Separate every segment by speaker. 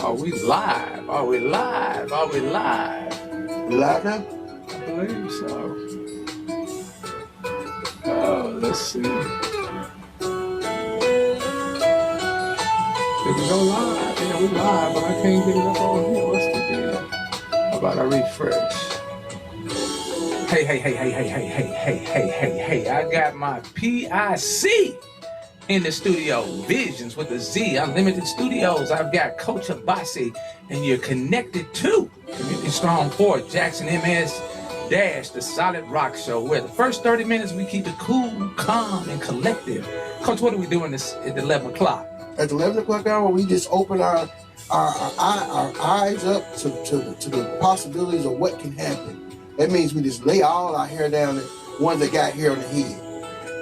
Speaker 1: Are we live? Are we live? Are we live?
Speaker 2: We live now?
Speaker 1: I believe so. Oh, let's see. Did we go live? Yeah, we live, but I can't get it up on here. What's the deal? How about I refresh? Hey. I got my PIC in the studio. Visions with a Z. Unlimited Studios. I've got Coach Abasi, and you're connected to Community Strong 4, Jackson MS Dash, the Solid Rock Show, where the first 30 minutes we keep it cool, calm, and collective. Coach, what are we doing this at 11 o'clock?
Speaker 2: At the 11 o'clock hour, we just open our eyes up to the possibilities of what can happen. That means we just lay all our hair down, the ones that got hair on the head.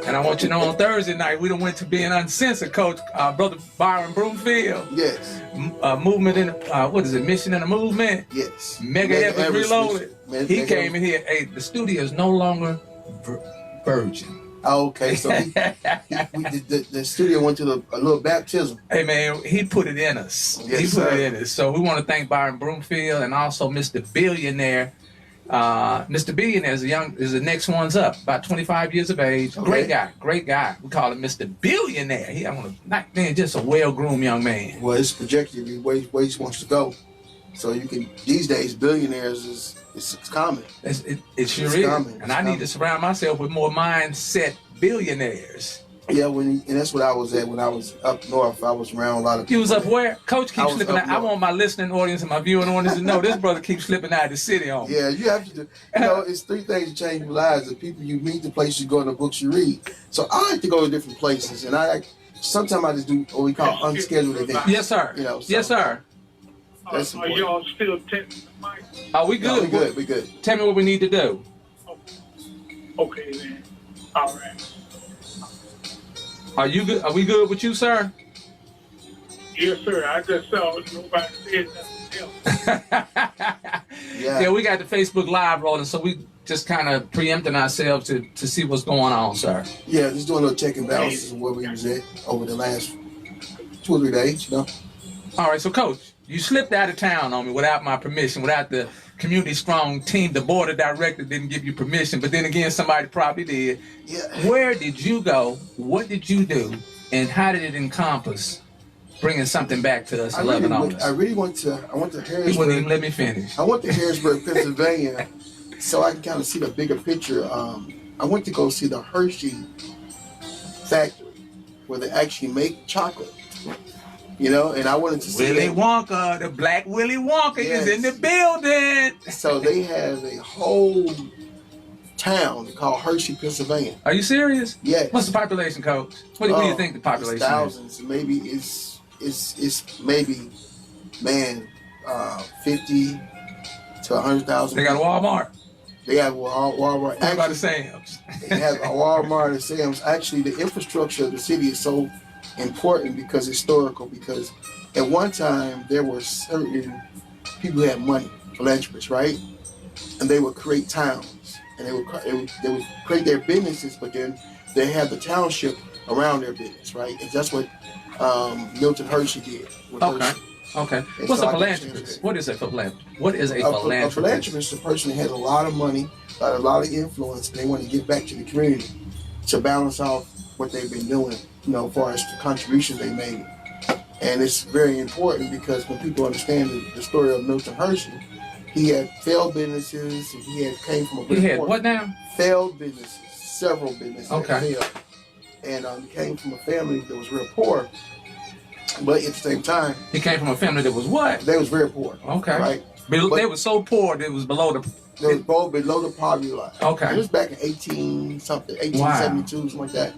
Speaker 1: And I want you to know on Thursday night, we done went to being uncensored, Coach. Brother Byron Broomfield.
Speaker 2: Yes.
Speaker 1: Movement in, what is it, Mission in a Movement?
Speaker 2: Yes.
Speaker 1: Mega Evans Reloaded. He came in here. Hey, the studio is no longer virgin.
Speaker 2: Okay, so the studio went to a little baptism.
Speaker 1: Hey, man, he put it in us.
Speaker 2: Yes,
Speaker 1: he put
Speaker 2: sir.
Speaker 1: it in us. So we want to thank Byron Broomfield and also Mr. Billionaire. Mr. Billionaire is the next one's up, about 25 years of age.
Speaker 2: Okay.
Speaker 1: Great guy. We call him Mr. Billionaire. Just a well-groomed young man.
Speaker 2: Well, it's projected where he wants to go. So you can, these days, billionaires is common.
Speaker 1: It sure
Speaker 2: It's
Speaker 1: is.
Speaker 2: common.
Speaker 1: And I need to surround myself with more mindset billionaires.
Speaker 2: Yeah, and that's what I was at when I was up north. I was around a lot of people.
Speaker 1: You was up where? Coach keeps
Speaker 2: was
Speaker 1: slipping
Speaker 2: up
Speaker 1: out. I
Speaker 2: north.
Speaker 1: want my listening audience and my viewing audience to know this brother keeps slipping out of the city on me.
Speaker 2: Yeah, you have to do. It's three things that change your lives: the people you meet, the places you go, and the books you read. So I like to go to different places, and sometimes I just do what we call unscheduled events.
Speaker 1: Yes, sir. Yes, sir.
Speaker 2: That's
Speaker 3: Are y'all still testing the mic?
Speaker 1: Are we
Speaker 2: No,
Speaker 1: good?
Speaker 2: we good.
Speaker 1: Tell me what we need to do.
Speaker 3: Okay then. All right.
Speaker 1: Are you good? Are we good with you, sir?
Speaker 3: Yes, sir. I just saw nobody said nothing else.
Speaker 1: Yeah, we got the Facebook Live rolling, so we just kind of preempting ourselves to see what's going on, sir.
Speaker 2: Yeah, just doing a little check and balances of where we was at over the last 2 or 3 days.
Speaker 1: All right, so Coach, you slipped out of town on me without my permission, without the Community Strong team. The board of directors didn't give you permission, but then again, somebody probably did.
Speaker 2: Yeah.
Speaker 1: Where did you go? What did you do? And how did it encompass bringing something back to us 11 hours?
Speaker 2: I went to
Speaker 1: He wouldn't even
Speaker 2: Harrisburg.
Speaker 1: let me finish.
Speaker 2: I went to Harrisburg, Pennsylvania, so I can kind of see the bigger picture. I went to go see the Hershey factory where they actually make chocolate. And I wanted to see
Speaker 1: Willy
Speaker 2: that.
Speaker 1: Wonka, the black Willy Wonka is in the building.
Speaker 2: So they have a whole town called Hershey, Pennsylvania.
Speaker 1: Are you serious?
Speaker 2: Yes.
Speaker 1: What's the population, Coach? What do you think the population
Speaker 2: It's thousands. Maybe it's maybe 50 to 100,000.
Speaker 1: They got a Walmart.
Speaker 2: They have Walmart.
Speaker 1: What about the Sam's?
Speaker 2: They have a Walmart and Sam's. Actually, the infrastructure of the city is so important because at one time there were certain people who had money, philanthropists, right? And they would create towns, and they would create their businesses, but then they had the township around their business, right? And that's what Milton Hershey did. With Hershey.
Speaker 1: Okay. What's a philanthropist? What is a philanthropist? What is a philanthropist?
Speaker 2: A philanthropist is a person that has a lot of money, a lot of influence, and they want to give back to the community to balance off what they've been doing, as far as the contributions they made. And it's very important because when people understand the story of Milton Hershey, he had failed businesses, and he came from a
Speaker 1: He had what now?
Speaker 2: Failed businesses, several businesses that failed. And he came from a family that was real poor, but at the same time,
Speaker 1: He came from a family that was what?
Speaker 2: they was very poor.
Speaker 1: Okay.
Speaker 2: Right?
Speaker 1: They were so poor that it was below the.
Speaker 2: They was both below the poverty line.
Speaker 1: Okay.
Speaker 2: It was back in 1872, something like that.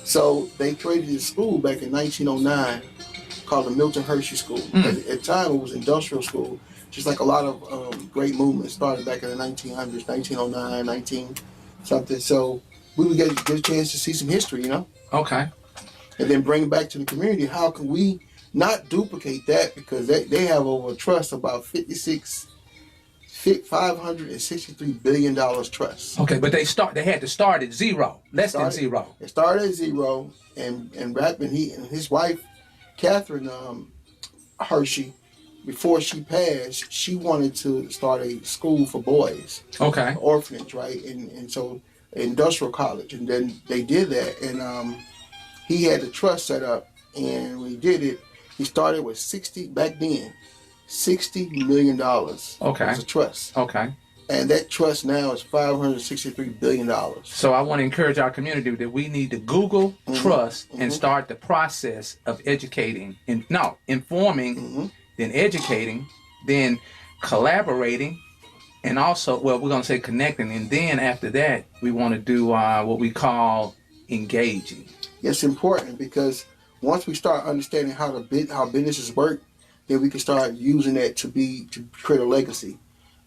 Speaker 2: So they created a school back in 1909 called the Milton Hershey School. At the time, it was industrial school, just like a lot of great movements started back in the 1900s, 1909, 19 something. So we would get a chance to see some history,
Speaker 1: Okay.
Speaker 2: and then bring it back to the community. How can we not duplicate that? Because they have over a trust about $563 billion trust.
Speaker 1: Okay, but they had to start at zero, less than zero.
Speaker 2: It started at zero, and back when he and his wife, Catherine Hershey, before she passed, she wanted to start a school for boys,
Speaker 1: Okay.
Speaker 2: an orphanage, right? And so industrial college, and then they did that, and he had the trust set up, and when he did it, he started with $60 million.
Speaker 1: Okay.
Speaker 2: As a trust.
Speaker 1: Okay.
Speaker 2: And that trust now is $563 billion.
Speaker 1: So I want to encourage our community that we need to Google trust and start the process of educating, informing, then educating, then collaborating, and also, well, we're going to say connecting, and then after that, we want to do what we call engaging.
Speaker 2: It's important because once we start understanding how businesses work, then we can start using that to create a legacy.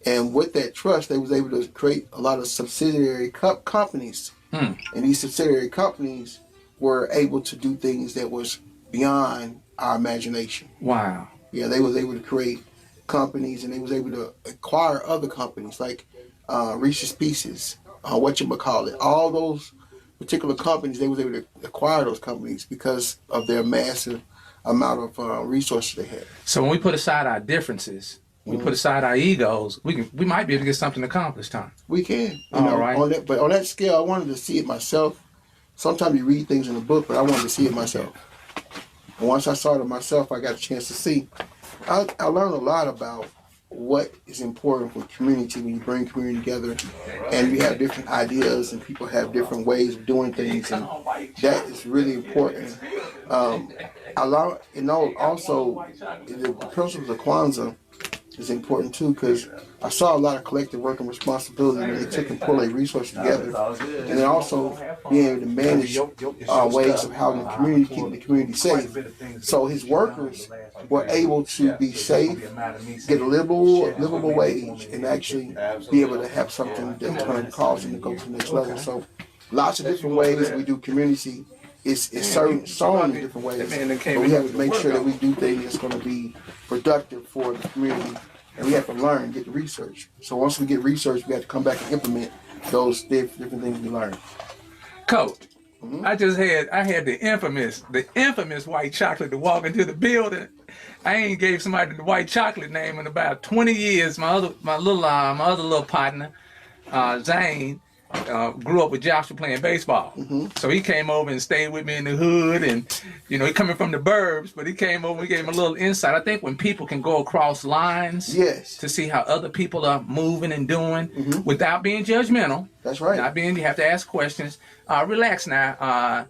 Speaker 2: And with that trust, they was able to create a lot of subsidiary companies. And these subsidiary companies were able to do things that was beyond our imagination.
Speaker 1: Wow.
Speaker 2: Yeah, they was able to create companies, and they was able to acquire other companies like Reese's Pieces, whatchamacallit. All those particular companies, they was able to acquire those companies because of their massive amount of resources they had.
Speaker 1: So when we put aside our differences, we put aside our egos, we might be able to get something accomplished, Tom.
Speaker 2: We can.
Speaker 1: Right.
Speaker 2: But on that scale, I wanted to see it myself. Sometimes you read things in a book, but I wanted to see it myself. And once I saw it myself, I got a chance to see. I learned a lot about what is important for community when you bring community together, and you have different ideas and people have different ways of doing things, and that is really important. Also the principles of Kwanzaa is important too, because I saw a lot of collective work and responsibility when they took and pulled their resources together, and then also being able to manage ways of how the community, keeping the community safe. So his workers were able to be safe, get a livable wage, and actually be able to have something that's going to cause them to go to the next level. So lots of different ways we do community. It's so many different ways, but we have to make sure that we do things that's going to be productive for the community, and we have to learn, get the research. So once we get research, we have to come back and implement those different things we learn.
Speaker 1: Coach, I had the infamous white chocolate to walk into the building. I ain't gave somebody the white chocolate name in about 20 years. My other little partner, Zane, grew up with Joshua playing baseball. So he came over and stayed with me in the hood, and he coming from the burbs, but he came over, we gave him a little insight. I think when people can go across lines to see how other people are moving and doing without being judgmental.
Speaker 2: That's right.
Speaker 1: You have to ask questions. Relax now.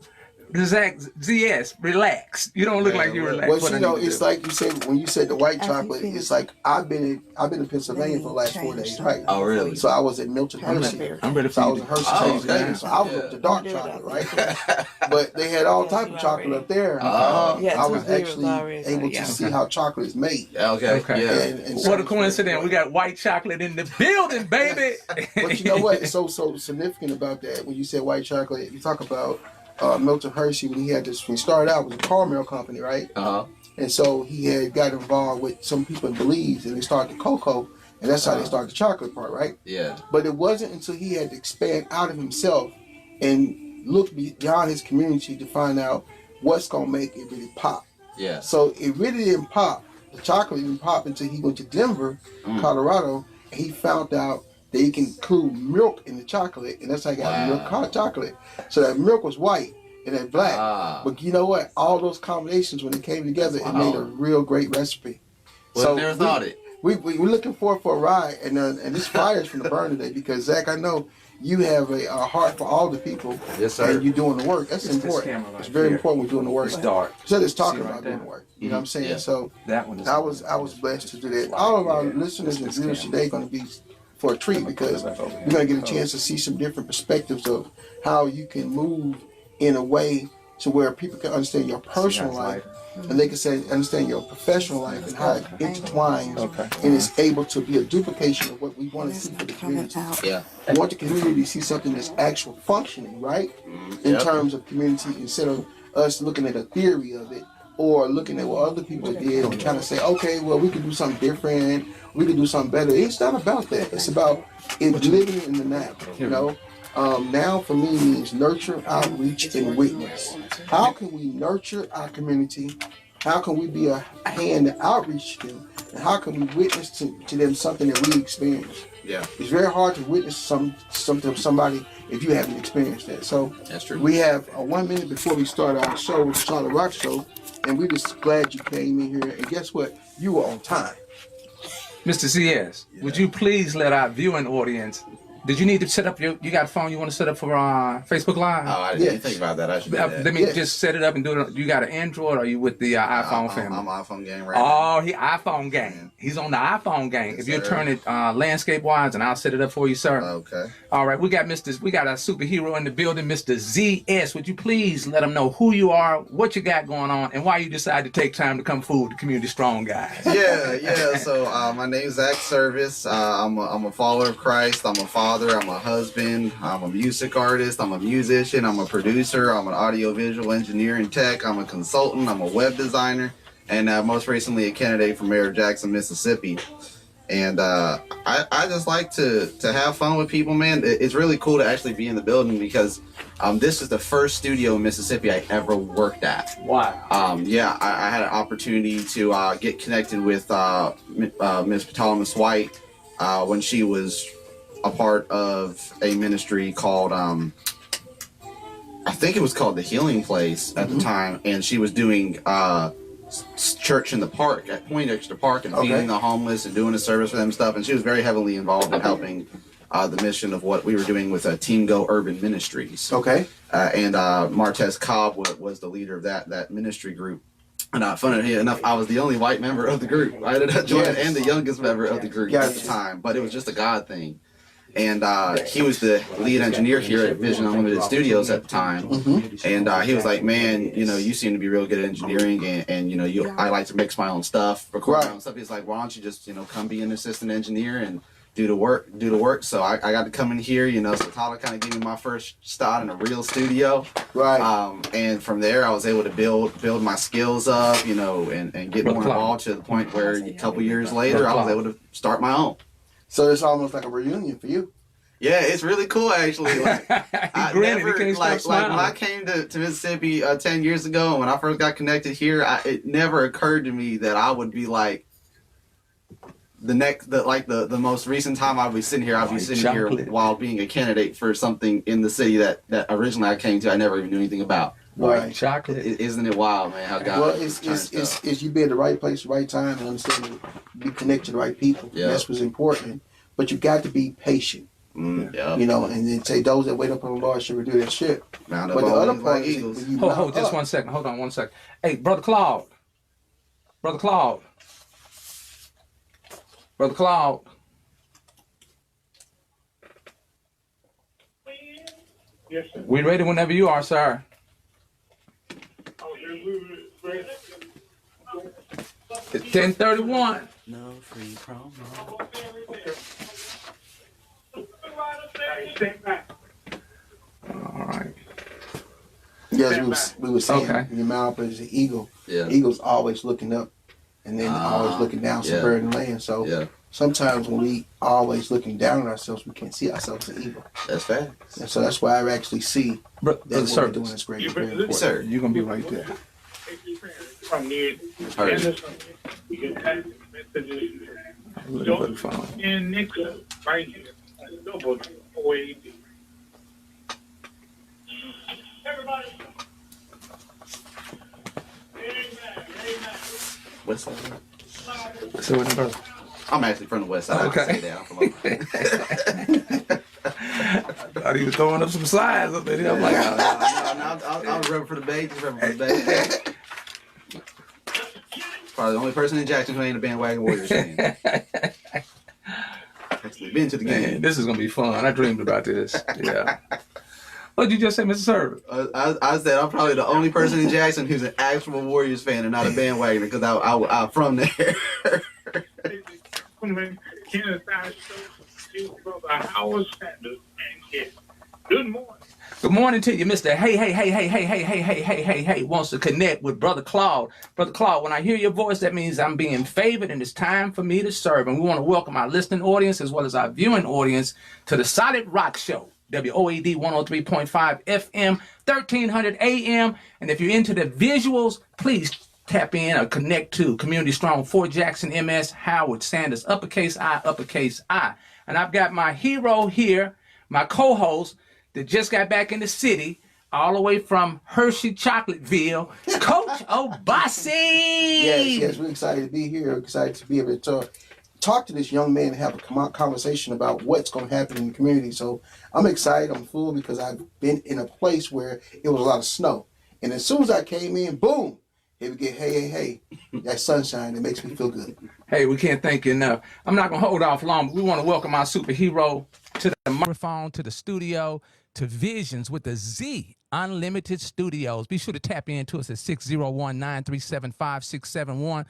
Speaker 1: ZS, relax. You don't look like you're relaxed.
Speaker 2: Well, it's like you said, when you said the white chocolate, it's like I've been in Pennsylvania for the last 4 days, right?
Speaker 4: Oh, really?
Speaker 2: So I was at Milton Hershey.
Speaker 1: I'm ready
Speaker 2: So I
Speaker 1: for
Speaker 2: was
Speaker 1: you.
Speaker 2: at Hershey, so I was up to dark chocolate, right? But they had all type of chocolate up there. I was actually able to see how chocolate is made.
Speaker 4: Okay. Yeah.
Speaker 2: And
Speaker 1: What a coincidence. We got white chocolate in the building, baby.
Speaker 2: But you know what? It's so significant about that. When you said white chocolate, you talk about Milton Hershey, when he started out, it was a caramel company, right? And so he had got involved with some people in Belize, and they started the cocoa, and that's how they started the chocolate part, right?
Speaker 4: Yeah.
Speaker 2: But it wasn't until he had to expand out of himself and look beyond his community to find out what's gonna make it really pop.
Speaker 4: Yeah.
Speaker 2: So it really didn't pop. The chocolate didn't pop until he went to Denver, Colorado, and he found out that you can include milk in the chocolate, and that's how I got milk chocolate. So that milk was white and then black. But you know what? All those combinations, when they came together, it made a real great recipe.
Speaker 4: Well, so never thought it.
Speaker 2: We're looking forward for a ride, and this fire's from the burn today, because Zach, I know you have a heart for all the people.
Speaker 4: Yes, sir.
Speaker 2: And you're doing the work. That's important. It's very important we're doing the work.
Speaker 1: It's dark.
Speaker 2: So it's talking about doing the work. You know what I'm saying?
Speaker 4: Yeah.
Speaker 2: So
Speaker 1: That one is
Speaker 2: I was blessed to do that. All of our listeners and viewers today are going to be for a treat, because you're going to get a chance to see some different perspectives of how you can move in a way to where people can understand your personal life, and they can understand your professional life and how it intertwines and is able to be a duplication of what we want to see for the community.
Speaker 4: Yeah.
Speaker 2: We want the community to see something that's actual functioning, right? In terms of community, instead of us looking at a theory of it or looking at what other people did and trying to say, okay, well, we can do something different, we can do something better. It's not about that. It's about living in the now, you know? Now for me means nurture, outreach, and witness. How can we nurture our community? How can we be a hand to outreach to them? And how can we witness to them something that we experienced?
Speaker 4: Yeah.
Speaker 2: It's very hard to witness something to somebody if you haven't experienced that. So
Speaker 4: That's true.
Speaker 2: we have 1 minute before we start our show, the Charlotte Rock Show, and we're just glad you came in here. And guess what? You were on time.
Speaker 1: Mr. CS, would you please let our viewing audience, did you need to set up you got a phone you want to set up for Facebook Live?
Speaker 4: Oh, I didn't even think about that. I should do that.
Speaker 1: Let me just set it up and do it. You got an Android or are you with the iPhone family?
Speaker 4: I'm iPhone game right now.
Speaker 1: Oh, he iPhone gang. He's on the iPhone gang.
Speaker 4: Yes,
Speaker 1: If you
Speaker 4: sir.
Speaker 1: turn it landscape wise, and I'll set it up for you, sir.
Speaker 4: Okay.
Speaker 1: All right, we got a superhero in the building, Mr. ZS. Would you please let him know who you are, what you got going on, and why you decided to take time to come fool with the Community Strong guys?
Speaker 4: Yeah. So my name's SERVIS. I'm a follower of Christ. I'm a father. I'm a husband. I'm a music artist. I'm a musician. I'm a producer. I'm an audiovisual engineer and tech. I'm a consultant. I'm a web designer, and most recently a candidate for Mayor of Jackson, Mississippi. And I just like to have fun with people, man. It's really cool to actually be in the building because this is the first studio in Mississippi I ever worked at.
Speaker 1: Wow.
Speaker 4: I had an opportunity to get connected with Miss Miss White when she was a part of a ministry called I think it was called The Healing Place at the time, and she was doing church in the park at Poindexter Park and feeding the homeless and doing a service for them and stuff. And she was very heavily involved in helping the mission of what we were doing with Team Go Urban Ministries.
Speaker 2: Okay.
Speaker 4: And Martez Cobb was the leader of that ministry group. And funny enough, I was the only white member of the group. I ended up joining and the youngest member of the group at the time. But it was just a God thing. And he was the lead engineer here at Vision Unlimited Studios at the time. And he was like, man, you seem to be real good at engineering, and I like to mix my own stuff, record my own stuff. He's like, why don't you just, come be an assistant engineer and do the work. So I got to come in here, so Tyler kind of gave me my first start in a real studio.
Speaker 2: Right.
Speaker 4: And from there, I was able to build my skills up, and get more involved to the point where a couple years later, I was able to start my own.
Speaker 2: So it's almost like a reunion for you.
Speaker 4: Yeah, it's really cool actually. Like, I never, like when I came to Mississippi 10 years ago, and when I first got connected here, it never occurred to me that I would be like the most recent time I'd be sitting here. I'd be sitting here while being a candidate for something in the city that originally I came to. I never even knew anything about.
Speaker 2: Right.
Speaker 1: Chocolate.
Speaker 4: Isn't it wild, man? How God.
Speaker 2: Well, it's you be at the right place, right time, and understand you connect to the right people.
Speaker 4: Yeah.
Speaker 2: That's what's important. But you got to be patient.
Speaker 4: Yeah.
Speaker 2: And then say those that wait upon the Lord should do their shit.
Speaker 4: But
Speaker 2: the other part is
Speaker 1: hold just 1 second. Hold on 1 second. Hey, Brother Claude.
Speaker 3: Yes, sir.
Speaker 1: We ready whenever you are, sir. It's 10:31.
Speaker 4: No free promo.
Speaker 1: All right.
Speaker 2: Yes, we were saying your mouth is an eagle.
Speaker 4: Yeah.
Speaker 2: Eagle's always looking up and then always looking down, subverting the land. So sometimes when we always looking down on ourselves, we can't see ourselves as an eagle.
Speaker 4: That's facts.
Speaker 2: And so that's why I actually see that what we're doing is great.
Speaker 4: Yes, sir.
Speaker 1: You're going to be right there.
Speaker 3: From the
Speaker 1: A little bit of fun.
Speaker 3: and Nixon right here. Double OAD. Everybody.
Speaker 4: West Side.
Speaker 1: So what brother?
Speaker 4: I'm actually from the West Side.
Speaker 1: Okay.
Speaker 4: I can say that. I'm from
Speaker 1: I thought he was throwing up some signs up there. I'm like,
Speaker 4: I was repping for the Bay. Just repping for the Bay. Probably the only person in Jackson who ain't a bandwagon Warriors fan. Actually been to the game.
Speaker 1: man, this is going to be fun. I dreamed about this. Yeah. What did you just say, Mr. Servant?
Speaker 4: I said I'm probably the only person in Jackson who's an actual Warriors fan and not a bandwagoner because I'm from there.
Speaker 3: Good morning.
Speaker 1: Good morning to you, Mr. Hey, wants to connect with Brother Claude. Brother Claude, when I hear your voice, that means I'm being favored and it's time for me to serve. And we want to welcome our listening audience as well as our viewing audience to the Solid Rock Show. WOAD 103.5 FM, 1300 AM. And if you're into the visuals, please tap in or connect to Community Strong Fort Jackson MS Howard Sanders, uppercase I, uppercase I. And I've got my hero here, my co-host that just got back in the city, all the way from Hershey Chocolateville, Coach Obasi.
Speaker 2: Yes, we're excited to be here. Excited to be able to talk to this young man and have a conversation about what's going to happen in the community. So I'm excited. I'm full because I've been in a place where it was a lot of snow. And as soon as I came in, boom, here we get, hey, that sunshine. It makes me feel good.
Speaker 1: Hey, we can't thank you enough. I'm not going to hold off long, but we want to welcome our superhero to the microphone, to the studio, to Visions with the Z, Unlimited Studios. Be sure to tap into us at 601-937-5671.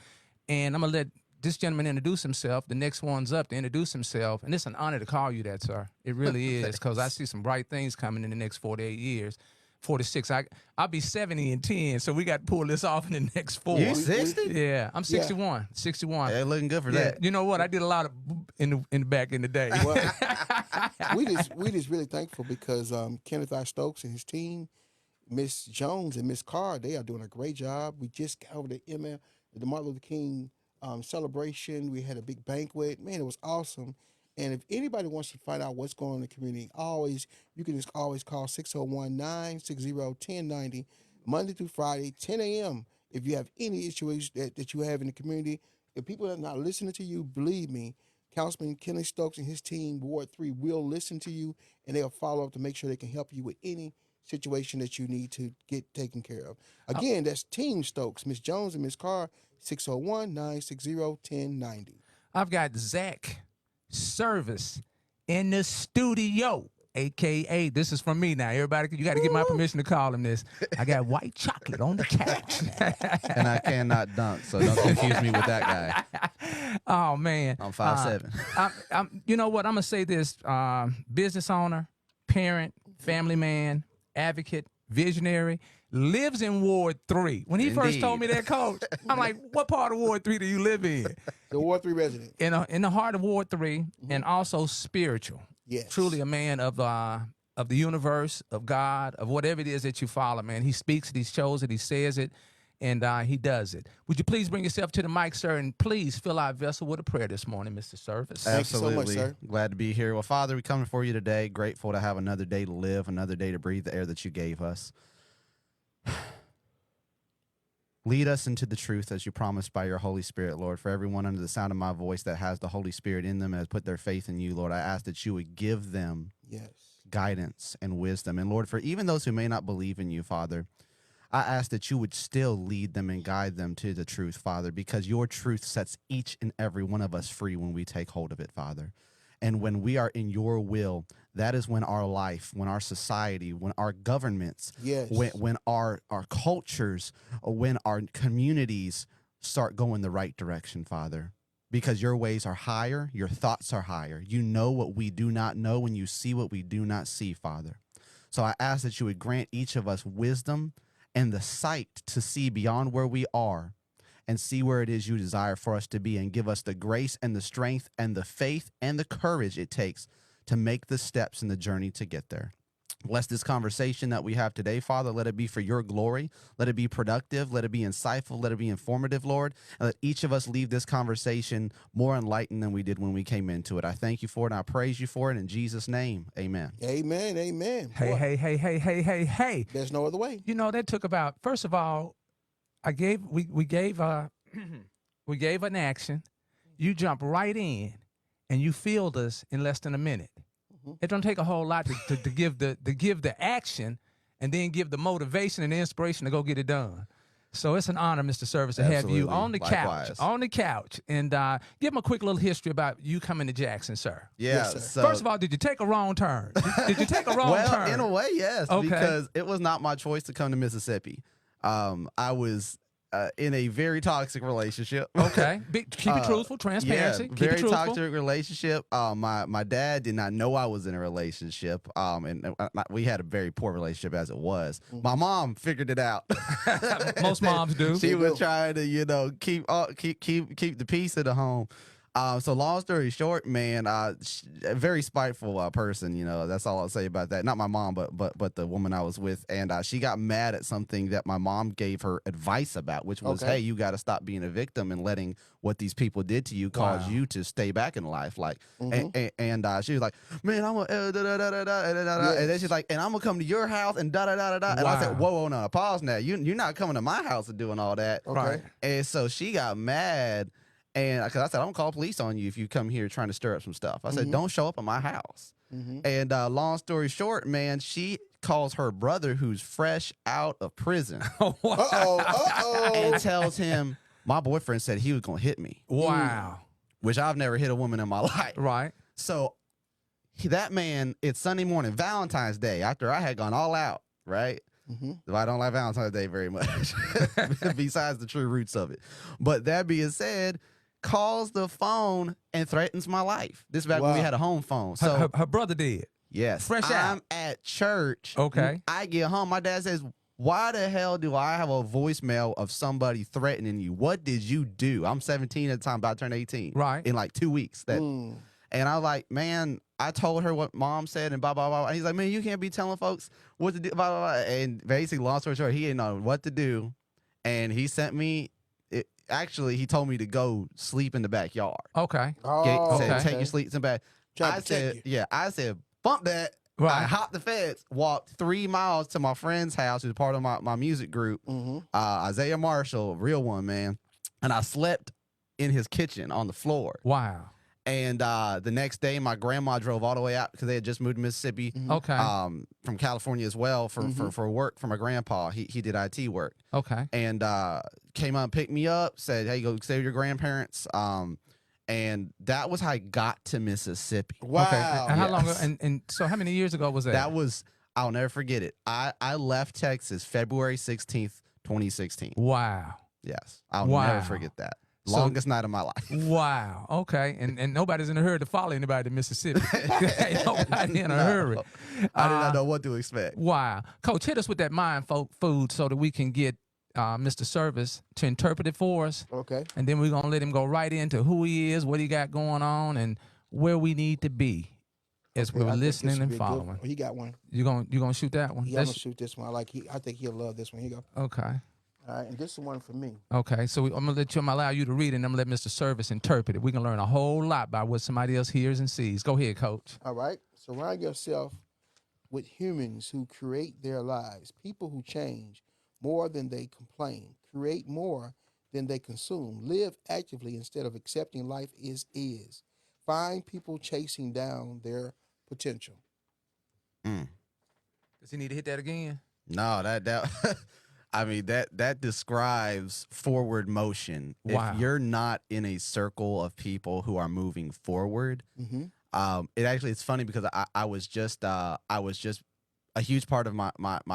Speaker 1: And I'm going to let this gentleman introduce himself. The next one's up to introduce himself. And it's an honor to call you that, sir. It really is, because I see some bright things coming in the next 48 years. 46. I'll be 70 in 10, so we got to pull this off in the next 4.
Speaker 4: You 60?
Speaker 1: Yeah, I'm 61. 61.
Speaker 4: Yeah, looking good for that.
Speaker 1: You know what? I did a lot of in the back in the day.
Speaker 2: Well, we just really thankful because Kenneth R. Stokes and his team, Miss Jones and Miss Carr, they are doing a great job. We just got over the Martin Luther King celebration. We had a big banquet. Man, it was awesome. And if anybody wants to find out what's going on in the community, you can just always call 601-960-1090, Monday through Friday, 10 a.m. If you have any issues that you have in the community, if people are not listening to you, believe me, Councilman Kenneth Stokes and his team, Ward 3, will listen to you, and they'll follow up to make sure they can help you with any situation that you need to get taken care of. Again, that's Team Stokes, Miss Jones and Miss Carr, 601-960-1090.
Speaker 1: I've got Zach Service in the studio, a.k.a. this is from me now. Everybody, you got to get my permission to call him this. I got white chocolate on the couch.
Speaker 4: And I cannot dunk, so don't confuse me with that guy.
Speaker 1: Oh, man.
Speaker 4: I'm 5'7".
Speaker 1: You know what? I'm going to say this. Business owner, parent, family man, advocate, visionary, lives in Ward 3. When he first told me that, Coach, I'm like, what part of Ward 3 do you live in?
Speaker 2: The Ward 3 resident.
Speaker 1: In the heart of Ward 3, and also spiritual.
Speaker 2: Yes.
Speaker 1: Truly a man of the universe, of God, of whatever it is that you follow, man. He speaks it, he shows it, he says it, and he does it. Would you please bring yourself to the mic, sir, and please fill our vessel with a prayer this morning, Mr. Service.
Speaker 4: Absolutely.
Speaker 2: Thank you so much, sir.
Speaker 4: Glad to be here. Well, Father, we come before you today, grateful to have another day to live, another day to breathe the air that you gave us. Lead us into the truth as you promised by your Holy Spirit, Lord. For everyone under the sound of my voice that has the Holy Spirit in them and has put their faith in you, Lord, I ask that you would give them guidance and wisdom. And Lord, for even those who may not believe in you, Father, I ask that you would still lead them and guide them to the truth, Father, because your truth sets each and every one of us free when we take hold of it, Father. And when we are in your will, that is when our life, when our society, when our governments, when our cultures, when our communities start going the right direction, Father. Because your ways are higher, your thoughts are higher. You know what we do not know, and you see what we do not see, Father. So I ask that you would grant each of us wisdom and the sight to see beyond where we are and see where it is you desire for us to be, and give us the grace and the strength and the faith and the courage it takes to make the steps in the journey to get there. Bless this conversation that we have today, Father. Let it be for your glory. Let it be productive. Let it be insightful. Let it be informative, Lord. And let each of us leave this conversation more enlightened than we did when we came into it. I thank you for it, and I praise you for it. In Jesus' name, amen.
Speaker 2: Amen, amen.
Speaker 1: Hey.
Speaker 2: There's no other way.
Speaker 1: You know, that took about, first of all, we gave an action. You jump right in, and you filled us in less than a minute. It don't take a whole lot to give the action, and then give the motivation and the inspiration to go get it done. So it's an honor, Mr. Service, to have you on the couch, and give them a quick little history about you coming to Jackson, sir.
Speaker 4: Yeah.
Speaker 2: Yes, sir.
Speaker 4: So,
Speaker 1: first of all, did you take a wrong turn? Did you take a wrong turn?
Speaker 4: Well, in a way, yes,
Speaker 1: Okay.
Speaker 4: because it was not my choice to come to Mississippi. I was in a very toxic relationship.
Speaker 1: Okay. Keep it truthful, transparency.
Speaker 4: Yeah,
Speaker 1: Keep
Speaker 4: very
Speaker 1: it truthful.
Speaker 4: toxic relationship. My dad did not know I was in a relationship. And we had a very poor relationship as it was. My mom figured it out.
Speaker 1: Most moms do.
Speaker 4: She was trying to, keep the peace in the home. So long story short, man, a very spiteful person. That's all I'll say about that. Not my mom, but the woman I was with, and she got mad at something that my mom gave her advice about, which was, hey, you got to stop being a victim and letting what these people did to you cause you to stay back in life. Like, and she was like, man, I'm gonna and then she's like, and I'm gonna come to your house and da da da da da. And I said, whoa, no, pause now. You're not coming to my house and doing all that.
Speaker 2: Okay.
Speaker 4: And so she got mad. And because I said, I'm going to call police on you if you come here trying to stir up some stuff. I said, don't show up at my house. And long story short, man, she calls her brother who's fresh out of prison. And tells him, my boyfriend said he was going to hit me.
Speaker 1: Wow.
Speaker 4: Which I've never hit a woman in my life.
Speaker 1: Right.
Speaker 4: So that man, it's Sunday morning, Valentine's Day, after I had gone all out, right? I don't like Valentine's Day very much, besides the true roots of it. But that being said, calls the phone and threatens my life. This is back when we had a home phone. So
Speaker 1: her brother did.
Speaker 4: Yes.
Speaker 1: Fresh out.
Speaker 4: I'm at church.
Speaker 1: Okay.
Speaker 4: I get home. My dad says, why the hell do I have a voicemail of somebody threatening you? What did you do? I'm 17 at the time, about to turn 18.
Speaker 1: Right.
Speaker 4: In like 2 weeks. And I was like, man, I told her what mom said and blah, blah, blah. And he's like, man, you can't be telling folks what to do, blah, blah, blah. And basically, long story short, he didn't know what to do. And he sent me, actually, he told me to go sleep in the backyard.
Speaker 1: Okay.
Speaker 4: Said, take your sleeps in the back. I said, bump that.
Speaker 1: Right.
Speaker 4: I hopped the fence, walked 3 miles to my friend's house, who's part of my music group, Isaiah Marshall, real one, man. And I slept in his kitchen on the floor.
Speaker 1: Wow.
Speaker 4: And the next day, my grandma drove all the way out because they had just moved to Mississippi.
Speaker 1: Okay.
Speaker 4: From California as well for work for my grandpa. He did IT work.
Speaker 1: Okay.
Speaker 4: And came up and picked me up, said, hey, go stay with your grandparents. And that was how I got to Mississippi.
Speaker 2: Wow.
Speaker 1: Okay. And how long ago? And so how many years ago was that?
Speaker 4: That was, I'll never forget it. I left Texas February 16th, 2016.
Speaker 1: Wow.
Speaker 4: Yes. I'll never forget that. Longest night of my life.
Speaker 1: Wow. Okay. And nobody's in a hurry to follow anybody to Mississippi. Nobody in a hurry.
Speaker 4: I did not know what to expect.
Speaker 1: Wow. Coach, hit us with that mind food so that we can get Mr. Service to interpret it for us.
Speaker 2: Okay.
Speaker 1: And then we're going to let him go right into who he is, what he got going on, and where we need to be as we're listening and following.
Speaker 2: He got one.
Speaker 1: You gonna shoot that one?
Speaker 2: Yeah, I'm going to shoot this one. I think he'll love this one. Here you go.
Speaker 1: Okay.
Speaker 2: All right, and this is one for me.
Speaker 1: Okay, so I'm gonna allow you to read it, and I'm gonna let Mr. Service interpret it. We can learn a whole lot by what somebody else hears and sees. Go ahead, Coach.
Speaker 2: All right, surround yourself with humans who create their lives, people who change more than they complain, create more than they consume, live actively instead of accepting life as is. Find people chasing down their potential.
Speaker 1: Does he need to hit that again?
Speaker 4: No, that I mean, that describes forward motion.
Speaker 1: Wow.
Speaker 4: If you're not in a circle of people who are moving forward, it's funny because I was just a huge part of my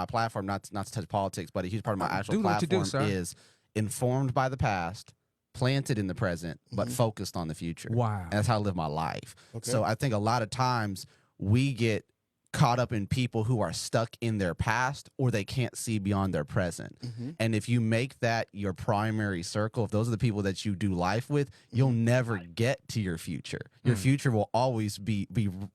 Speaker 4: platform, not to touch politics, but a huge part of my actual platform is informed by the past, planted in the present, but focused on the future.
Speaker 1: Wow.
Speaker 4: And that's how I live my life.
Speaker 2: Okay.
Speaker 4: So I think a lot of times we get caught up in people who are stuck in their past or they can't see beyond their present. And if you make that your primary circle, if those are the people that you do life with, you'll never get to your future. Your future will always be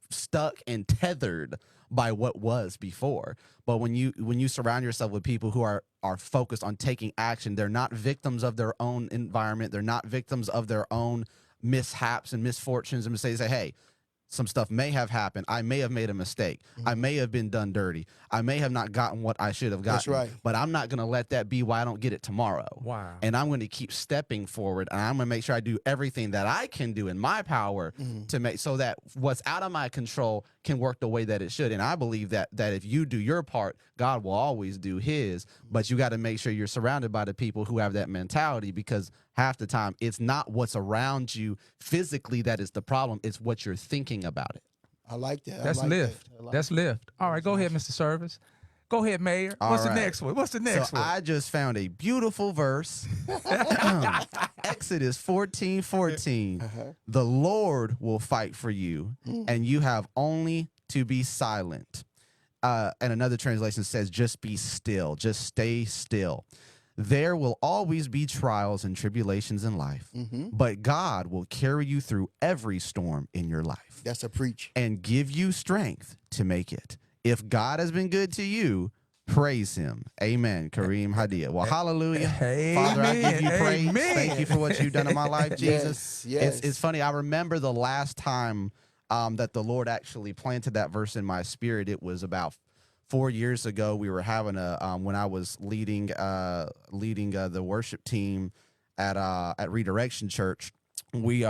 Speaker 4: stuck and tethered by what was before. But when you surround yourself with people who are focused on taking action, they're not victims of their own environment, they're not victims of their own mishaps and misfortunes and mistakes. Say, hey, some stuff may have happened. I may have made a mistake. I may have been done dirty. I may have not gotten what I should have gotten.
Speaker 2: That's right.
Speaker 4: But I'm not going to let that be why I don't get it tomorrow.
Speaker 1: Wow.
Speaker 4: And I'm going to keep stepping forward, and I'm going to make sure I do everything that I can do in my power to make so that what's out of my control can work the way that it should. And I believe that if you do your part, God will always do his. But you got to make sure you're surrounded by the people who have that mentality, because half the time it's not what's around you physically that is the problem. It's what you're thinking about it.
Speaker 2: I like that.
Speaker 1: That's lift. That's lift. All right, go ahead, Mr. Service. Go ahead, Mayor. What's the next one? What's the next one?
Speaker 4: I just found a beautiful verse. Exodus 14:14. The Lord will fight for you, and you have only to be silent. And another translation says, just be still. Just stay still. There will always be trials and tribulations in life, but God will carry you through every storm in your life.
Speaker 2: That's a preach.
Speaker 4: And give you strength to make it. If God has been good to you, praise him. Amen. Kareem Hadiah. Well, hallelujah.
Speaker 1: Amen.
Speaker 4: Father, I give you praise.
Speaker 1: Amen.
Speaker 4: Thank you for what you've done in my life, Jesus.
Speaker 2: Yes.
Speaker 4: It's funny. I remember the last time that the Lord actually planted that verse in my spirit. It was about 4 years ago. We were having when I was leading the worship team at Redirection Church. We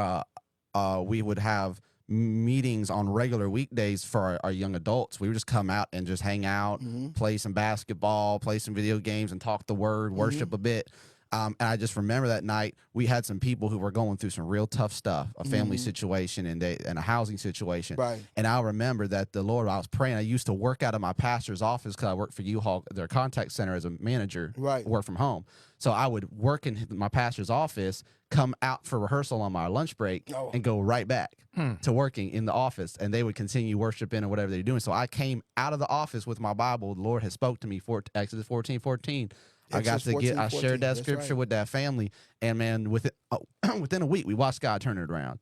Speaker 4: would have meetings on regular weekdays for our young adults. We would just come out and just hang out, play some basketball, play some video games, and talk the word, worship a bit. And I just remember that night we had some people who were going through some real tough stuff, a family situation and a housing situation.
Speaker 2: Right.
Speaker 4: And I remember that the Lord, I was praying. I used to work out of my pastor's office because I worked for U-Haul, their contact center as a manager, work from home. So I would work in my pastor's office, come out for rehearsal on my lunch break, and go right back to working in the office. And they would continue worshiping or whatever they're doing. So I came out of the office with my Bible. The Lord had spoke to me for Exodus 14:14. I got to I shared that scripture with that family, and man, within a week, we watched God turn it around.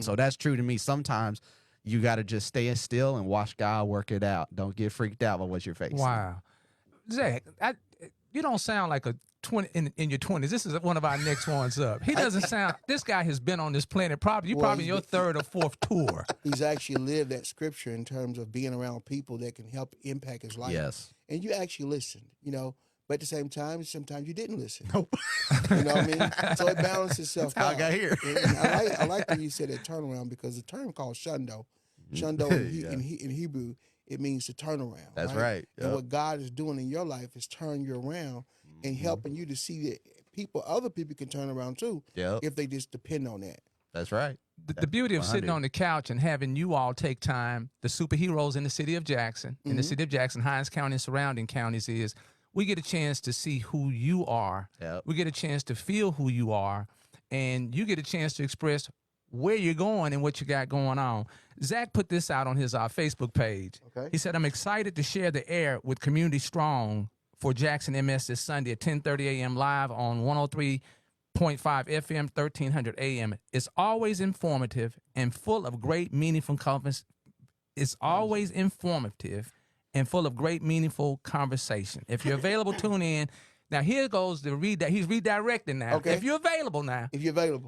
Speaker 4: So that's true to me. Sometimes you got to just stay still and watch God work it out. Don't get freaked out by what you're facing.
Speaker 1: Wow, Zach, you don't sound like a 20 in your 20s. This is one of our next ones up. He doesn't sound. This guy has been on this planet probably. You probably in your third or fourth tour.
Speaker 2: He's actually lived that scripture in terms of being around people that can help impact his life.
Speaker 4: Yes,
Speaker 2: and you actually listened. But at the same time, sometimes you didn't listen.
Speaker 4: Nope.
Speaker 2: You know what I mean? So it balances itself
Speaker 4: That's how
Speaker 2: out.
Speaker 4: I got here.
Speaker 2: And I like when you said that turnaround, because the term called shundo in Hebrew, it means to turn around.
Speaker 4: That's right.
Speaker 2: And what God is doing in your life is turning you around and helping you to see that other people can turn around too, if they just depend on that.
Speaker 4: That's right.
Speaker 1: The beauty of sitting on the couch and having you all take time, the superheroes in the city of Jackson, in the city of Jackson, Hinds County and surrounding counties, is we get a chance to see who you are. We get a chance to feel who you are, and you get a chance to express where you're going and what you got going on. Zach put this out on his Facebook page.
Speaker 2: Okay.
Speaker 1: He said, I'm excited to share the air with Community Strong for Jackson MS this Sunday at 10:30 a.m. live on 103.5 FM, 1300 AM. It's always informative and full of great, meaningful conversations. It's always informative and full of great, meaningful conversation. If you're available, tune in. Now, here goes the he's redirecting now.
Speaker 2: Okay.
Speaker 1: If you're available now,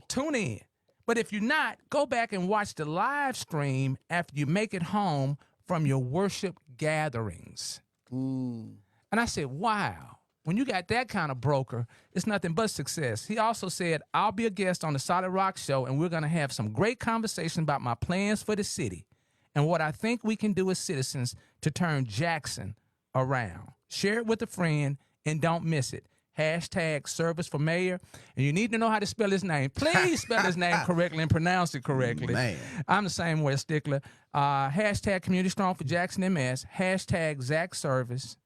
Speaker 1: tune in. But if you're not, go back and watch the live stream after you make it home from your worship gatherings. And I said, wow, when you got that kind of broker, it's nothing but success. He also said, I'll be a guest on the Solid Rock Show, and we're going to have some great conversation about my plans for the city and what I think we can do as citizens to turn Jackson around. Share it with a friend and don't miss it. Hashtag service for mayor. And you need to know how to spell his name. Please spell his name correctly and pronounce it correctly.
Speaker 4: Man.
Speaker 1: I'm the same way, stickler. Hashtag Community Strong for Jackson MS. Hashtag Zach Service.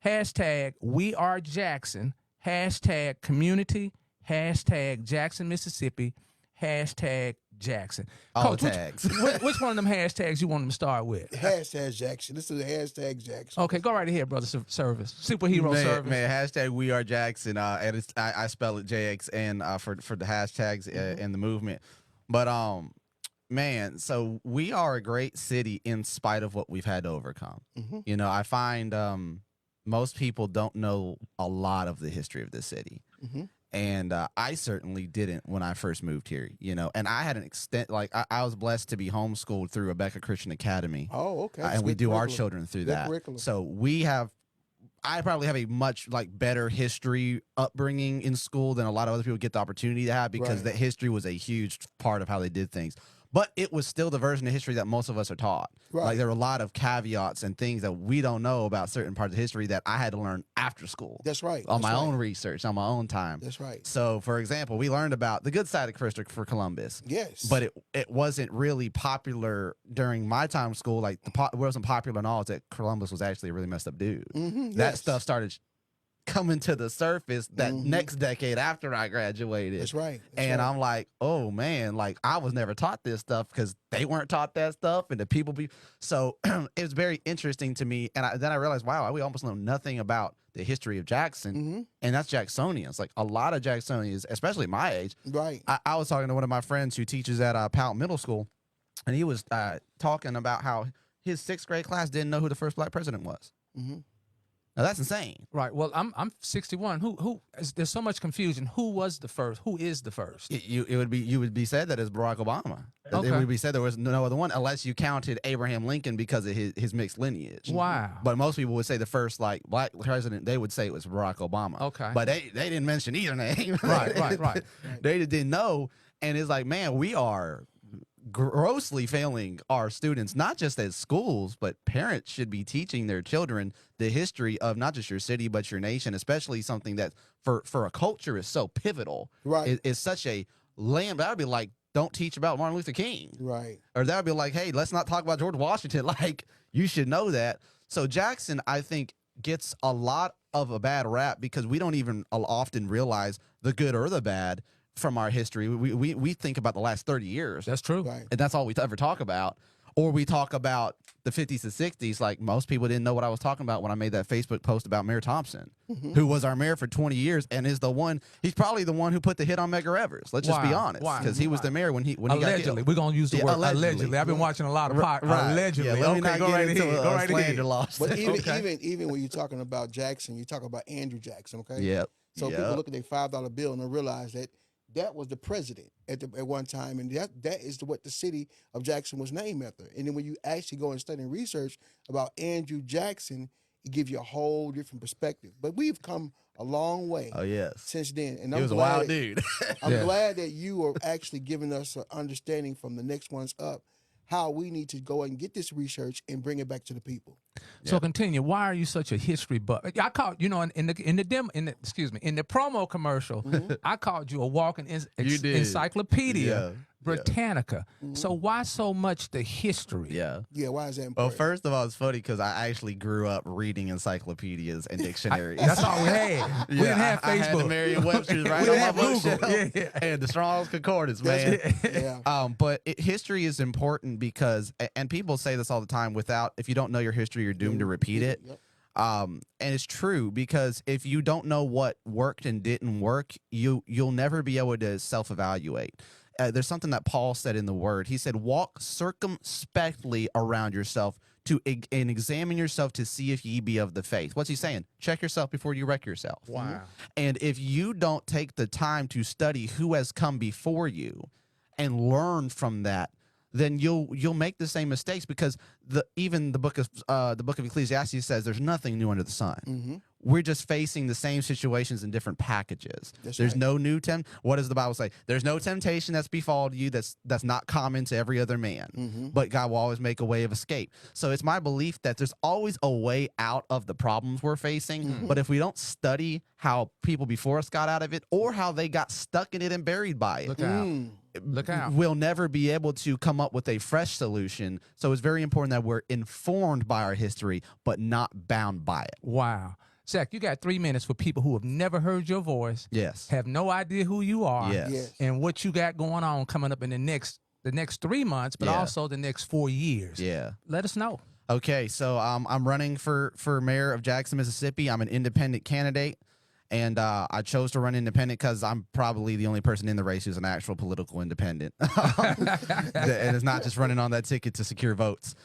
Speaker 1: Hashtag We Are Jackson. Hashtag Community. Hashtag Jackson, Mississippi. Hashtag Jackson.
Speaker 4: All
Speaker 1: Coach,
Speaker 4: tags.
Speaker 1: which one of them hashtags you want them to start with?
Speaker 2: Hashtag Jackson. This is a hashtag Jackson.
Speaker 1: Okay, go right ahead, brother. Service. Superhero service.
Speaker 4: Man, hashtag We Are Jackson. And I spell it JXN for the hashtags in the movement. But man, so we are a great city in spite of what we've had to overcome. You know, I find most people don't know a lot of the history of this city. And I certainly didn't when I first moved here, you know. And I had an extent, like I was blessed to be homeschooled through Rebecca Christian Academy.
Speaker 2: Oh, okay.
Speaker 4: And we do our children through that. So I probably have a much better history upbringing in school than a lot of other people get the opportunity to have, because that history was a huge part of how they did things. But it was still the version of history that most of us are taught. Like there were a lot of caveats and things that we don't know about certain parts of history that I had to learn after school.
Speaker 2: That's right.
Speaker 4: On my own research, on my own time.
Speaker 2: That's right.
Speaker 4: So, for example, we learned about the good side of Christopher Columbus.
Speaker 2: Yes.
Speaker 4: But it wasn't really popular during my time in school. Like, it wasn't popular in all, that Columbus was actually a really messed up dude. That stuff started coming to the surface that next decade after I graduated.
Speaker 2: That's right.
Speaker 4: I'm like, oh man, like I was never taught this stuff because they weren't taught that stuff, and the people be so. It was very interesting to me, and then I realized, wow, we almost know nothing about the history of Jackson, and that's Jacksonians. Like a lot of Jacksonians, especially my age.
Speaker 2: Right.
Speaker 4: I was talking to one of my friends who teaches at Powell Middle School, and he was talking about how his 6th grade class didn't know who the first black president was. Now that's insane.
Speaker 1: Right. Well, I'm 61. There's so much confusion. Who was the first? Who is the first?
Speaker 4: You would be said that it's Barack Obama.
Speaker 1: Okay.
Speaker 4: It would be said there was no other one unless you counted Abraham Lincoln because of his mixed lineage.
Speaker 1: Wow.
Speaker 4: But most people would say the first like black president, they would say it was Barack Obama.
Speaker 1: Okay.
Speaker 4: But they didn't mention either name.
Speaker 1: Right.
Speaker 4: They didn't know, and it's like, man, we are grossly failing our students, not just at schools, but parents should be teaching their children the history of not just your city but your nation, especially something that for a culture is so pivotal.
Speaker 2: Right.
Speaker 4: It's such a land. That would be like, don't teach about Martin Luther King.
Speaker 2: Right.
Speaker 4: Or that would be like, hey, let's not talk about George Washington. Like, you should know that. So Jackson, I think, gets a lot of a bad rap because we don't even often realize the good or the bad from our history. We think about the last 30 years.
Speaker 1: That's true.
Speaker 2: Right.
Speaker 4: And that's all we ever talk about. Or we talk about the 50s and 60s. Like most people didn't know what I was talking about when I made that Facebook post about Mayor Thompson, who was our mayor for 20 years and is he's probably the one who put the hit on Medgar Evers. Let's just be honest. Because he was the mayor when he got
Speaker 1: Allegedly. We're going to use the word allegedly. I've been watching a lot of allegedly.
Speaker 4: Yeah, let me
Speaker 1: okay,
Speaker 4: not get into a slander lawsuit.
Speaker 2: But even when you're talking about Jackson, you talk about Andrew Jackson, okay?
Speaker 4: Yep.
Speaker 2: So people look at their $5 bill and they realize that was the president at one time, and that is what the city of Jackson was named after. And then when you actually go and study and research about Andrew Jackson, it gives you a whole different perspective. But we've come a long way.
Speaker 4: Oh yes.
Speaker 2: Since then, and
Speaker 4: he was a wild dude.
Speaker 2: I'm glad that you are actually giving us an understanding from the next ones up how we need to go and get this research and bring it back to the people.
Speaker 1: So continue. Why are you such a history buff? I called, in the promo commercial, I called you a walking encyclopedia. Britannica. So why so much the history?
Speaker 2: Yeah, why is that important?
Speaker 4: Well, first of all, it's funny because I actually grew up reading encyclopedias and dictionaries.
Speaker 1: That's all we had. We didn't have Facebook.
Speaker 4: I had the Merriam-Webster's right on my bookshelf. And the Strong's Concordance, man. But history is important because, and people say this all the time, if you don't know your history, you're doomed to repeat it.
Speaker 2: Yep.
Speaker 4: And it's true because if you don't know what worked and didn't work, you'll never be able to self-evaluate. There's something that Paul said in the Word. He said, walk circumspectly around yourself and examine yourself to see if ye be of the faith. What's he saying? Check yourself before you wreck yourself.
Speaker 1: Wow.
Speaker 4: And if you don't take the time to study who has come before you and learn from that, then you'll make the same mistakes because even the book of Ecclesiastes says there's nothing new under the sun. We're just facing the same situations in different packages. There's no new what does the Bible say? There's no temptation that's befallen you that's not common to every other man. But God will always make a way of escape. So it's my belief that there's always a way out of the problems we're facing. But if we don't study how people before us got out of it or how they got stuck in it and buried by it,
Speaker 1: Look out.
Speaker 4: we'll never be able to come up with a fresh solution. So it's very important that we're informed by our history, but not bound by it.
Speaker 1: Wow. Zach, you got 3 minutes for people who have never heard your voice.
Speaker 4: Yes.
Speaker 1: Have no idea who you are.
Speaker 4: Yes.
Speaker 1: And what you got going on coming up in the next 3 months, but also the next 4 years.
Speaker 4: Yeah.
Speaker 1: Let us know.
Speaker 4: Okay, so I'm running for mayor of Jackson, Mississippi. I'm an independent candidate. And I chose to run independent because I'm probably the only person in the race who's an actual political independent. And it's not just running on that ticket to secure votes.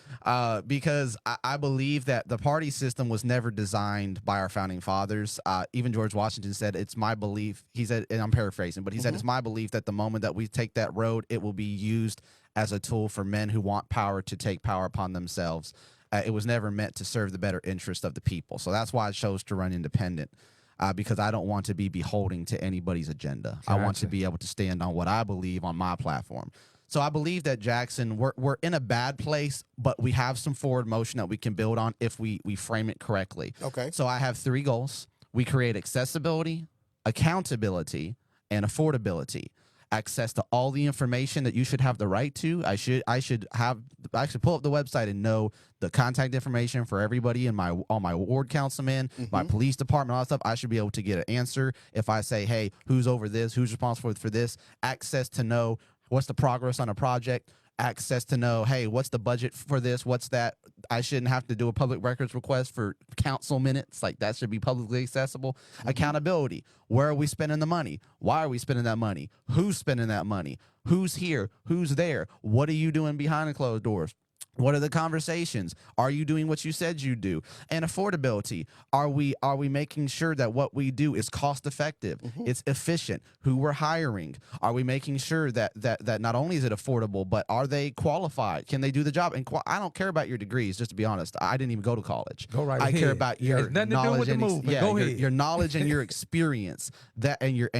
Speaker 4: Because I believe that the party system was never designed by our founding fathers. Even George Washington said, it's my belief, he said, and I'm paraphrasing, but he said, it's my belief that the moment that we take that road, it will be used as a tool for men who want power to take power upon themselves. It was never meant to serve the better interest of the people. So that's why I chose to run independent. Because I don't want to be beholden to anybody's agenda. Gotcha. I want to be able to stand on what I believe on my platform. So I believe that Jackson, we're in a bad place, but we have some forward motion that we can build on if we frame it correctly.
Speaker 2: Okay.
Speaker 4: So I have 3 goals. We create accessibility, accountability, and affordability.
Speaker 5: access to all the information that you should have the right to. I should pull up the website and know the contact information for everybody in all my ward councilmen, my police department, all that stuff. I should be able to get an answer if I say, hey, who's over this, who's responsible for this, access to know what's the progress on a project, access to know, hey, what's the budget for this, what's that. I shouldn't have to do a public records request for council minutes. Like, that should be publicly accessible. Accountability. Where are we spending the money? Why are we spending that money? Who's spending that money? Who's here? Who's there? What are you doing behind the closed doors? What are the conversations? Are you doing what you said you do? And affordability. Are we making sure that what we do is cost effective? It's efficient. Who we're hiring? Are we making sure that not only is it affordable, but are they qualified? Can they do the job? And I don't care about your degrees, just to be honest. I didn't even go to college.
Speaker 1: Go right
Speaker 5: I
Speaker 1: ahead.
Speaker 5: care about your
Speaker 1: nothing to do
Speaker 5: knowledge
Speaker 1: with the
Speaker 5: and
Speaker 1: movement. Go ahead.
Speaker 5: your knowledge and your experience, and your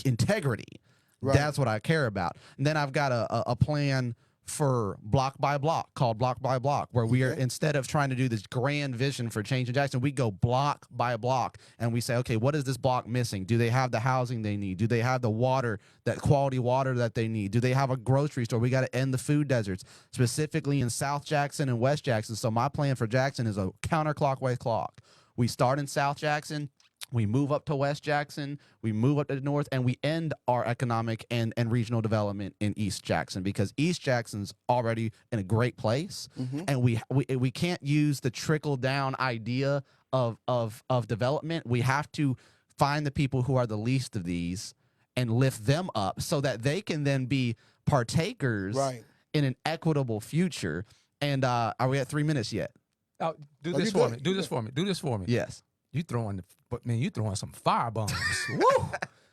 Speaker 5: integrity.
Speaker 2: Right.
Speaker 5: That's what I care about. And then I've got a plan for block by block, called block by block, where we are, instead of trying to do this grand vision for change in Jackson, we go block by block and we say, okay, what is this block missing? Do they have the housing they need? Do they have the water, that quality water that they need? Do they have a grocery store? We got to end the food deserts, specifically in South Jackson and West Jackson. So my plan for Jackson is a counterclockwise clock. We start in South Jackson, we move up to West Jackson, we move up to the north, and we end our economic and regional development in East Jackson, because East Jackson's already in a great place, and we can't use the trickle down idea of development. We have to find the people who are the least of these and lift them up so that they can then be partakers in an equitable future. And are we at 3 minutes yet?
Speaker 1: Oh, do this for me. Do this for me. Do this for me.
Speaker 5: Yes.
Speaker 1: You throwing some fire bombs. Woo!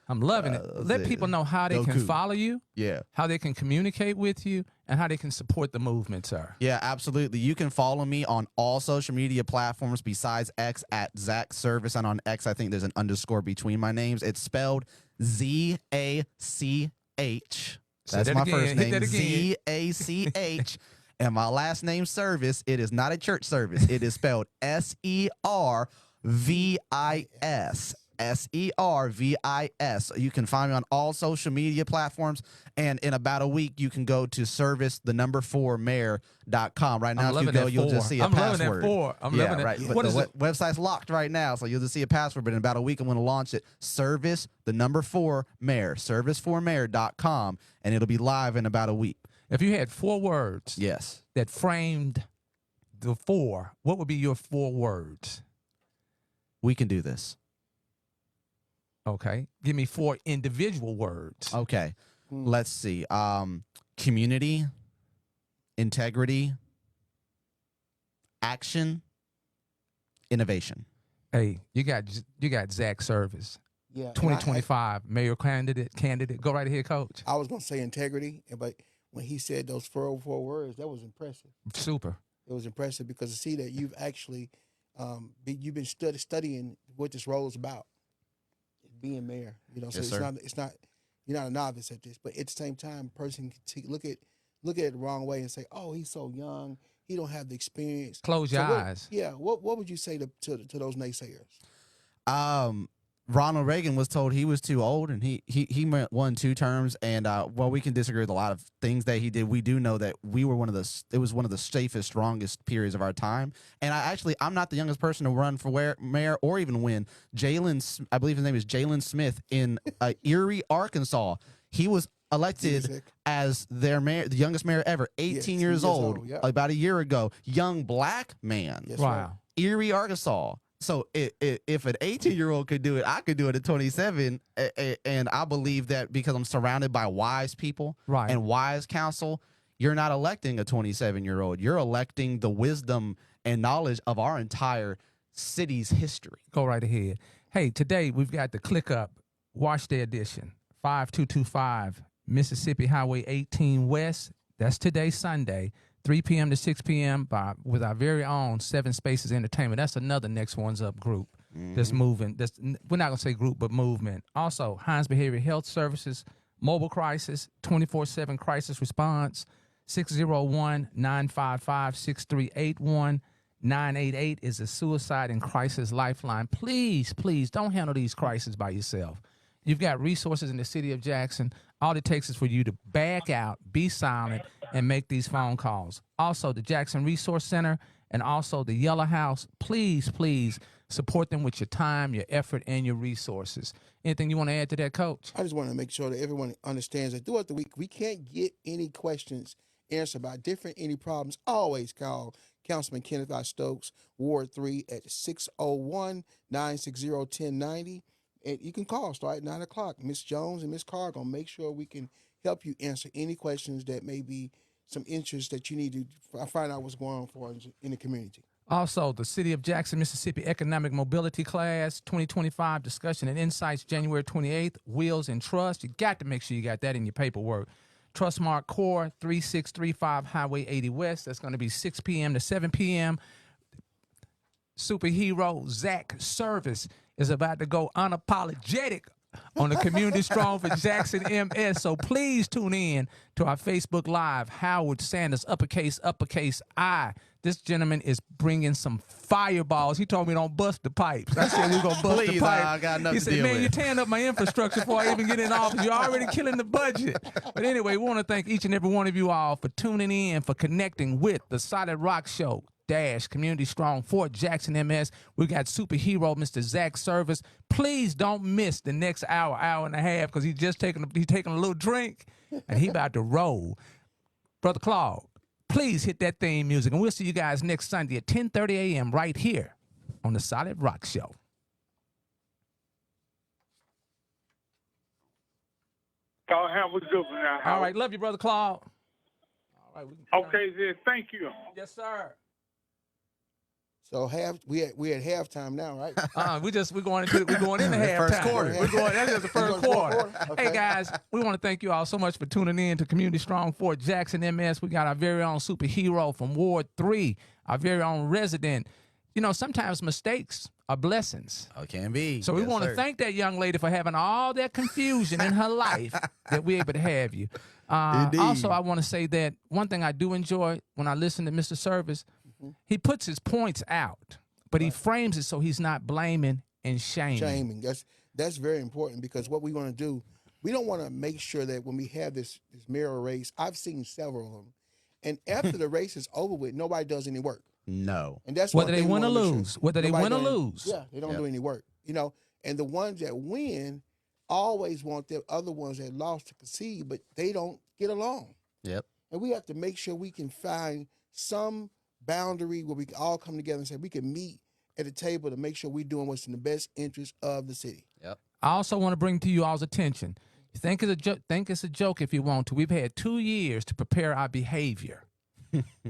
Speaker 1: I'm loving it. Let people know how they can follow you.
Speaker 5: Yeah. How
Speaker 1: they can communicate with you, and how they can support the movement, sir.
Speaker 5: Yeah, absolutely. You can follow me on all social media platforms besides X at Zach Service, and on X I think there's an underscore between my names. It's spelled ZACH. That's my first name. ZACH. And my last name, Service. It is not a church service. It is spelled SERVIS. SERVIS. You can find me on all social media platforms, and in about a week you can go to service4mayor.com. Right now, if you go, you'll just see a password.
Speaker 1: I'm loving that.
Speaker 5: Right. But the website's locked right now, so you'll just see a password. But in about a week, I'm going to launch it. Service4mayor. Service4mayor.com, and it'll be live in about a week.
Speaker 1: If you had 4 words,
Speaker 5: yes,
Speaker 1: that framed the 4, what would be your 4 words?
Speaker 5: We can do this.
Speaker 1: Okay. Give me 4 individual words.
Speaker 5: Okay. Let's see. Community, integrity, action, innovation.
Speaker 1: Hey, you got Zach Service.
Speaker 2: Yeah.
Speaker 1: 2025 mayor candidate. Go right ahead, Coach.
Speaker 2: I was gonna say integrity, but when he said those 4 words, that was impressive.
Speaker 1: Super.
Speaker 2: It was impressive because to see that you've actually you've been studying what this role is about, being mayor. You know, so it's not you're not a novice at this, but at the same time, a person can look at it the wrong way and say, "Oh, he's so young, he don't have the experience."
Speaker 1: Close your eyes.
Speaker 2: What would you say to those naysayers?
Speaker 5: Ronald Reagan was told he was too old, and he won 2 terms. And while we can disagree with a lot of things that he did, we do know that it was one of the safest, strongest periods of our time. And I'm not the youngest person to run for mayor or even win. I believe his name is Jalen Smith in Erie, Arkansas. He was elected as their mayor, the youngest mayor ever, 18 years old, about a year ago. Young black man.
Speaker 2: Yes,
Speaker 1: wow.
Speaker 2: Right.
Speaker 5: Erie, Arkansas. So if an 18-year-old could do it, I could do it at 27. And I believe that because I'm surrounded by wise people and wise counsel, you're not electing a 27-year-old. You're electing the wisdom and knowledge of our entire city's history.
Speaker 1: Go right ahead. Hey, today we've got the Click Up Wash Day edition, 5225 Mississippi Highway 18 West. That's today, Sunday. 3 p.m. to 6 p.m. with our very own 7 Spaces Entertainment. That's another Next One's Up group that's moving. We're not going to say group, but movement. Also, Hines Behavioral Health Services, Mobile Crisis, 24/7 Crisis Response, 601-955-6381. 988 is a suicide and crisis lifeline. Please, please don't handle these crises by yourself. You've got resources in the city of Jackson. All it takes is for you to back out, be silent, and make these phone calls. Also, the Jackson Resource Center and also the Yellow House, please, please support them with your time, your effort, and your resources. Anything you want to add to that, Coach?
Speaker 2: I just want to make sure that everyone understands that throughout the week, we can't get any questions answered about any problems. Always call Councilman Kenneth I. Stokes, Ward 3 at 601-960-1090. And you can call start at 9 o'clock. Miss Jones and Miss Carr are going to make sure we can help you answer any questions that may be some interest that you need to find out what's going on for in the community.
Speaker 1: Also, the City of Jackson, Mississippi Economic Mobility Class 2025 Discussion and Insights, January 28th, Wills and Trust. You got to make sure you got that in your paperwork. Trustmark Core, 3635 Highway 80 West. That's going to be 6 p.m. to 7 p.m. Superhero Zach Service is about to go unapologetic on the Community Strong for Jackson MS. So please tune in to our Facebook Live. Howard Sanders, uppercase I. This gentleman is bringing some fireballs. He told me don't bust the pipes. I said we're going to bust the pipes.
Speaker 5: I got nothing
Speaker 1: He
Speaker 5: to
Speaker 1: said,
Speaker 5: deal
Speaker 1: man,
Speaker 5: with.
Speaker 1: you're tearing up my infrastructure before I even get in office. You're already killing the budget. But anyway, we want to thank each and every one of you all for tuning in, for connecting with the Solid Rock Show. Community Strong for Jackson MS. We got superhero Mr. Zach Service. Please don't miss the next hour and a half, because he's taking a little drink and he about to roll. Brother Claude, please hit that theme music, and we'll see you guys next Sunday at 10:30 a.m. right here on the Solid Rock Show.
Speaker 3: Y'all have a good one now.
Speaker 1: All right, love you, Brother Claude. All right,
Speaker 3: Okay, then. Thank you.
Speaker 1: Yes, sir.
Speaker 2: So we at halftime now, right?
Speaker 1: We're going into halftime.
Speaker 5: First quarter.
Speaker 1: That's just the first quarter.
Speaker 2: Okay.
Speaker 1: Hey guys, we want to thank you all so much for tuning in to Community Strong for Jackson MS. We got our very own superhero from Ward 3, our very own resident. You know, sometimes mistakes are blessings.
Speaker 5: Oh, can be.
Speaker 1: So we want to thank that young lady for having all that confusion in her life that we're able to have you. Also, I want to say that one thing I do enjoy when I listen to Mr. Service, he puts his points out, but he frames it so he's not blaming and shaming.
Speaker 2: That's very important, because what we want to do, we don't want to make sure that when we have this mayoral race, I've seen several of them, and after the race is over with, nobody does any work.
Speaker 5: No.
Speaker 2: And that's
Speaker 1: Whether they
Speaker 2: one
Speaker 1: win or
Speaker 2: thing we wanna make
Speaker 1: lose.
Speaker 2: sure.
Speaker 1: Whether they
Speaker 2: Nobody
Speaker 1: win or
Speaker 2: doing-
Speaker 1: lose.
Speaker 2: Yeah, they don't do any work. You know, and the ones that win always want the other ones that lost to concede, but they don't get along.
Speaker 5: Yep.
Speaker 2: And we have to make sure we can find some boundary where we can all come together and say we can meet at a table to make sure we're doing what's in the best interest of the city.
Speaker 5: Yep.
Speaker 1: I also want to bring to you all's attention. Think it's a joke if you want to. We've had 2 years to prepare our behavior,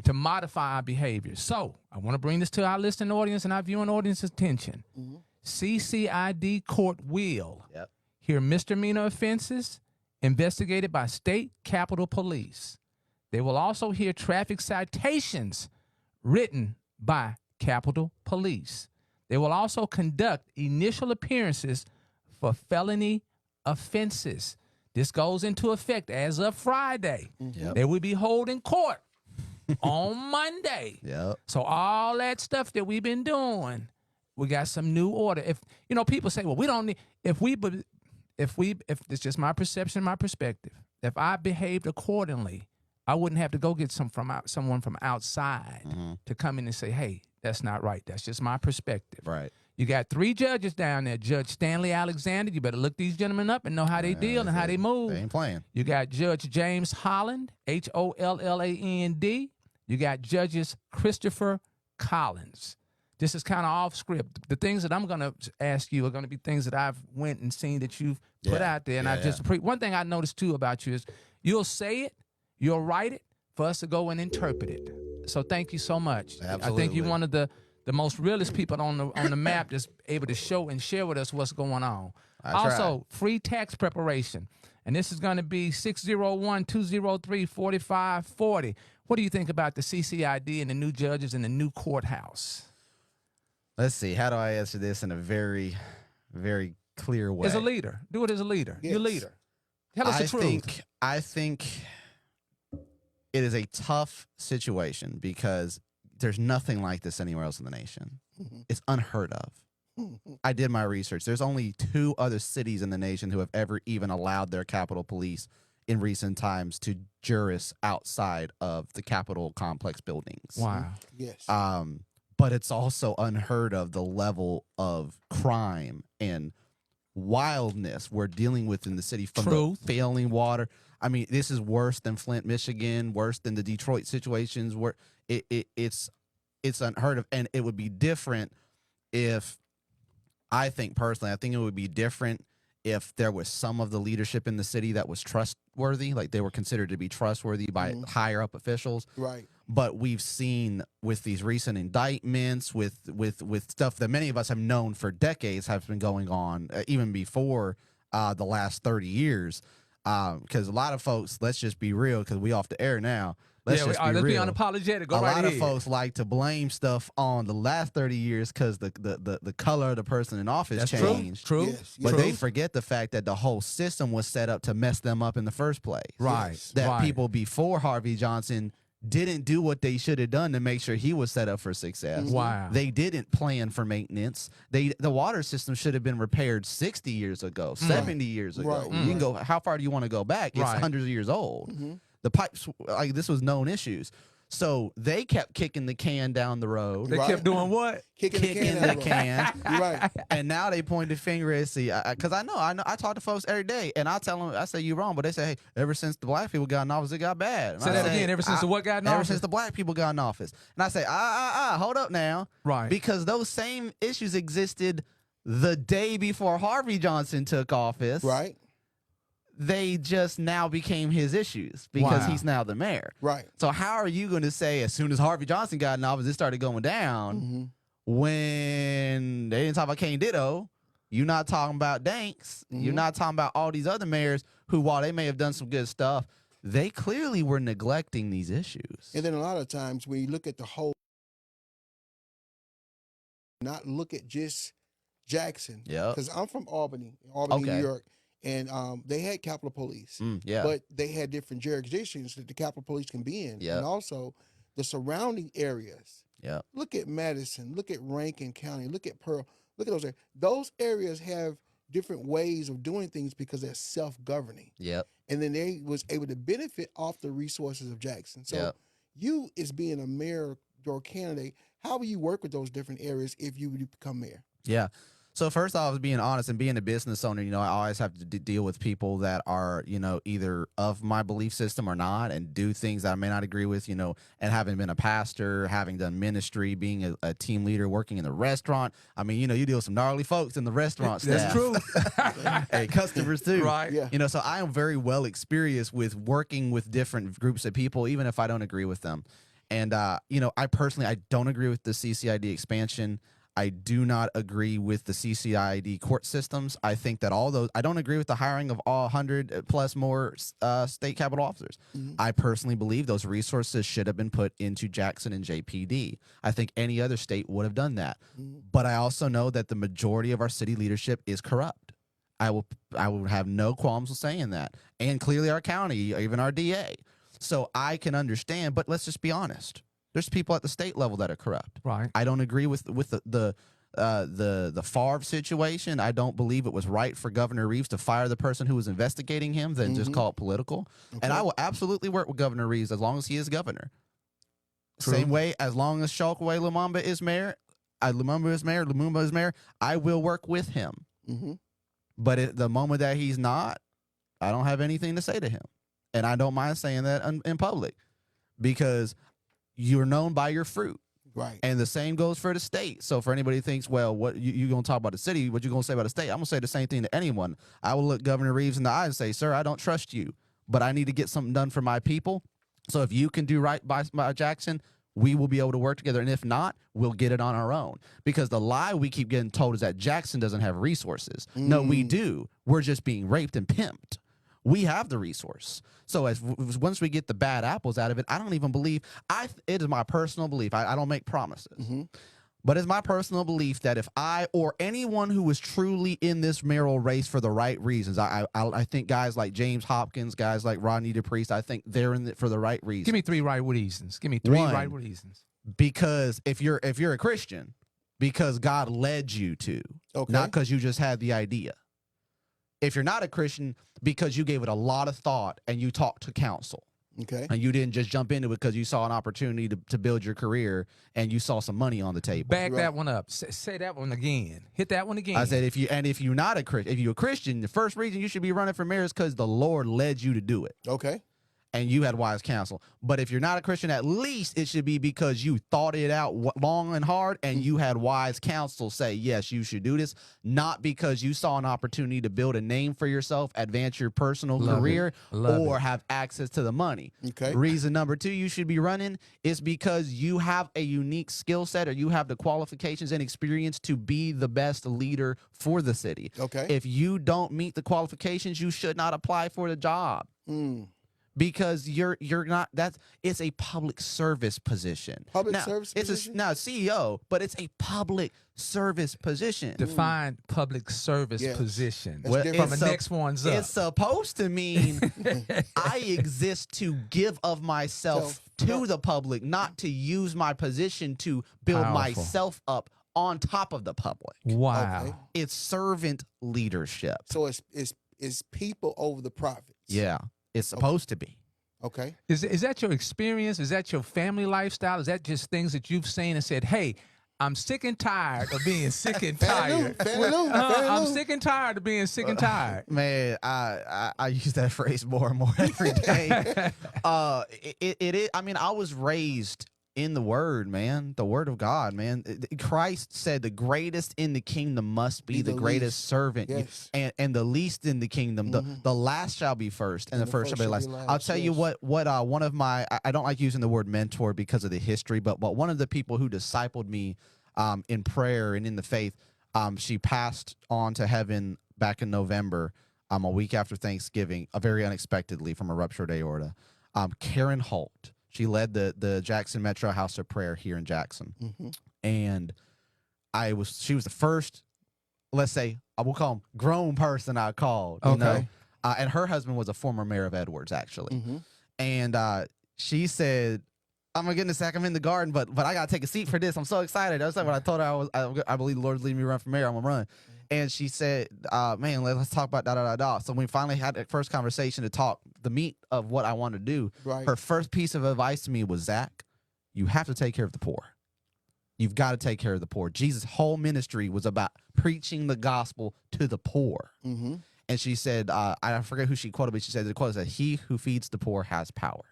Speaker 1: to modify our behavior. So I want to bring this to our listening audience and our viewing audience's attention. CCID court will hear misdemeanor offenses investigated by State Capitol Police. They will also hear traffic citations written by Capitol Police. They will also conduct initial appearances for felony offenses. This goes into effect as of Friday. They will be holding court on Monday.
Speaker 5: Yep.
Speaker 1: So all that stuff that we've been doing, we got some new order. If people say, well, we don't need, if it's just my perception, my perspective, if I behaved accordingly, I wouldn't have to go get someone from outside to come in and say, hey, that's not right. That's just my perspective.
Speaker 5: Right.
Speaker 1: You got 3 judges down there. Judge Stanley Alexander. You better look these gentlemen up and know how they deal and how they move.
Speaker 5: They ain't playing.
Speaker 1: You got Judge James Holland, Holland. You got Judges Christopher Collins. This is kind of off script. The things that I'm going to ask you are going to be things that I've went and seen that you've put out there. And one thing I noticed too about you is you'll say it, you'll write it for us to go and interpret it. So thank you so much.
Speaker 5: Absolutely.
Speaker 1: I think you're one of the most realist people on the map that's able to show and share with us what's going on. Also, free tax preparation. And this is going to be 601-203-4540. What do you think about the CCID and the new judges in the new courthouse?
Speaker 5: Let's see. How do I answer this in a very, very clear way?
Speaker 1: As a leader. Do it as a leader.
Speaker 2: Yes.
Speaker 1: You're a leader. Tell us the truth.
Speaker 5: I think it is a tough situation because there's nothing like this anywhere else in the nation. It's unheard of. I did my research. There's only 2 other cities in the nation who have ever even allowed their Capitol Police in recent times to jurist outside of the Capitol complex buildings.
Speaker 1: Wow.
Speaker 2: Yes.
Speaker 5: But it's also unheard of the level of crime and wildness we're dealing with in the city from the failing water. I mean, this is worse than Flint, Michigan, worse than the Detroit situations where it's unheard of. And it would be different if, I think it would be different if there was some of the leadership in the city that was trustworthy, like they were considered to be trustworthy by higher up officials.
Speaker 2: Right.
Speaker 5: But we've seen with these recent indictments, with stuff that many of us have known for decades have been going on, even before the last 30 years. Because a lot of folks, let's just be real, because we off the air now. Let's be
Speaker 1: unapologetic. Go
Speaker 5: a
Speaker 1: right
Speaker 5: lot
Speaker 1: ahead.
Speaker 5: of folks like to blame stuff on the last 30 years because the color of the person in office changed.
Speaker 1: True.
Speaker 2: Yes.
Speaker 5: But
Speaker 2: Yes.
Speaker 5: they forget the fact that the whole system was set up to mess them up in the first place.
Speaker 1: Right.
Speaker 2: Yes.
Speaker 5: That
Speaker 1: right.
Speaker 5: people before Harvey Johnson didn't do what they should have done to make sure he was set up for success.
Speaker 1: Wow.
Speaker 5: They didn't plan for maintenance. The water system should have been repaired 60 years ago, 70 years ago.
Speaker 2: Right.
Speaker 5: You can go, how far do you want to go back? It's
Speaker 1: Right.
Speaker 5: hundreds of years old. The pipes, like this was known issues. So they kept kicking the can down the road.
Speaker 1: They kept doing what?
Speaker 2: Kicking
Speaker 5: Kicking
Speaker 2: the
Speaker 5: the
Speaker 2: can.
Speaker 5: can.
Speaker 2: You're right.
Speaker 5: And now they point the finger at, see, because I know, I talk to folks every day, and I tell them, I say, you wrong, but they say, hey, ever since the black people got in office, it got bad. And
Speaker 1: Say
Speaker 5: I
Speaker 1: that
Speaker 5: say,
Speaker 1: again. Ever since the what got in
Speaker 5: Ever
Speaker 1: office?
Speaker 5: since the black people got in office. And I say, hold up now.
Speaker 1: Right.
Speaker 5: Because those same issues existed the day before Harvey Johnson took office.
Speaker 2: Right.
Speaker 5: They just now became his issues because
Speaker 1: Wow.
Speaker 5: he's now the mayor.
Speaker 2: Right.
Speaker 5: So how are you going to say as soon as Harvey Johnson got in office, it started going down when they didn't talk about Kane Ditto? You're not talking about Danks. You're not talking about all these other mayors who, while they may have done some good stuff, they clearly were neglecting these issues.
Speaker 2: And then a lot of times when you look at the whole, not look at just Jackson.
Speaker 5: Yep.
Speaker 2: Because I'm from Albany,
Speaker 5: Okay.
Speaker 2: New York, and they had Capitol Police.
Speaker 5: Yeah.
Speaker 2: But they had different jurisdictions that the Capitol Police can be in.
Speaker 5: Yep.
Speaker 2: And also the surrounding areas.
Speaker 5: Yep.
Speaker 2: Look at Madison, look at Rankin County, look at Pearl, look at those areas. Those areas have different ways of doing things because they're self-governing.
Speaker 5: Yep.
Speaker 2: And then they was able to benefit off the resources of Jackson. So
Speaker 5: Yep.
Speaker 2: you, as being a mayor or candidate, how will you work with those different areas if you would become mayor?
Speaker 5: Yeah. So first off, being honest and being a business owner, I always have to deal with people that are, either of my belief system or not, and do things that I may not agree with, and having been a pastor, having done ministry, being a team leader, working in the restaurant. I mean, you deal with some gnarly folks in the restaurant staff.
Speaker 1: That's true.
Speaker 5: And customers too.
Speaker 1: Right.
Speaker 2: Yeah.
Speaker 5: So I am very well experienced with working with different groups of people, even if I don't agree with them. And, I don't agree with the CCID expansion. I do not agree with the CCID court systems. I think that I don't agree with the hiring of all 100 plus more state capitol officers. I personally believe those resources should have been put into Jackson and JPD. I think any other state would have done that. But I also know that the majority of our city leadership is corrupt. I will have no qualms with saying that. And clearly our county, even our DA. So I can understand, but let's just be honest. There's people at the state level that are corrupt.
Speaker 1: Right.
Speaker 5: I don't agree with the Favre situation. I don't believe it was right for Governor Reeves to fire the person who was investigating him, then just call it political. And I will absolutely work with Governor Reeves as long as he is governor.
Speaker 1: True.
Speaker 5: Same way, as long as Shulkaway Lumumba is mayor, Lumumba is mayor, I will work with him. But at the moment that he's not, I don't have anything to say to him. And I don't mind saying that in public, because you're known by your fruit.
Speaker 2: Right.
Speaker 5: And the same goes for the state. So for anybody who thinks, well, what you going to talk about the city, what you going to say about the state? I'm going to say the same thing to anyone. I will look Governor Reeves in the eye and say, sir, I don't trust you, but I need to get something done for my people. So if you can do right by Jackson, we will be able to work together. And if not, we'll get it on our own. Because the lie we keep getting told is that Jackson doesn't have resources. No, we do. We're just being raped and pimped. We have the resource. So once we get the bad apples out of it, I don't even believe it is my personal belief. I don't make promises, but it's my personal belief that if I or anyone who is truly in this mayoral race for the right reasons, I think guys like James Hopkins, guys like Rodney DePriest, I think they're in it for the right reasons.
Speaker 1: Give me 3 right reasons. Give me 3
Speaker 5: One,
Speaker 1: right reasons.
Speaker 5: Because if you're a Christian, because God led you to,
Speaker 6: Okay.
Speaker 5: not because you just had the idea. If you're not a Christian, because you gave it a lot of thought and you talked to counsel.
Speaker 6: Okay.
Speaker 5: And you didn't just jump into it because you saw an opportunity to build your career and you saw some money on the table.
Speaker 1: Back
Speaker 6: Right.
Speaker 1: that one up. Say that one again. Hit that one again.
Speaker 5: I said, if you're not a Christian, if you're a Christian, the first reason you should be running for mayor is because the Lord led you to do it.
Speaker 6: Okay.
Speaker 5: And you had wise counsel. But if you're not a Christian, at least it should be because you thought it out long and hard and you had wise counsel say, yes, you should do this. Not because you saw an opportunity to build a name for yourself, advance your personal career, or have access to the money.
Speaker 6: Okay.
Speaker 5: Reason number 2 you should be running is because you have a unique skill set or you have the qualifications and experience to be the best leader for the city.
Speaker 6: Okay.
Speaker 5: If you don't meet the qualifications, you should not apply for the job. Because you're not, it's a public service position.
Speaker 6: Public
Speaker 5: now,
Speaker 6: service
Speaker 5: it's
Speaker 6: position?
Speaker 5: now CEO, but it's a public service position.
Speaker 1: Define public service
Speaker 6: Yes.
Speaker 1: position.
Speaker 6: That's different.
Speaker 1: From the
Speaker 5: It's
Speaker 1: next one's up.
Speaker 5: It's supposed to mean I exist to give of myself to the public, not to use my position to build
Speaker 1: Powerful.
Speaker 5: myself up on top of the public.
Speaker 1: Wow.
Speaker 6: Okay.
Speaker 5: It's servant leadership.
Speaker 6: So it's people over the profits.
Speaker 5: Yeah, it's supposed to be.
Speaker 6: Okay.
Speaker 1: Is that your experience? Is that your family lifestyle? Is that just things that you've seen and said, hey, I'm sick and tired of being sick and tired. I'm sick and tired of being sick and tired.
Speaker 5: Man, I use that phrase more and more every day. It is. I mean, I was raised in the Word, man, the Word of God, man. Christ said the greatest in the kingdom must be the greatest
Speaker 6: least.
Speaker 5: servant,
Speaker 6: Yes.
Speaker 5: and the least in the kingdom. The last shall be first, and the first shall be last. I'll tell you
Speaker 6: yes.
Speaker 5: what. One of my, I don't like using the word mentor because of the history, but one of the people who discipled me in prayer and in the faith, she passed on to heaven back in November, a week after Thanksgiving, very unexpectedly from a ruptured aorta. Karen Holt. She led the Jackson Metro House of Prayer here in Jackson. And she was the first, let's say, I will call him grown person I called. You know? And her husband was a former mayor of Edwards, actually. And she said, I'm gonna get in a sec. I'm in the garden, but I gotta take a seat for this. I'm so excited. That's like when I told her I believe the Lord's leading me to run for mayor. I'm gonna run. And she said, man, let's talk about da. So we finally had that first conversation to talk the meat of what I want to do.
Speaker 6: Right.
Speaker 5: Her first piece of advice to me was, Zach, you have to take care of the poor. You've got to take care of the poor. Jesus' whole ministry was about preaching the gospel to the poor. And she said, I forget who she quoted, but she said the quote said, he who feeds the poor has power.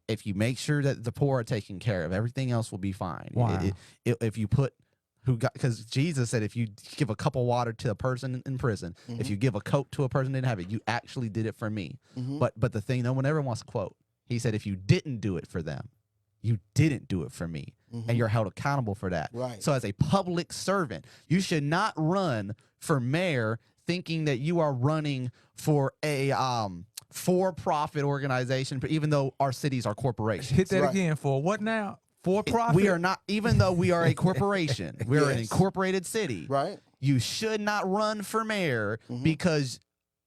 Speaker 5: If you make sure that the poor are taken care of, everything else will be fine.
Speaker 1: Wow.
Speaker 5: If you put because Jesus said, if you give a cup of water to a person in prison, if you give a coat to a person that didn't have it, you actually did it for me. But the thing no one ever wants to quote, he said, if you didn't do it for them, you didn't do it for me. And you're held accountable for that.
Speaker 6: Right.
Speaker 5: So as a public servant, you should not run for mayor thinking that you are running for a for-profit organization, even though our cities are corporations.
Speaker 1: Hit that
Speaker 6: Right.
Speaker 1: again for what now? For profit?
Speaker 5: We are not, even though we are a corporation, we're an
Speaker 6: Yes.
Speaker 5: incorporated city.
Speaker 6: Right.
Speaker 5: You should not run for mayor because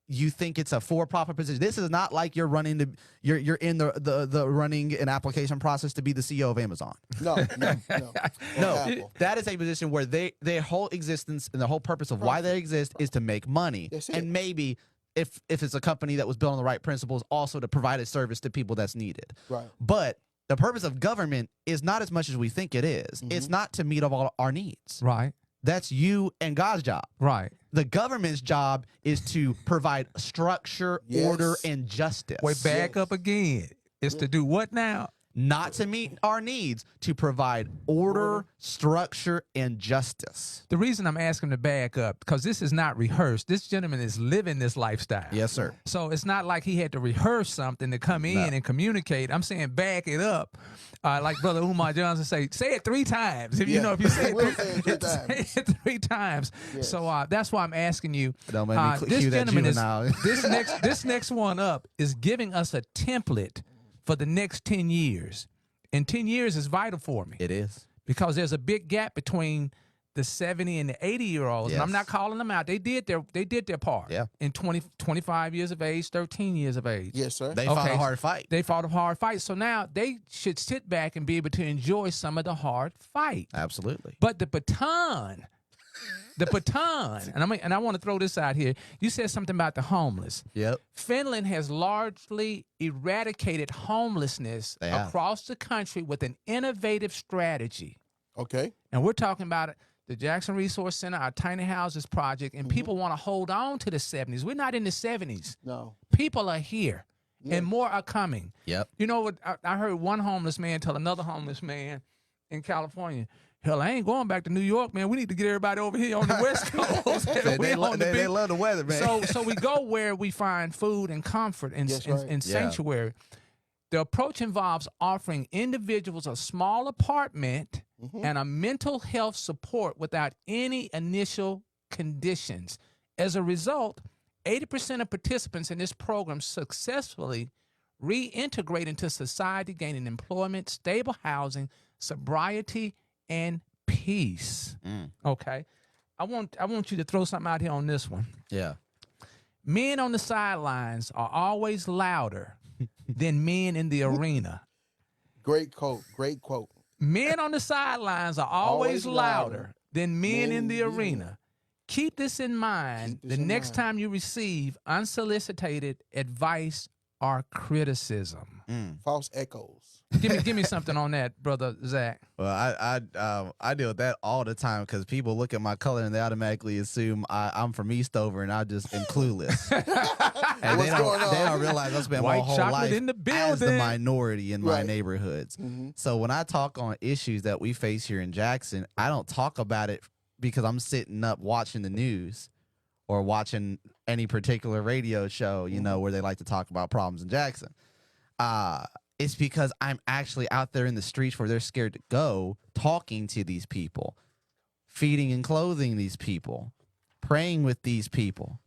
Speaker 5: you think it's a for-profit position. This is not like you're running you're in the running an application process to be the CEO of Amazon.
Speaker 6: No.
Speaker 5: No,
Speaker 6: Apple.
Speaker 5: that is a position where their whole existence and the whole purpose of why they exist is to make money.
Speaker 6: That's it.
Speaker 5: And maybe if it's a company that was built on the right principles, also to provide a service to people that's needed.
Speaker 6: Right.
Speaker 5: But the purpose of government is not as much as we think it is. It's not to meet all our needs.
Speaker 1: Right.
Speaker 5: That's you and God's job.
Speaker 1: Right.
Speaker 5: The government's job is to provide structure,
Speaker 6: Yes.
Speaker 5: order, and justice.
Speaker 1: Wait, back
Speaker 6: Yes.
Speaker 1: up again. It's to do what now?
Speaker 5: Not to meet our needs, to provide order, structure, and justice.
Speaker 1: The reason I'm asking to back up, because this is not rehearsed. This gentleman is living this lifestyle.
Speaker 5: Yes, sir.
Speaker 1: So it's not like he had to rehearse something to come in and communicate. I'm saying back it up. Like Brother Umar Johnson say it 3 times. If you
Speaker 6: Yeah.
Speaker 1: know, if you say
Speaker 6: We'll
Speaker 1: it,
Speaker 6: say it 3 times.
Speaker 1: say it 3 times.
Speaker 6: Yes.
Speaker 1: So that's why I'm asking you.
Speaker 5: Don't make me
Speaker 1: This
Speaker 5: cue that
Speaker 1: gentleman
Speaker 5: juvenile.
Speaker 1: is this next one up is giving us a template for the next 10 years. And 10 years is vital for me
Speaker 5: It is.
Speaker 1: because there's a big gap between the 70 and the 80-year-olds, and I'm not calling them out. They did their part.
Speaker 5: Yeah.
Speaker 1: In 25 years of age, 13 years of age.
Speaker 6: Yes, sir.
Speaker 5: They fought a hard fight.
Speaker 1: They fought a hard fight. So now they should sit back and be able to enjoy some of the hard fight.
Speaker 5: Absolutely.
Speaker 1: But the baton, and I want to throw this out here. You said something about the homeless.
Speaker 5: Yep.
Speaker 1: Finland has largely eradicated homelessness across the country with an innovative strategy.
Speaker 6: Okay.
Speaker 1: And we're talking about the Jackson Resource Center, our tiny houses project, and people want to hold on to the 70s. We're not in the 70s.
Speaker 6: No.
Speaker 1: People are here, and more are coming.
Speaker 5: Yep.
Speaker 1: You know what? I heard one homeless man tell another homeless man in California, hell, I ain't going back to New York, man. We need to get everybody over here on the West Coast.
Speaker 5: they love the weather, man.
Speaker 1: So we go where we find food and comfort and sanctuary. The approach involves offering individuals a small apartment and a mental health support without any initial conditions. As a result, 80% of participants in this program successfully reintegrate into society, gaining employment, stable housing, sobriety, and peace. Okay. I want you to throw something out here on this one.
Speaker 5: Yeah.
Speaker 1: Men on the sidelines are always louder than men in the arena.
Speaker 6: Great quote. Great quote.
Speaker 1: Men on the sidelines are always louder than men in the arena. Keep this in mind the next time you receive unsolicited advice or criticism.
Speaker 6: False echoes.
Speaker 1: Give me something on that, brother Zach.
Speaker 5: Well, I deal with that all the time because people look at my color and they automatically assume I'm from Eastover and I just am clueless. And they don't realize I spent my whole life
Speaker 1: in the
Speaker 5: as the
Speaker 1: building.
Speaker 5: minority in my neighborhoods. So when I talk on issues that we face here in Jackson, I don't talk about it because I'm sitting up watching the news or watching any particular radio show, you know, where they like to talk about problems in Jackson. It's because I'm actually out there in the streets where they're scared to go, talking to these people, feeding and clothing these people, praying with these people.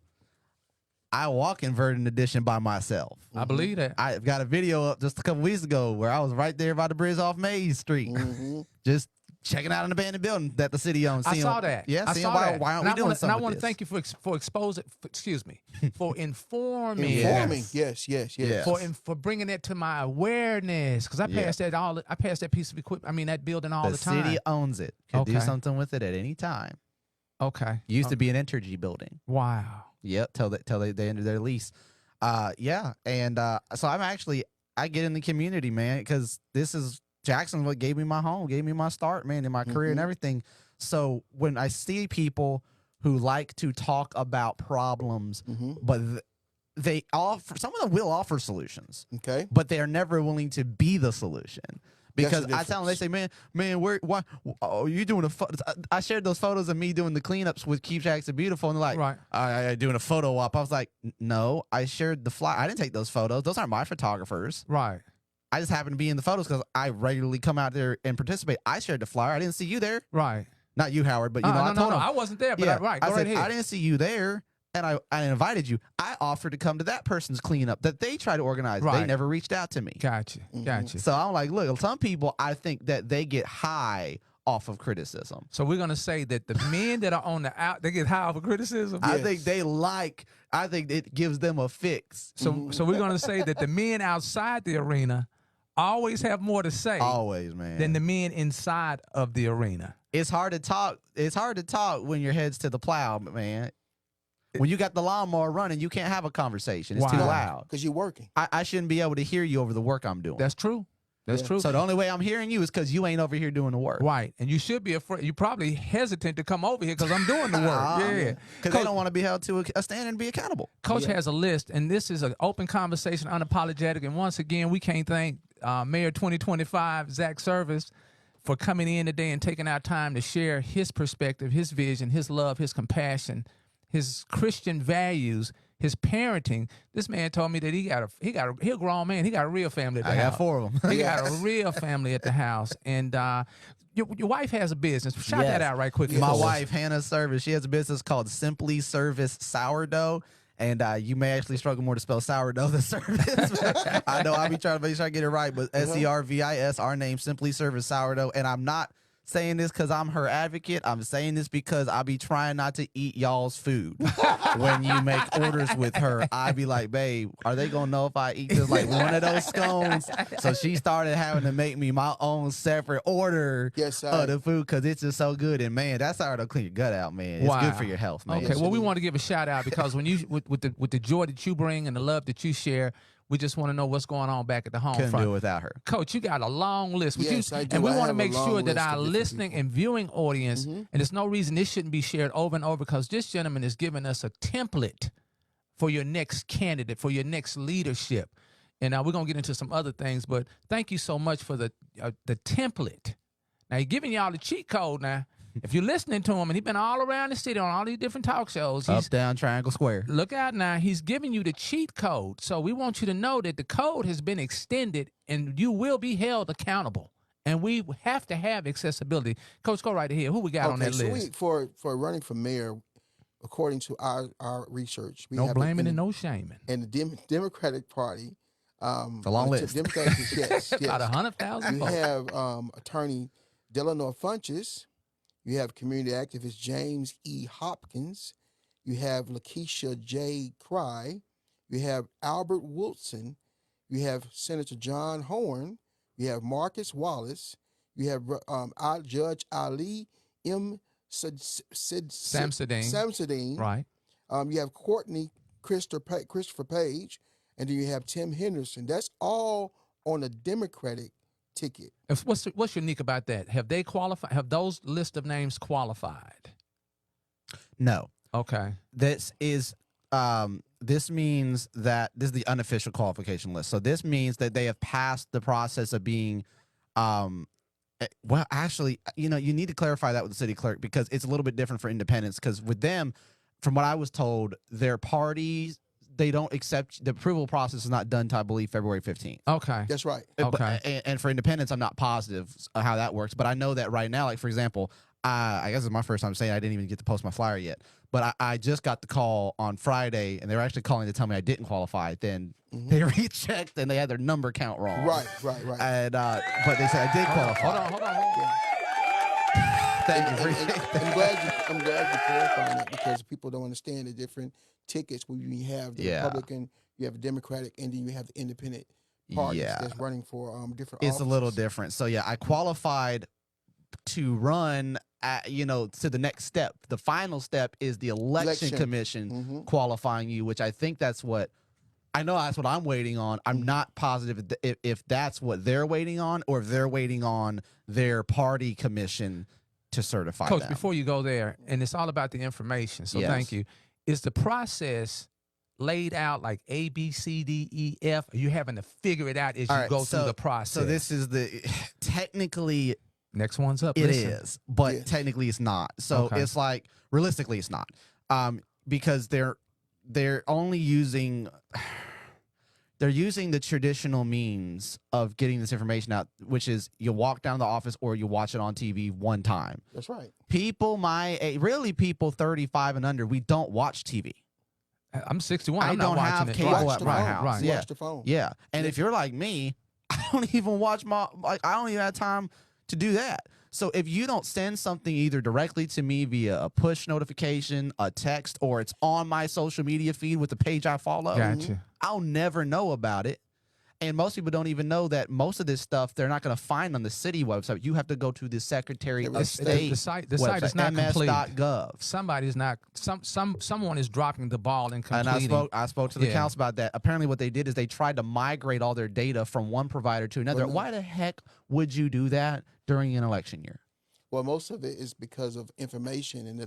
Speaker 5: I walk in Verdant Edition by myself.
Speaker 1: I believe that.
Speaker 5: I've got a video up just a couple weeks ago where I was right there by the bridge off Main Street, just checking out an abandoned building that the city owns.
Speaker 1: I saw that.
Speaker 5: Yeah,
Speaker 1: I saw that.
Speaker 5: Why aren't we doing something?
Speaker 1: And I want to thank you for exposing. Excuse me, for informing.
Speaker 6: Informing. Yes.
Speaker 1: For bringing that to my awareness, because I passed that piece of equipment. I mean that building all the time.
Speaker 5: The city owns it. Could do something with it at any time.
Speaker 1: Okay.
Speaker 5: Used to be an Entergy building.
Speaker 1: Wow.
Speaker 5: Yep. Till they ended their lease. Yeah. And so I get in the community, man, because this is Jackson's what gave me my home, gave me my start, man, in my career and everything. So when I see people who like to talk about problems, but they offer, some of them will offer solutions,
Speaker 6: Okay.
Speaker 5: but they are never willing to be the solution. Because
Speaker 6: the
Speaker 5: I tell them, they say, man, why are you doing I shared those photos of me doing the cleanups with Keep Jackson Beautiful, and they're like, I doing a photo op. I was like, no, I shared the flyer. I didn't take those photos. Those aren't my photographers.
Speaker 1: Right.
Speaker 5: I just happen to be in the photos because I regularly come out there and participate. I shared the flyer. I didn't see you there.
Speaker 1: Right.
Speaker 5: Not you, Howard, but you know,
Speaker 1: I wasn't there, but right, go right ahead.
Speaker 5: I didn't see you there, and I invited you. I offered to come to that person's cleanup that they try to organize.
Speaker 1: Right.
Speaker 5: They never reached out to me.
Speaker 1: Gotcha.
Speaker 5: So I'm like, look, some people, I think that they get high off of criticism.
Speaker 1: So we're gonna say that the men that are on the out, they get high off of criticism.
Speaker 5: I think it gives them a fix.
Speaker 1: So we're gonna say that the men outside the arena always have more to say.
Speaker 5: Always, man.
Speaker 1: Than the men inside of the arena.
Speaker 5: It's hard to talk. It's hard to talk when your head's to the plow, man. When you got the lawnmower running, you can't have a conversation. It's too loud.
Speaker 6: Because you're working.
Speaker 5: I shouldn't be able to hear you over the work I'm doing.
Speaker 1: That's true. That's true.
Speaker 5: So the only way I'm hearing you is because you ain't over here doing the work.
Speaker 1: Right. And you should be afraid. You're probably hesitant to come over here because I'm doing the work.
Speaker 5: Because they don't want to be held to a standard and be accountable.
Speaker 1: Coach has a list, and this is an open conversation, unapologetic. And once again, we can't thank Mayor 2025, Zach Service, for coming in today and taking our time to share his perspective, his vision, his love, his compassion, his Christian values, his parenting. This man told me that he a grown man. He got a real family at the house.
Speaker 5: I got 4 of them.
Speaker 1: He got a real family at the house. And your wife has a business. Shout that out right quickly.
Speaker 5: My wife, Hannah Service, she has a business called Simply Service Sourdough. And you may actually struggle more to spell sourdough than service. I know I'll be trying to make sure I get it right, but SERVIS, our name, Simply Service Sourdough. And I'm not saying this because I'm her advocate. I'm saying this because I be trying not to eat y'all's food. When you make orders with her, I be like, babe, are they gonna know if I eat this like one of those scones? So she started having to make me my own separate order of the food because it's just so good. And man, that's how to clean your gut out, man. It's good for your health, man.
Speaker 1: Okay, well, we want to give a shout out because when you with the joy that you bring and the love that you share, we just want to know what's going on back at the home
Speaker 5: Couldn't
Speaker 1: front.
Speaker 5: do it without her.
Speaker 1: Coach, you got a long list.
Speaker 2: Yes, I do.
Speaker 1: And we
Speaker 2: I
Speaker 1: want to
Speaker 2: have
Speaker 1: make
Speaker 2: a long
Speaker 1: sure that
Speaker 2: list
Speaker 1: our
Speaker 2: of different
Speaker 1: listening
Speaker 2: people.
Speaker 1: and viewing audience, and there's no reason this shouldn't be shared over and over because this gentleman is giving us a template for your next candidate, for your next leadership. And we're going to get into some other things, but thank you so much for the template. Now, he's giving y'all the cheat code now. If you're listening to him, and he's been all around the city on all these different talk shows.
Speaker 5: Up, down, triangle, square.
Speaker 1: Look out now. He's giving you the cheat code. So we want you to know that the code has been extended and you will be held accountable. And we have to have accessibility. Coach, go right ahead. Who we got on that list?
Speaker 6: For running for mayor, according to our research, we
Speaker 1: No
Speaker 6: have
Speaker 1: blaming and no shaming.
Speaker 6: And the Democratic Party.
Speaker 5: It's a long list.
Speaker 6: Democratic, yes.
Speaker 1: About 100,000
Speaker 6: We
Speaker 1: folks.
Speaker 6: have attorney Delano Funches. You have community activist James E. Hopkins. You have Lakeisha J. Cry. You have Albert Wilson. You have Senator John Horn. You have Marcus Wallace. You have Judge Ali M. Samsudeen.
Speaker 1: Right.
Speaker 6: You have Courtney Christopher Page. And then you have Tim Henderson. That's all on a Democratic ticket.
Speaker 1: What's unique about that? Have they qualified? Have those list of names qualified?
Speaker 5: No.
Speaker 1: Okay.
Speaker 5: This means that this is the unofficial qualification list. So this means that they have passed the process of being, well, actually, you need to clarify that with the city clerk because it's a little bit different for independents. Because with them, from what I was told, their parties, they don't accept the approval process is not done till I believe February 15th.
Speaker 6: Okay. That's right.
Speaker 1: Okay.
Speaker 5: And for independents, I'm not positive how that works, but I know that right now, like for example, I guess it's my first time saying I didn't even get to post my flyer yet, but I just got the call on Friday and they were actually calling to tell me I didn't qualify. Then they rechecked and they had their number count wrong.
Speaker 6: Right.
Speaker 5: And but they said I did qualify.
Speaker 1: Hold on.
Speaker 5: Thank you.
Speaker 6: I'm glad you clarified that because people don't understand the different tickets when you have the Republican, you have a Democratic, and then you have the independent parties that's running for different
Speaker 5: It's
Speaker 6: offices.
Speaker 5: a little different. So yeah, I qualified to run to the next step. The final step is the election commission qualifying you, which I think that's what I'm waiting on. I'm not positive if that's what they're waiting on or if they're waiting on their party commission to certify
Speaker 1: Coach,
Speaker 5: them.
Speaker 1: before you go there, and it's all about the information, so thank you. Is the process laid out like A, B, C, D, E, F? Are you having to figure it out as you go through the process?
Speaker 5: So this is technically
Speaker 1: next one's up.
Speaker 5: It is, but technically it's not. So it's like realistically it's not, because they're only using. They're using the traditional means of getting this information out, which is you walk down to the office or you watch it on TV one time.
Speaker 6: That's right.
Speaker 5: People people 35 and under, we don't watch TV.
Speaker 1: I'm 61.
Speaker 5: I
Speaker 1: I'm
Speaker 5: don't
Speaker 1: not
Speaker 5: have
Speaker 1: watching
Speaker 5: cable
Speaker 1: it.
Speaker 5: at my house.
Speaker 1: Right.
Speaker 5: Yeah.
Speaker 6: Watch the phone.
Speaker 5: Yeah. And if you're like me, I don't even watch I don't even have time to do that. So if you don't send something either directly to me via a push notification, a text, or it's on my social media feed with the page I follow,
Speaker 1: Gotcha.
Speaker 5: I'll never know about it. And most people don't even know that most of this stuff they're not going to find on the city website. You have to go to the Secretary of State.
Speaker 1: The site is not complete.
Speaker 5: ms.gov.
Speaker 1: Somebody's not. Someone is dropping the ball and completing.
Speaker 5: And I spoke to the council about that. Apparently, what they did is they tried to migrate all their data from one provider to another. Why the heck would you do that during an election year?
Speaker 6: Well, most of it is because of information and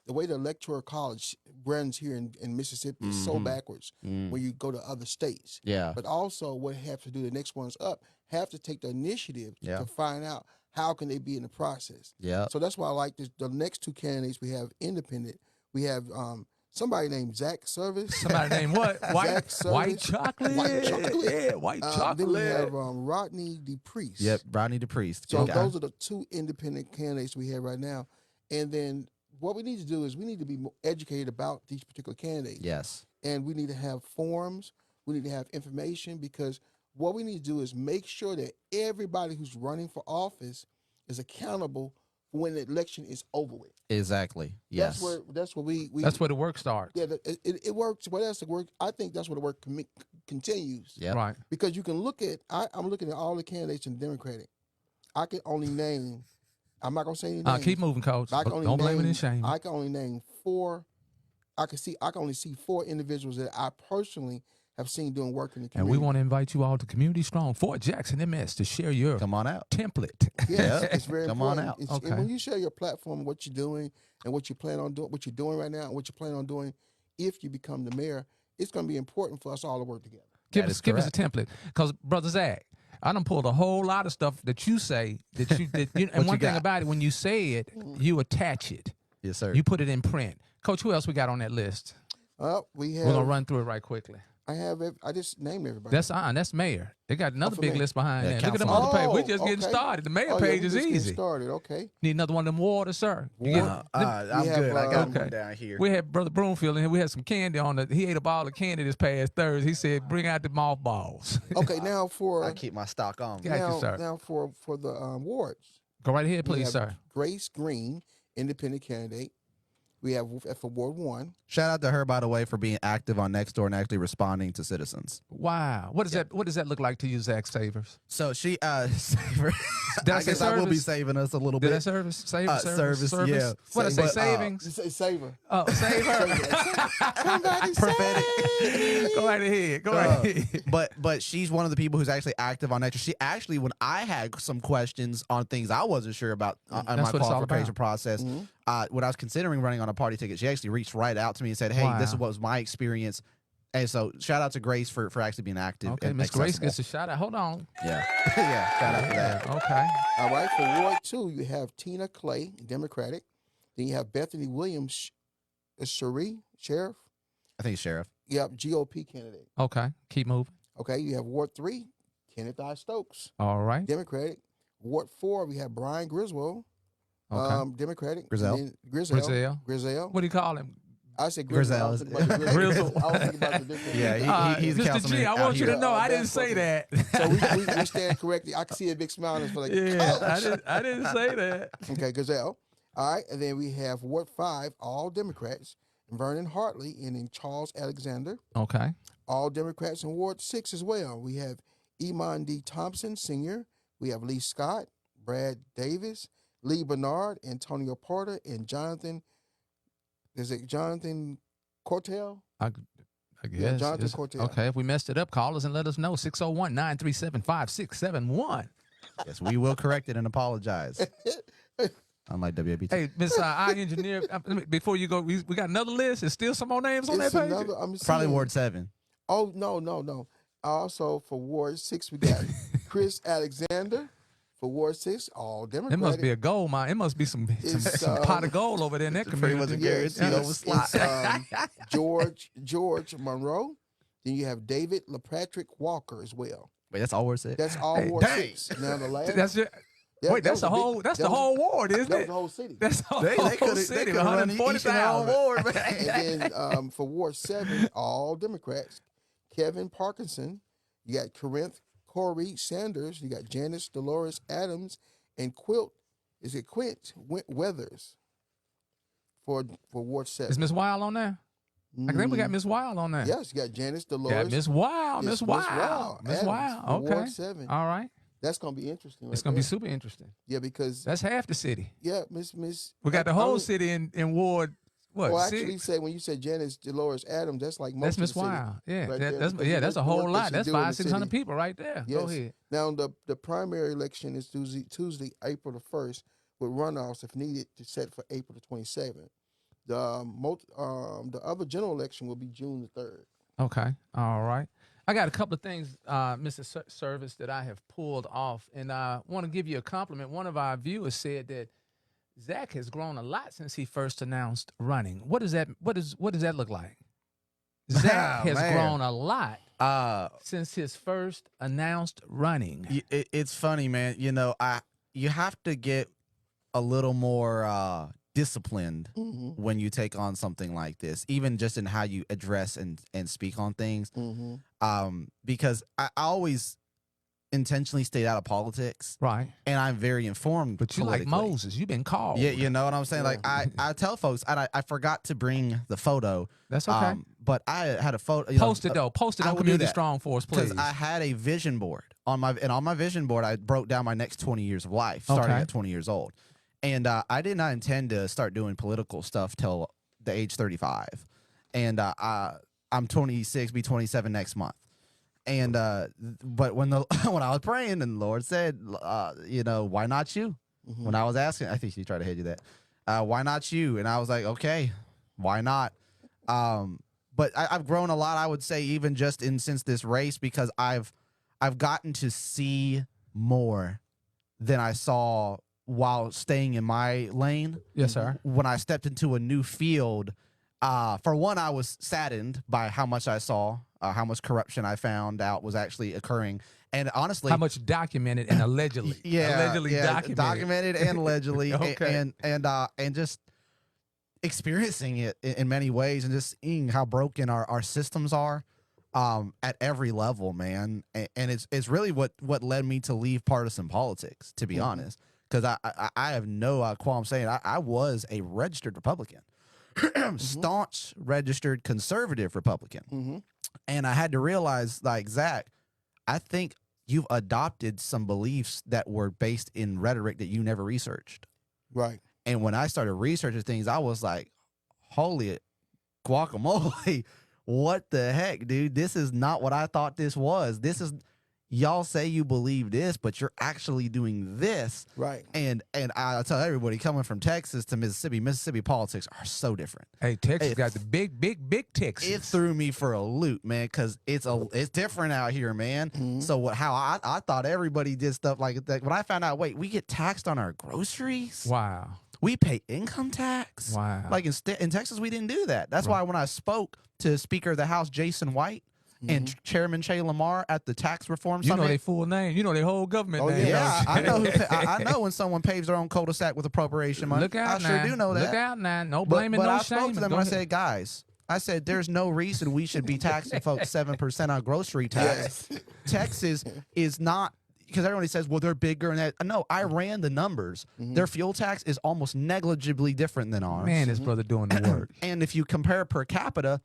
Speaker 6: the way the electoral college runs here in Mississippi is so backwards when you go to other states.
Speaker 5: Yeah.
Speaker 6: But also what have to do, the next ones up, have to take the initiative to find out how can they be in the process.
Speaker 5: Yeah.
Speaker 6: So that's why I like this. The next two candidates we have independent. We have somebody named Zach Service.
Speaker 1: Somebody named what? White
Speaker 6: Service.
Speaker 1: chocolate.
Speaker 6: White chocolate.
Speaker 1: Yeah, white chocolate.
Speaker 6: Then we have Rodney DePriest.
Speaker 5: Yep, Rodney DePriest.
Speaker 6: So those are the two independent candidates we have right now. And then what we need to do is we need to be more educated about these particular candidates.
Speaker 5: Yes.
Speaker 6: And we need to have forums. We need to have information because what we need to do is make sure that everybody who's running for office is accountable for when the election is over with.
Speaker 5: Exactly. Yes.
Speaker 6: That's where we
Speaker 1: That's where the work starts.
Speaker 6: yeah, it works. Well, that's the work. I think that's where the work continues.
Speaker 5: Yeah.
Speaker 1: Right.
Speaker 6: Because you can look at, I'm looking at all the candidates in the Democratic. I can only name, I'm not going to say any names.
Speaker 1: Keep moving, Coach.
Speaker 6: I can only
Speaker 1: Don't blame it
Speaker 6: name-
Speaker 1: and shame.
Speaker 6: I can only name 4. I can only see 4 individuals that I personally have seen doing work in the
Speaker 1: And
Speaker 6: community.
Speaker 1: we want to invite you all to Community Strong Fort Jackson MS to share your
Speaker 5: Come on out.
Speaker 1: template.
Speaker 6: Yes,
Speaker 5: Yeah.
Speaker 6: it's very
Speaker 5: Come on
Speaker 6: important.
Speaker 5: out.
Speaker 6: It's,
Speaker 1: Okay.
Speaker 6: and when you share your platform, what you're doing, and what you plan on doing, what you're doing right now, and what you plan on doing, if you become the mayor, it's going to be important for us all to work together.
Speaker 1: Give
Speaker 5: That
Speaker 1: us
Speaker 5: is
Speaker 1: give us a template, because Brother Zach, I done pulled a whole lot of stuff that you say that you did. And
Speaker 5: What
Speaker 1: one
Speaker 5: you
Speaker 1: thing
Speaker 5: got?
Speaker 1: about it, when you say it, you attach it.
Speaker 5: Yes, sir.
Speaker 1: You put it in print. Coach, who else we got on that list?
Speaker 6: We
Speaker 1: We're gonna
Speaker 6: have.
Speaker 1: run through it right quickly.
Speaker 6: I just named everybody.
Speaker 1: That's mayor. They got another
Speaker 6: for
Speaker 1: big
Speaker 6: mayor.
Speaker 1: list behind
Speaker 5: Yeah,
Speaker 1: there. Look at them
Speaker 5: councilman.
Speaker 1: other pages. We're
Speaker 6: Oh,
Speaker 1: just getting
Speaker 6: okay.
Speaker 1: started. The mayor
Speaker 6: Oh, yeah,
Speaker 1: page
Speaker 6: we
Speaker 1: is
Speaker 6: just getting
Speaker 1: easy.
Speaker 6: started. Okay.
Speaker 1: Need another one of them waters, sir. You get-
Speaker 5: I'm
Speaker 6: we have,
Speaker 5: good. I got
Speaker 1: okay.
Speaker 5: one down here.
Speaker 1: We had Brother Broomfield in here. We had some candy on it. He ate up all the candy this past Thursday. He said, "Bring out the mothballs."
Speaker 6: Okay. Now for
Speaker 5: I keep my stock on.
Speaker 1: Yeah. Thank you, sir.
Speaker 6: now for the wards.
Speaker 1: Go right ahead,
Speaker 6: we
Speaker 1: please,
Speaker 6: have
Speaker 1: sir.
Speaker 6: Grace Green, independent candidate. We have for Ward 1.
Speaker 5: Shout out to her, by the way, for being active on Nextdoor and actually responding to citizens.
Speaker 1: Wow. What does that look like to you, Zach Savers?
Speaker 5: So she, savor.
Speaker 1: Did I
Speaker 5: I
Speaker 1: say
Speaker 5: guess I will be
Speaker 1: service?
Speaker 5: saving us a little
Speaker 1: Did I
Speaker 5: bit.
Speaker 1: service?
Speaker 5: Service, yeah.
Speaker 1: What I say?
Speaker 5: But,
Speaker 1: Savings?
Speaker 6: You say Saver.
Speaker 1: Oh, save her.
Speaker 6: Somebody say.
Speaker 1: Go right ahead. Go right ahead.
Speaker 5: But she's one of the people who's actually active on Nextdoor. She actually, when I had some questions on things I wasn't sure about on my
Speaker 1: That's what it's all
Speaker 5: qualification
Speaker 1: about.
Speaker 5: process, when I was considering running on a party ticket, she actually reached right out to me and said, "Hey, this is
Speaker 1: Wow.
Speaker 5: what was my experience." And so, shout out to Grace for actually being active.
Speaker 1: Okay,
Speaker 5: and
Speaker 1: Miss Grace
Speaker 5: accessible.
Speaker 1: gets a shout out. Hold on.
Speaker 5: Yeah, yeah. Shout out for that.
Speaker 1: Okay.
Speaker 6: All right, for Ward 2, you have Tina Clay, Democratic. Then you have Bethany Williams, Sheriff.
Speaker 5: I think it's Sheriff.
Speaker 6: Yep, GOP candidate.
Speaker 1: Okay. Keep moving.
Speaker 6: Okay, you have Ward 3, Kenneth I. Stokes,
Speaker 1: All right.
Speaker 6: Democratic. Ward 4, we have Brian Griswold,
Speaker 1: Okay.
Speaker 6: Democratic.
Speaker 5: Grizel.
Speaker 6: And then Grizel.
Speaker 1: Grizel. What do you call him?
Speaker 6: I said
Speaker 5: Grizel.
Speaker 6: Grizel. I was thinking about the
Speaker 1: Grizel.
Speaker 6: I was thinking about the different.
Speaker 5: Yeah, he's a
Speaker 1: Mr.
Speaker 5: councilman
Speaker 1: G, I
Speaker 5: out
Speaker 1: want you
Speaker 5: here.
Speaker 1: to know I didn't
Speaker 6: That's
Speaker 1: say that.
Speaker 6: So we stand correctly. I can see a big smile on his face. Like,
Speaker 1: Yeah, I didn't say that.
Speaker 6: Okay, Gazelle. All right, and then we have Ward 5, all Democrats. Vernon Hartley and then Charles Alexander,
Speaker 1: Okay.
Speaker 6: all Democrats. In Ward 6 as well. We have Iman D. Thompson, Sr. We have Lee Scott, Brad Davis, Lee Bernard, Antonio Porter, and Jonathan. Is it Jonathan Cortell?
Speaker 1: I guess.
Speaker 6: Jonathan
Speaker 1: It's-
Speaker 6: Cortez.
Speaker 1: Okay. If we messed it up, call us and let us know. 601-937-5671.
Speaker 5: Yes, we will correct it and apologize. Unlike WABT.
Speaker 1: Hey, Miss I Engineer, before you go, we got another list. There's still some more names on
Speaker 6: It's
Speaker 1: that page?
Speaker 6: another- I'm
Speaker 5: Probably
Speaker 6: seeing-
Speaker 5: Ward 7.
Speaker 6: Oh, no. Also for Ward 6, we got Chris Alexander. For Ward 6, all
Speaker 1: It
Speaker 6: Democratic.
Speaker 1: must be a gold mine. It must be some
Speaker 6: It's,
Speaker 1: pot of gold over there in that
Speaker 5: pretty much
Speaker 1: community.
Speaker 5: a guarantee over slot.
Speaker 6: George Monroe. Then you have David LaPatrick Walker as well.
Speaker 5: Wait, that's all Ward 6?
Speaker 6: That's all
Speaker 1: Hey,
Speaker 6: Ward
Speaker 5: dang.
Speaker 6: 6. Now the last.
Speaker 1: That's it.
Speaker 6: Yeah,
Speaker 1: Wait,
Speaker 6: that
Speaker 1: that's
Speaker 6: was
Speaker 1: the
Speaker 6: a
Speaker 1: whole.
Speaker 6: big-
Speaker 1: That's
Speaker 6: that
Speaker 1: the
Speaker 6: was-
Speaker 1: whole ward, isn't
Speaker 6: That was
Speaker 1: it?
Speaker 6: the whole city.
Speaker 1: That's the whole
Speaker 5: They could
Speaker 1: city.
Speaker 5: have run each and all
Speaker 1: 140,000.
Speaker 5: Ward, man.
Speaker 6: And then for Ward 7, all Democrats. Kevin Parkinson. You got Corinth Corey Sanders. You got Janice Dolores Adams and Quint Weathers for Ward 7.
Speaker 1: Is Miss Wild on there? I think we got Miss Wild on there.
Speaker 6: Yes, you got Janice Dolores.
Speaker 1: Got Miss Wild.
Speaker 6: Yes,
Speaker 1: Miss Wild. Miss
Speaker 6: Adams
Speaker 1: Wild.
Speaker 6: for
Speaker 1: Okay.
Speaker 6: Ward 7.
Speaker 1: All right.
Speaker 6: That's gonna be interesting.
Speaker 1: It's
Speaker 6: right
Speaker 1: gonna be
Speaker 6: there.
Speaker 1: super interesting.
Speaker 6: Yeah, because
Speaker 1: That's half the city.
Speaker 6: Miss.
Speaker 1: We got the
Speaker 6: I
Speaker 1: whole
Speaker 6: would-
Speaker 1: city in Ward. What?
Speaker 6: Well,
Speaker 1: six?
Speaker 6: actually, say when you said Janice Dolores Adams, that's like most
Speaker 1: That's
Speaker 6: of
Speaker 1: Miss
Speaker 6: the city.
Speaker 1: Wild. Yeah,
Speaker 6: right
Speaker 1: that,
Speaker 6: there,
Speaker 1: that's
Speaker 6: because
Speaker 1: yeah,
Speaker 6: of
Speaker 1: that's
Speaker 6: the
Speaker 1: a whole
Speaker 6: work that
Speaker 1: lot.
Speaker 6: she
Speaker 1: That's
Speaker 6: do in the
Speaker 1: 500-600
Speaker 6: city.
Speaker 1: people right there.
Speaker 6: Yes.
Speaker 1: Go ahead.
Speaker 6: Now the primary election is Tuesday, April the 1st, with runoffs if needed to set for April the 27th. The other general election will be June the 3rd.
Speaker 1: Okay. All right. I got a couple of things, Mr. Service, that I have pulled off, and I want to give you a compliment. One of our viewers said that Zach has grown a lot since he first announced running. What does that look like? Zach has
Speaker 5: Man.
Speaker 1: grown a lot since his first announced running.
Speaker 5: It's funny, man. You know, you have to get a little more disciplined
Speaker 6: Mm-hmm.
Speaker 5: when you take on something like this, even just in how you address and speak on things.
Speaker 6: Mm-hmm.
Speaker 5: Because I always, intentionally stayed out of politics,
Speaker 1: Right.
Speaker 5: and I'm very informed.
Speaker 1: But you like
Speaker 5: politically.
Speaker 1: Moses. You've been called.
Speaker 5: Yeah, you know what I'm saying.
Speaker 2: Yeah.
Speaker 5: Like I tell folks, and I forgot to bring the photo.
Speaker 1: That's okay.
Speaker 5: But I had a photo.
Speaker 1: Post it though. Post it
Speaker 5: I
Speaker 1: on
Speaker 5: will do
Speaker 1: Community
Speaker 5: that.
Speaker 1: Strong Force, please.
Speaker 5: Because I had a vision board on my vision board, I broke down my next 20 years of life, starting
Speaker 1: Okay.
Speaker 5: at 20 years old, and I did not intend to start doing political stuff till the age 35, and I'm 26, be 27 next month, and but when when I was praying and the Lord said, why not you?
Speaker 6: Mhm.
Speaker 5: When I was asking, I think she tried to hit you that, why not you? And I was like, okay, why not? But I've grown a lot, I would say, even just since this race, because I've gotten to see more than I saw while staying in my lane.
Speaker 1: Yes, sir.
Speaker 5: When I stepped into a new field, for one, I was saddened by how much I saw, how much corruption I found out was actually occurring, and honestly,
Speaker 1: How much documented and allegedly? Allegedly
Speaker 5: documented and allegedly,
Speaker 1: Okay.
Speaker 5: and just experiencing it in many ways, and just seeing how broken our systems are at every level, man. And it's really what led me to leave partisan politics, to be honest, because I have no qualm saying I was a registered Republican, staunch registered conservative Republican, and I had to realize, like, Zach, I think you've adopted some beliefs that were based in rhetoric that you never researched.
Speaker 6: Right.
Speaker 5: And when I started researching things, I was like, holy guacamole, what the heck, dude? This is not what I thought this was. This is, y'all say you believe this, but you're actually doing this.
Speaker 6: Right.
Speaker 5: And I tell everybody, coming from Texas to Mississippi politics are so different.
Speaker 1: Hey, Texas got the big Texas.
Speaker 5: It threw me for a loop, man, because it's different out here, man. So how I thought everybody did stuff like that. When I found out, wait, we get taxed on our groceries.
Speaker 1: Wow.
Speaker 5: We pay income tax.
Speaker 1: Wow.
Speaker 5: Like in Texas, we didn't do that. That's why when I spoke to Speaker of the House Jason White and Chairman Che Lamar at the tax reform
Speaker 1: You
Speaker 5: summit,
Speaker 1: know their full name. You know their whole government name.
Speaker 5: yeah,
Speaker 1: don't you?
Speaker 5: I know when someone paves their own cul-de-sac with appropriation money.
Speaker 1: Look out
Speaker 5: I
Speaker 1: now.
Speaker 5: sure do know that.
Speaker 1: Look out now. No blaming,
Speaker 5: but
Speaker 1: no
Speaker 5: I
Speaker 1: shaming.
Speaker 5: spoke to them
Speaker 1: Go
Speaker 5: and I
Speaker 1: ahead.
Speaker 5: said, guys, I said, there's no reason we should be taxing folks 7% on grocery tax.
Speaker 6: Yes.
Speaker 5: Texas is not, because everybody says, well, they're bigger and that. No, I ran the numbers. Their fuel tax is almost negligibly different than ours.
Speaker 1: Man, this brother doing the work.
Speaker 5: And if you compare per capita,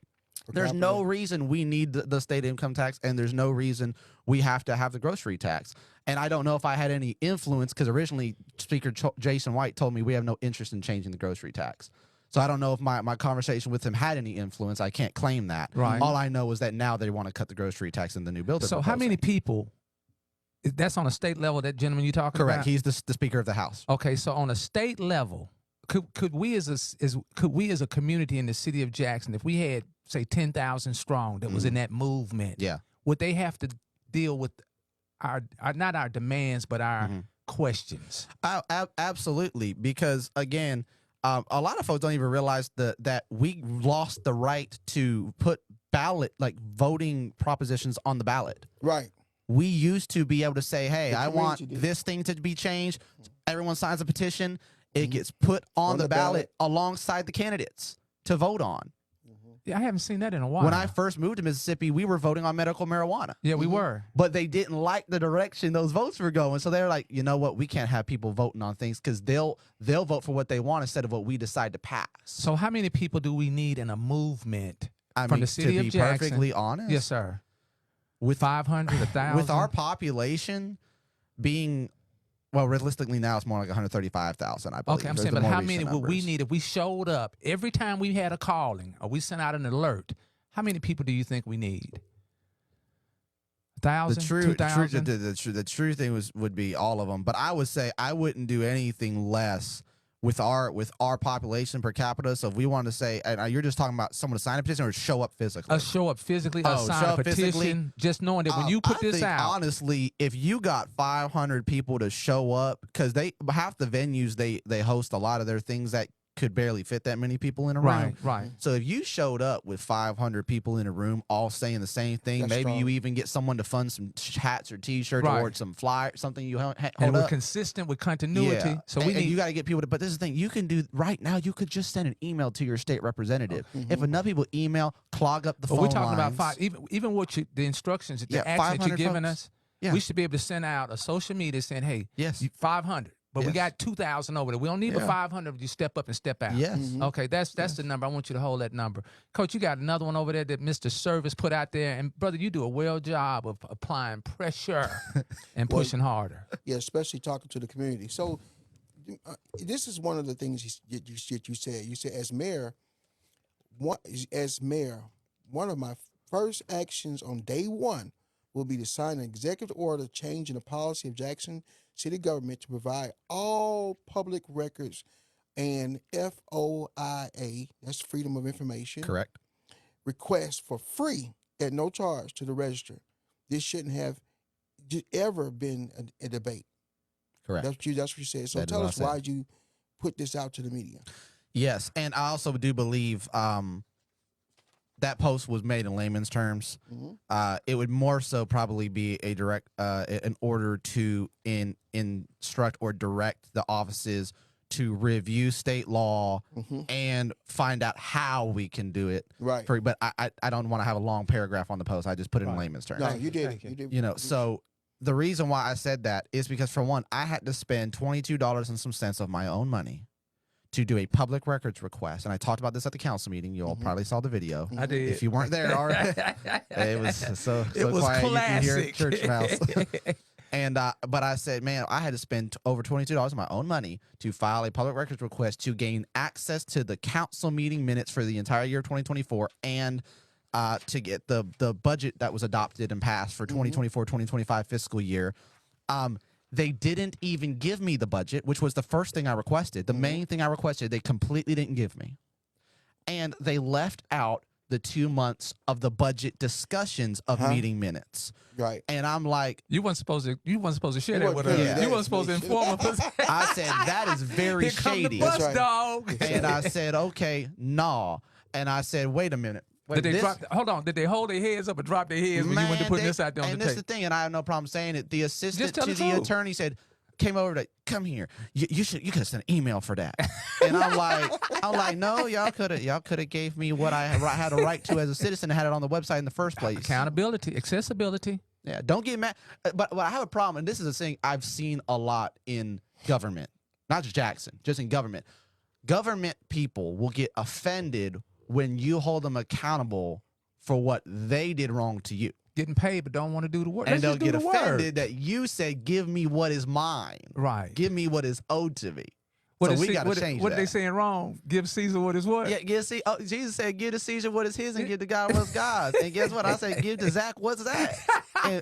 Speaker 5: there's no reason we need the state income tax, and there's no reason we have to have the grocery tax. And I don't know if I had any influence, because originally Speaker Jason White told me we have no interest in changing the grocery tax. So I don't know if my conversation with him had any influence. I can't claim that.
Speaker 1: Right.
Speaker 5: All I know is that now they want to cut the grocery tax in the new bill.
Speaker 1: So how many people? That's on a state level. That gentleman you talking about?
Speaker 5: Correct. He's the Speaker of the House.
Speaker 1: Okay, so on a state level, could we as a community in the city of Jackson, if we had, say, 10,000 strong that was in that movement,
Speaker 5: Yeah.
Speaker 1: would they have to deal with our not our demands but our questions?
Speaker 5: Absolutely, because again, a lot of folks don't even realize that we lost the right to put voting propositions on the ballot.
Speaker 6: Right.
Speaker 5: We used to be able to say, hey,
Speaker 6: The
Speaker 5: I want
Speaker 6: community did.
Speaker 5: this thing to be changed. Everyone signs a petition. It gets put on the ballot alongside the candidates to vote on.
Speaker 1: Yeah, I haven't seen that in a while.
Speaker 5: When I first moved to Mississippi, we were voting on medical marijuana.
Speaker 1: yeah, we were.
Speaker 5: But they didn't like the direction those votes were going. So they're like, you know what? We can't have people voting on things because they'll vote for what they want instead of what we decide to pass.
Speaker 1: So how many people do we need in a movement from
Speaker 5: mean,
Speaker 1: the city
Speaker 5: to
Speaker 1: of
Speaker 5: be
Speaker 1: Jackson?
Speaker 5: perfectly honest,
Speaker 1: Yes, sir. With 500, 1,000?
Speaker 5: with our population being, well, realistically now it's more like 135,000, I believe.
Speaker 1: Okay, I'm
Speaker 5: Those
Speaker 1: saying,
Speaker 5: are
Speaker 1: but
Speaker 5: more
Speaker 1: how
Speaker 5: recent
Speaker 1: many would we
Speaker 5: numbers.
Speaker 1: need if we showed up every time we had a calling or we sent out an alert? How many people do you think we need? 1,000, 2,000?
Speaker 5: The true thing would be all of them. But I would say I wouldn't do anything less with our population per capita. So if we wanted to say, and you're just talking about someone to sign a petition or show up physically.
Speaker 1: Show up physically,
Speaker 5: Oh,
Speaker 1: sign
Speaker 5: show
Speaker 1: a
Speaker 5: up physically?
Speaker 1: petition, just knowing that when you put
Speaker 5: I
Speaker 1: this
Speaker 5: think,
Speaker 1: out.
Speaker 5: honestly, if you got 500 people to show up, because half the venues they host a lot of their things that could barely fit that many people in a room.
Speaker 1: Right.
Speaker 5: So if you showed up with 500 people in a room all saying the same thing,
Speaker 6: That's
Speaker 5: maybe
Speaker 6: strong.
Speaker 5: you even get someone to fund some hats or T-shirts
Speaker 1: Right.
Speaker 5: or some flyer, something you hold
Speaker 1: And we're
Speaker 5: up.
Speaker 1: consistent with continuity.
Speaker 5: Yeah.
Speaker 1: So
Speaker 5: and
Speaker 1: we need.
Speaker 5: you got to get people to. But this is the thing: you can do right now. You could just send an email to your state representative. If enough people email, clog up the
Speaker 1: but
Speaker 5: phone
Speaker 1: we're talking about
Speaker 5: lines.
Speaker 1: five. Even what the instructions, the
Speaker 5: Yeah,
Speaker 1: action that you're
Speaker 5: 500
Speaker 1: giving
Speaker 5: folks.
Speaker 1: us.
Speaker 5: Yeah.
Speaker 1: We should be able to send out a social media saying, hey,
Speaker 5: Yes.
Speaker 1: 500. But we
Speaker 5: Yes.
Speaker 1: got 2,000 over there. We don't need the
Speaker 5: Yeah.
Speaker 1: 500. You step up and step out.
Speaker 5: Yes.
Speaker 1: Okay, that's the number. I want you to hold that number. Coach, you got another one over there that Mr. Service put out there. And, brother, you do a well job of applying pressure and pushing harder.
Speaker 6: Yeah, especially talking to the community. So this is one of the things you said. You said, as mayor, one of my first actions on day one will be to sign an executive order changing the policy of Jackson City government to provide all public records and FOIA, that's Freedom of Information,
Speaker 5: Correct.
Speaker 6: requests for free at no charge to the register. This shouldn't have ever been a debate.
Speaker 5: Correct.
Speaker 6: That's what you said. So
Speaker 5: That is
Speaker 6: tell
Speaker 5: what I
Speaker 6: us
Speaker 5: said.
Speaker 6: why you put this out to the media.
Speaker 5: Yes, and I also do believe that post was made in layman's terms. It would more so probably be a direct, an order to instruct or direct the offices to review state law and find out how we can do it.
Speaker 6: Right.
Speaker 5: But I don't want to have a long paragraph on the post. I just put it in layman's terms.
Speaker 6: No, you did.
Speaker 1: Thank you.
Speaker 6: You did.
Speaker 5: You know, so the reason why I said that is because, for one, I had to spend $22 and some cents of my own money to do a public records request. And I talked about this at the council meeting. You all probably saw the video.
Speaker 1: I did.
Speaker 5: If you weren't there, all right. It was so
Speaker 1: It was
Speaker 5: quiet.
Speaker 1: classic.
Speaker 5: You can hear church mouse. And but I said, man, I had to spend over $22 of my own money to file a public records request to gain access to the council meeting minutes for the entire year of 2024 and to get the budget that was adopted and passed for 2024-2025 fiscal year. They didn't even give me the budget, which was the first thing I requested. The main thing I requested, they completely didn't give me. And they left out the 2 months of the budget discussions of meeting minutes.
Speaker 6: Right.
Speaker 5: And I'm like,
Speaker 1: You weren't supposed to share
Speaker 6: You
Speaker 1: that with
Speaker 6: weren't
Speaker 1: us.
Speaker 6: privy to
Speaker 1: You
Speaker 6: that
Speaker 1: weren't supposed to
Speaker 6: information.
Speaker 1: inform us.
Speaker 5: I said, that is very
Speaker 1: Here come the
Speaker 5: shady.
Speaker 1: bus
Speaker 6: That's right.
Speaker 1: dog.
Speaker 5: And I said, okay, nah. And I said, wait a minute. Wait,
Speaker 1: Did they
Speaker 5: this-
Speaker 1: hold on? Did they hold their heads up or drop their heads when you went to putting this out there on
Speaker 5: and
Speaker 1: the
Speaker 5: this is
Speaker 1: tape?
Speaker 5: the thing, and I have no problem saying it. The assistant
Speaker 1: tell
Speaker 5: to
Speaker 1: the
Speaker 5: the
Speaker 1: truth.
Speaker 5: attorney came over to come here. You could have sent an email for that. And I'm like, no, y'all could have gave me what I had a right to as a citizen and had it on the website in the first place.
Speaker 1: Accountability, accessibility.
Speaker 5: Yeah, don't get mad. But I have a problem, and this is a thing I've seen a lot in government, not just Jackson, just in government. Government people will get offended when you hold them accountable for what they did wrong to you.
Speaker 1: Getting paid but don't want to do the work.
Speaker 5: And they'll
Speaker 1: Let's just
Speaker 5: get
Speaker 1: do the work.
Speaker 5: offended that you said, give me what is mine.
Speaker 1: Right.
Speaker 5: Give me what is owed to me.
Speaker 1: What
Speaker 5: So
Speaker 1: is
Speaker 5: we
Speaker 1: Ce-
Speaker 5: got to
Speaker 1: what-
Speaker 5: change
Speaker 1: What
Speaker 5: that.
Speaker 1: they saying wrong? Give Caesar what is what?
Speaker 5: Yeah, Jesus said, give to Caesar what is his and give to God what's God's. And guess what? I said, give to Zach what's that. And,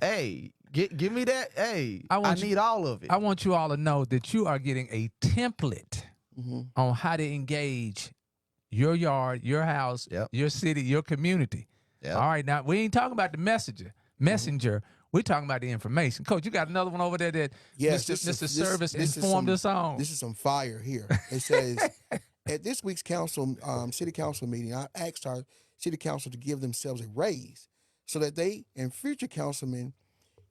Speaker 5: hey, give me that. Hey, I need all of it.
Speaker 1: I want you all to know that you are getting a template on how to engage your yard, your house,
Speaker 5: Yep.
Speaker 1: your city, your community.
Speaker 5: Yep.
Speaker 1: All right, now we ain't talking about the messenger. We're talking about the information. Coach, you got another one over there that Mr. Service informed us on.
Speaker 6: This is some fire here. It says, at this week's city council meeting, I asked our city council to give themselves a raise so that they and future councilmen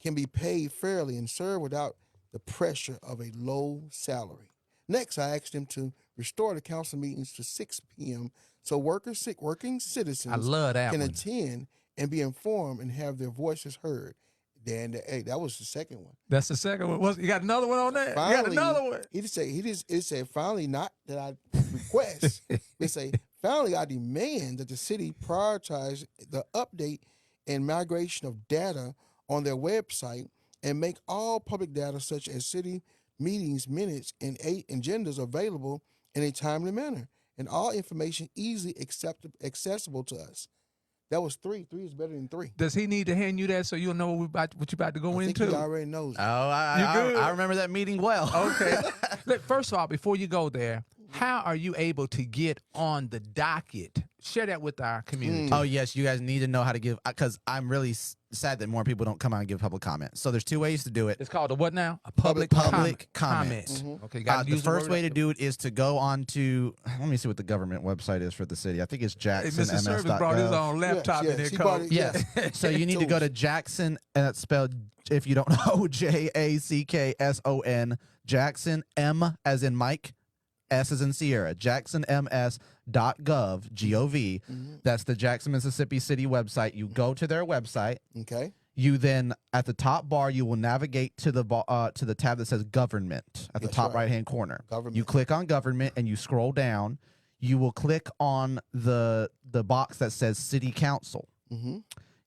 Speaker 6: can be paid fairly and serve without the pressure of a low salary. Next, I asked them to restore the council meetings to 6 p.m. so working citizens
Speaker 1: I love that
Speaker 6: can
Speaker 1: one.
Speaker 6: attend and be informed and have their voices heard. Then, hey, that was the second one.
Speaker 1: That's the second one. You got another one on that?
Speaker 6: Finally,
Speaker 1: You got another one?
Speaker 6: It said finally, not that I request. It say finally I demand that the city prioritize the update and migration of data on their website and make all public data such as city meetings, minutes, and agendas available in a timely manner, and all information easily accessible to us. That was 3. 3 is better than 3.
Speaker 1: Does he need to hand you that so you'll know what you're about to go
Speaker 6: I think
Speaker 1: into?
Speaker 6: he already knows.
Speaker 5: Oh,
Speaker 6: it.
Speaker 1: good?
Speaker 5: I remember that meeting well.
Speaker 1: Okay. Look, first of all, before you go there, how are you able to get on the docket? Share that with our community.
Speaker 5: Oh, yes, you guys need to know how to give, because I'm really sad that more people don't come out and give public comments. So there's 2 ways to do it.
Speaker 1: It's called a what now? A public
Speaker 5: comment.
Speaker 1: comment. Okay, you gotta
Speaker 5: The
Speaker 1: use
Speaker 5: first
Speaker 1: word.
Speaker 5: way to do it is to go on to, let me see what the government website is for the city. I think it's
Speaker 1: Hey, Mr. Service
Speaker 5: jacksonms.gov.
Speaker 1: brought his own laptop in there,
Speaker 6: he brought
Speaker 1: Coach.
Speaker 6: it.
Speaker 5: Yes. So you need to go to Jackson, and that's spelled, if you don't know, JACKSON, Jackson, M as in Mike, S as in Sierra, jacksonms.gov, G-O-V. That's the Jackson, Mississippi City website. You go to their website.
Speaker 6: Okay.
Speaker 5: You then at the top bar you will navigate to the tab that says government at the
Speaker 6: That's
Speaker 5: top
Speaker 6: right.
Speaker 5: right-hand corner.
Speaker 6: Government.
Speaker 5: You click on government and you scroll down. You will click on the box that says city council.
Speaker 6: Mm-hmm.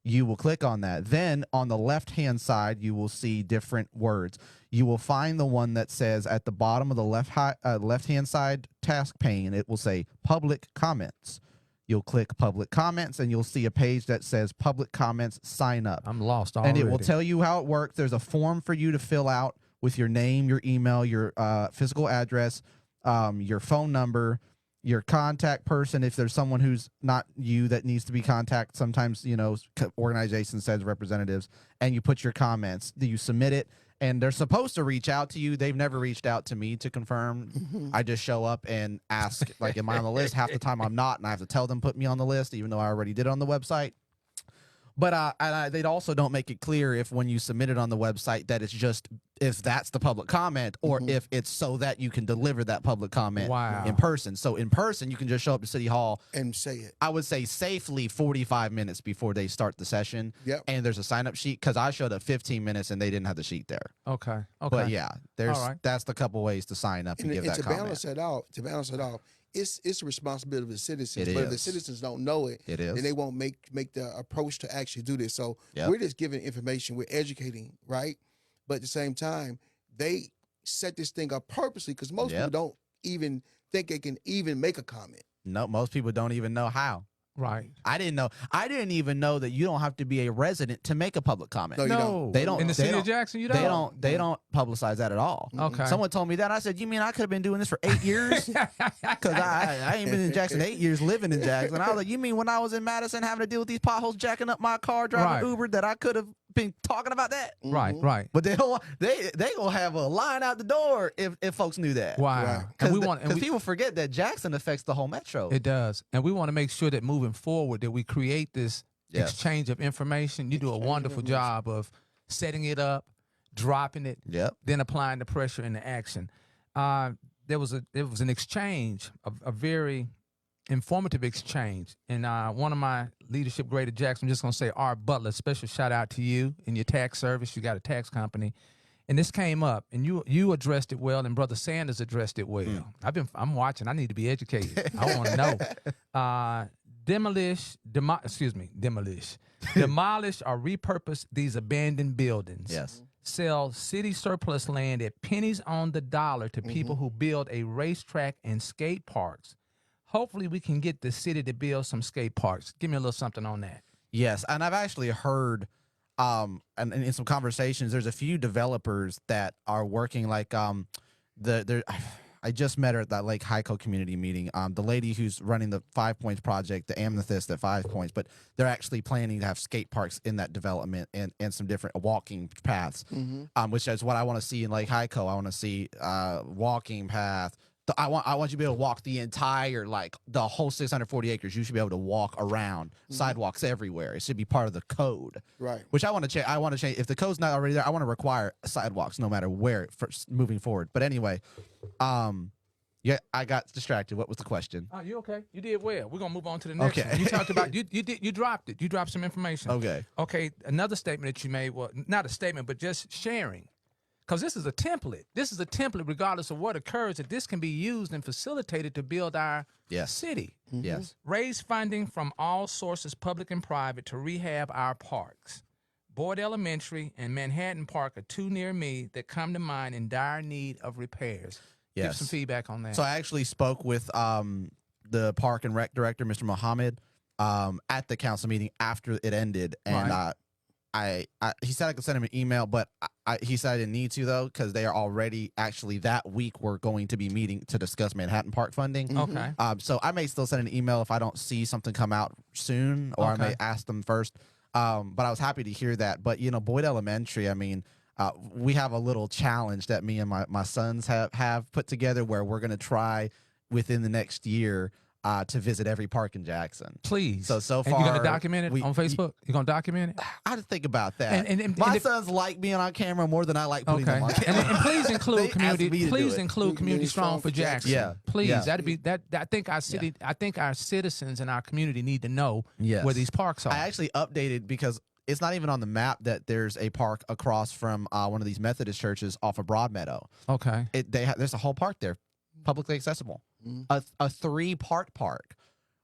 Speaker 5: You will click on that. Then on the left-hand side, you will see different words. You will find the one that says at the bottom of the left-hand side task pane, it will say public comments. You'll click public comments and you'll see a page that says public comments, sign up.
Speaker 1: I'm lost already.
Speaker 5: And it will tell you how it works. There's a form for you to fill out with your name, your email, your physical address, your phone number, your contact person. If there's someone who's not you that needs to be contacted, sometimes, organization sends representatives, and you put your comments. You submit it, and they're supposed to reach out to you. They've never reached out to me to confirm. I just show up and ask, like, am I on the list? Half the time I'm not, and I have to tell them put me on the list, even though I already did it on the website. But they also don't make it clear if when you submit it on the website that it's just if that's the public comment or if it's so that you can deliver that public comment in person. So in person, you can just show up to City Hall
Speaker 6: And say it.
Speaker 5: I would say safely 45 minutes before they start the session.
Speaker 6: Yep.
Speaker 5: And there's a sign-up sheet because I showed up 15 minutes and they didn't have the sheet there.
Speaker 1: Okay.
Speaker 5: But yeah, there's
Speaker 1: All right.
Speaker 5: that's the couple ways to sign up and give that
Speaker 6: to
Speaker 5: comment.
Speaker 6: balance it out, it's the responsibility of the citizens.
Speaker 5: It
Speaker 6: But if the
Speaker 5: is.
Speaker 6: citizens don't know it,
Speaker 5: It is.
Speaker 6: then they won't make the approach to actually do this. So
Speaker 5: Yep.
Speaker 6: we're just giving information, we're educating, right? But at the same time, they set this thing up purposely because most
Speaker 5: Yep.
Speaker 6: people don't even think they can even make a comment.
Speaker 5: No, most people don't even know how.
Speaker 1: Right.
Speaker 5: I didn't know. I didn't even know that you don't have to be a resident to make a public comment.
Speaker 6: No, you don't.
Speaker 5: They don't.
Speaker 1: In the
Speaker 5: they
Speaker 1: city
Speaker 5: don't-
Speaker 1: of Jackson, you don't.
Speaker 5: They don't publicize that at all.
Speaker 1: Okay.
Speaker 5: Someone told me that. I said, "You mean I could have been doing this for 8 years? Because I ain't been in Jackson 8 years, living in Jackson." I was like, "You mean when I was in Madison having to deal with these potholes, jacking up my car, driving
Speaker 1: Right.
Speaker 5: Uber, that I could have been talking about that?"
Speaker 1: Right. Right.
Speaker 5: But they gonna have a line out the door if folks knew that.
Speaker 1: Wow.
Speaker 6: Right.
Speaker 1: And we
Speaker 5: Because
Speaker 1: want. And we,
Speaker 5: people forget that Jackson affects the whole metro.
Speaker 1: it does, and we want to make sure that moving forward that we create this
Speaker 5: Yes.
Speaker 1: exchange of information. You do a wonderful job of setting it up, dropping it,
Speaker 5: Yep.
Speaker 1: then applying the pressure into action. There was an exchange, a very informative exchange, and one of my leadership grade at Jackson, I'm just gonna say, R. Butler, special shout out to you in your tax service. You got a tax company, and this came up, and you addressed it well, and Brother Sanders addressed it well. I'm watching. I need to be educated. I want to know. Demolish or repurpose these abandoned buildings.
Speaker 5: Yes.
Speaker 1: Sell city surplus land at pennies on the dollar to people who build a racetrack and skate parks. Hopefully we can get the city to build some skate parks. Give me a little something on that.
Speaker 5: Yes, and I've actually heard, and in some conversations, there's a few developers that are working like I just met her at that Lake Hyco community meeting. The lady who's running the 5 Points project, the amethyst at 5 Points, but they're actually planning to have skate parks in that development and some different walking paths, which is what I want to see in Lake Hyco. I want to see walking path. I want you to be able to walk the entire, the whole 640 acres. You should be able to walk around sidewalks everywhere. It should be part of the code.
Speaker 6: Right.
Speaker 5: Which I want to change. I want to change. If the code's not already there, I want to require sidewalks no matter where moving forward. But anyway, yeah, I got distracted. What was the question?
Speaker 1: Oh, you okay? You did well. We're gonna move on to the next
Speaker 5: Okay.
Speaker 1: one. You talked about you dropped it. You dropped some information.
Speaker 5: Okay.
Speaker 1: Okay. Another statement that you made, well, not a statement, but just sharing. Because this is a template. This is a template, regardless of what occurs, that this can be used and facilitated to build our
Speaker 5: Yes.
Speaker 1: city.
Speaker 5: Yes.
Speaker 1: Raise funding from all sources, public and private, to rehab our parks. Boyd Elementary and Manhattan Park are two near me that come to mind in dire need of repairs. Give
Speaker 5: Yes.
Speaker 1: some feedback on that.
Speaker 5: So I actually spoke with the park and rec director, Mr. Mohammed, at the council meeting after it ended, and
Speaker 1: Right.
Speaker 5: he said I could send him an email, but he said I didn't need to though because they are already actually that week we're going to be meeting to discuss Manhattan Park funding.
Speaker 1: Okay.
Speaker 5: So I may still send an email if I don't see something come out soon, or I may ask them first. But I was happy to hear that. But Boyd Elementary, I mean, we have a little challenge that me and my sons have put together where we're going to try within the next year to visit every park in Jackson.
Speaker 1: Please.
Speaker 5: So
Speaker 1: And
Speaker 5: far,
Speaker 1: you're going to document it on Facebook? You're going to document it?
Speaker 5: I had to think about that.
Speaker 1: And
Speaker 5: my
Speaker 1: if-
Speaker 5: sons like being on camera more than I like putting them on
Speaker 1: And,
Speaker 5: camera.
Speaker 1: and please include
Speaker 5: They asked
Speaker 1: community.
Speaker 5: me to do
Speaker 1: Please
Speaker 5: it.
Speaker 1: include community strong for Jackson.
Speaker 5: Yeah.
Speaker 1: Please.
Speaker 5: Yeah.
Speaker 1: That'd be that. I think our city. I think our citizens and our community need to know
Speaker 5: Yes.
Speaker 1: where these parks are.
Speaker 5: I actually updated because it's not even on the map that there's a park across from one of these Methodist churches off of Broadmeadow.
Speaker 1: Okay.
Speaker 5: There's a whole park there, publicly accessible. A 3-part park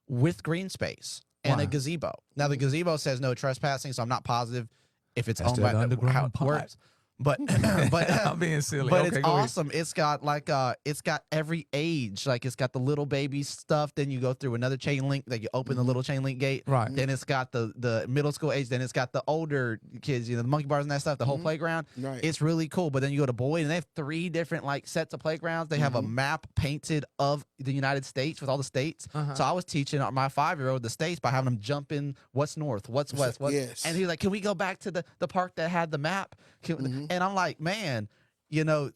Speaker 5: with green space and a
Speaker 1: Wow.
Speaker 5: gazebo. Now the gazebo says no trespassing, so I'm not positive if it's
Speaker 1: That's
Speaker 5: owned
Speaker 1: that
Speaker 5: by
Speaker 1: underground
Speaker 5: how it
Speaker 1: park.
Speaker 5: works. But
Speaker 1: I'm being silly.
Speaker 5: But
Speaker 1: Okay,
Speaker 5: it's
Speaker 1: go ahead.
Speaker 5: awesome. It's got like it's got every age. Like it's got the little baby stuff. Then you go through another chain link. Like you open the little chain link gate.
Speaker 1: Right.
Speaker 5: Then it's got the middle school age. Then it's got the older kids. You know, the monkey bars and that stuff. The whole playground.
Speaker 6: Right.
Speaker 5: It's really cool. But then you go to Boyd and they have 3 different like sets of playgrounds. They have a map painted of the United States with all the states. So I was teaching my 5-year-old the states by having him jump in what's north, what's west, what's,
Speaker 6: Yes.
Speaker 5: and he was like, "Can we go back to the park that had the map?" And I'm like, man, you know,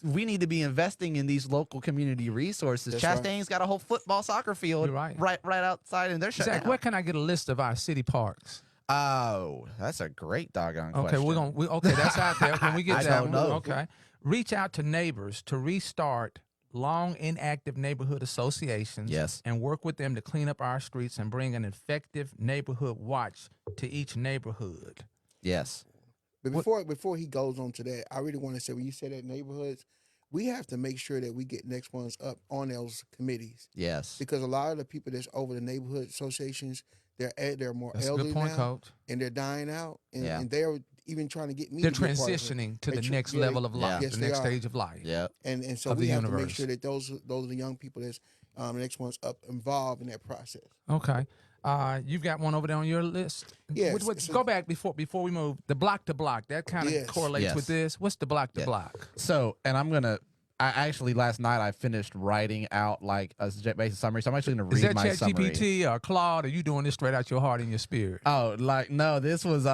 Speaker 5: we need to be investing in these local community resources.
Speaker 6: That's
Speaker 5: Chastain's got a whole football soccer field
Speaker 1: You're right.
Speaker 5: right outside, and they're shut
Speaker 1: Zach,
Speaker 5: down.
Speaker 1: where can I get a list of our city parks?
Speaker 5: Oh, that's a great doggone
Speaker 1: Okay,
Speaker 5: question.
Speaker 1: okay, that's out there. When we get
Speaker 5: I
Speaker 1: that
Speaker 5: don't
Speaker 1: one,
Speaker 5: know.
Speaker 1: okay. Reach out to neighbors to restart long inactive neighborhood associations.
Speaker 5: Yes.
Speaker 1: And work with them to clean up our streets and bring an effective neighborhood watch to each neighborhood.
Speaker 5: Yes.
Speaker 6: But before he goes on to that, I really want to say when you say that neighborhoods, we have to make sure that we get next ones up on those committees
Speaker 5: Yes.
Speaker 6: because a lot of the people that's over the neighborhood associations, they're more
Speaker 1: That's a
Speaker 6: elderly
Speaker 1: good point,
Speaker 6: now,
Speaker 1: Coach.
Speaker 6: and they're dying out, and,
Speaker 5: Yeah.
Speaker 6: and they're even trying to get me.
Speaker 1: They're
Speaker 6: to be a part of it.
Speaker 1: transitioning to the
Speaker 6: They
Speaker 1: next
Speaker 6: yeah,
Speaker 1: level of life,
Speaker 6: yes,
Speaker 1: the
Speaker 6: they
Speaker 1: next
Speaker 6: are.
Speaker 1: stage of life.
Speaker 5: Yeah.
Speaker 6: And so
Speaker 1: of
Speaker 6: we
Speaker 1: the
Speaker 6: have to make
Speaker 1: universe.
Speaker 6: sure that those are the young people that's the next ones up involved in that process.
Speaker 1: Okay. You've got one over there on your list.
Speaker 6: Yes,
Speaker 1: Which,
Speaker 6: so-
Speaker 1: go back before we move. The block to block. That kind of
Speaker 6: Yes.
Speaker 1: correlates
Speaker 5: Yes.
Speaker 1: with this. What's the block to
Speaker 5: Yeah.
Speaker 1: block?
Speaker 5: So, and I actually last night I finished writing out like a basic summary. So I'm actually going to
Speaker 1: Is
Speaker 5: read
Speaker 1: that
Speaker 5: my
Speaker 1: Chat
Speaker 5: summary.
Speaker 1: GPT or Claude? Or are you doing this straight out your heart and your spirit?
Speaker 5: Oh, like no, this was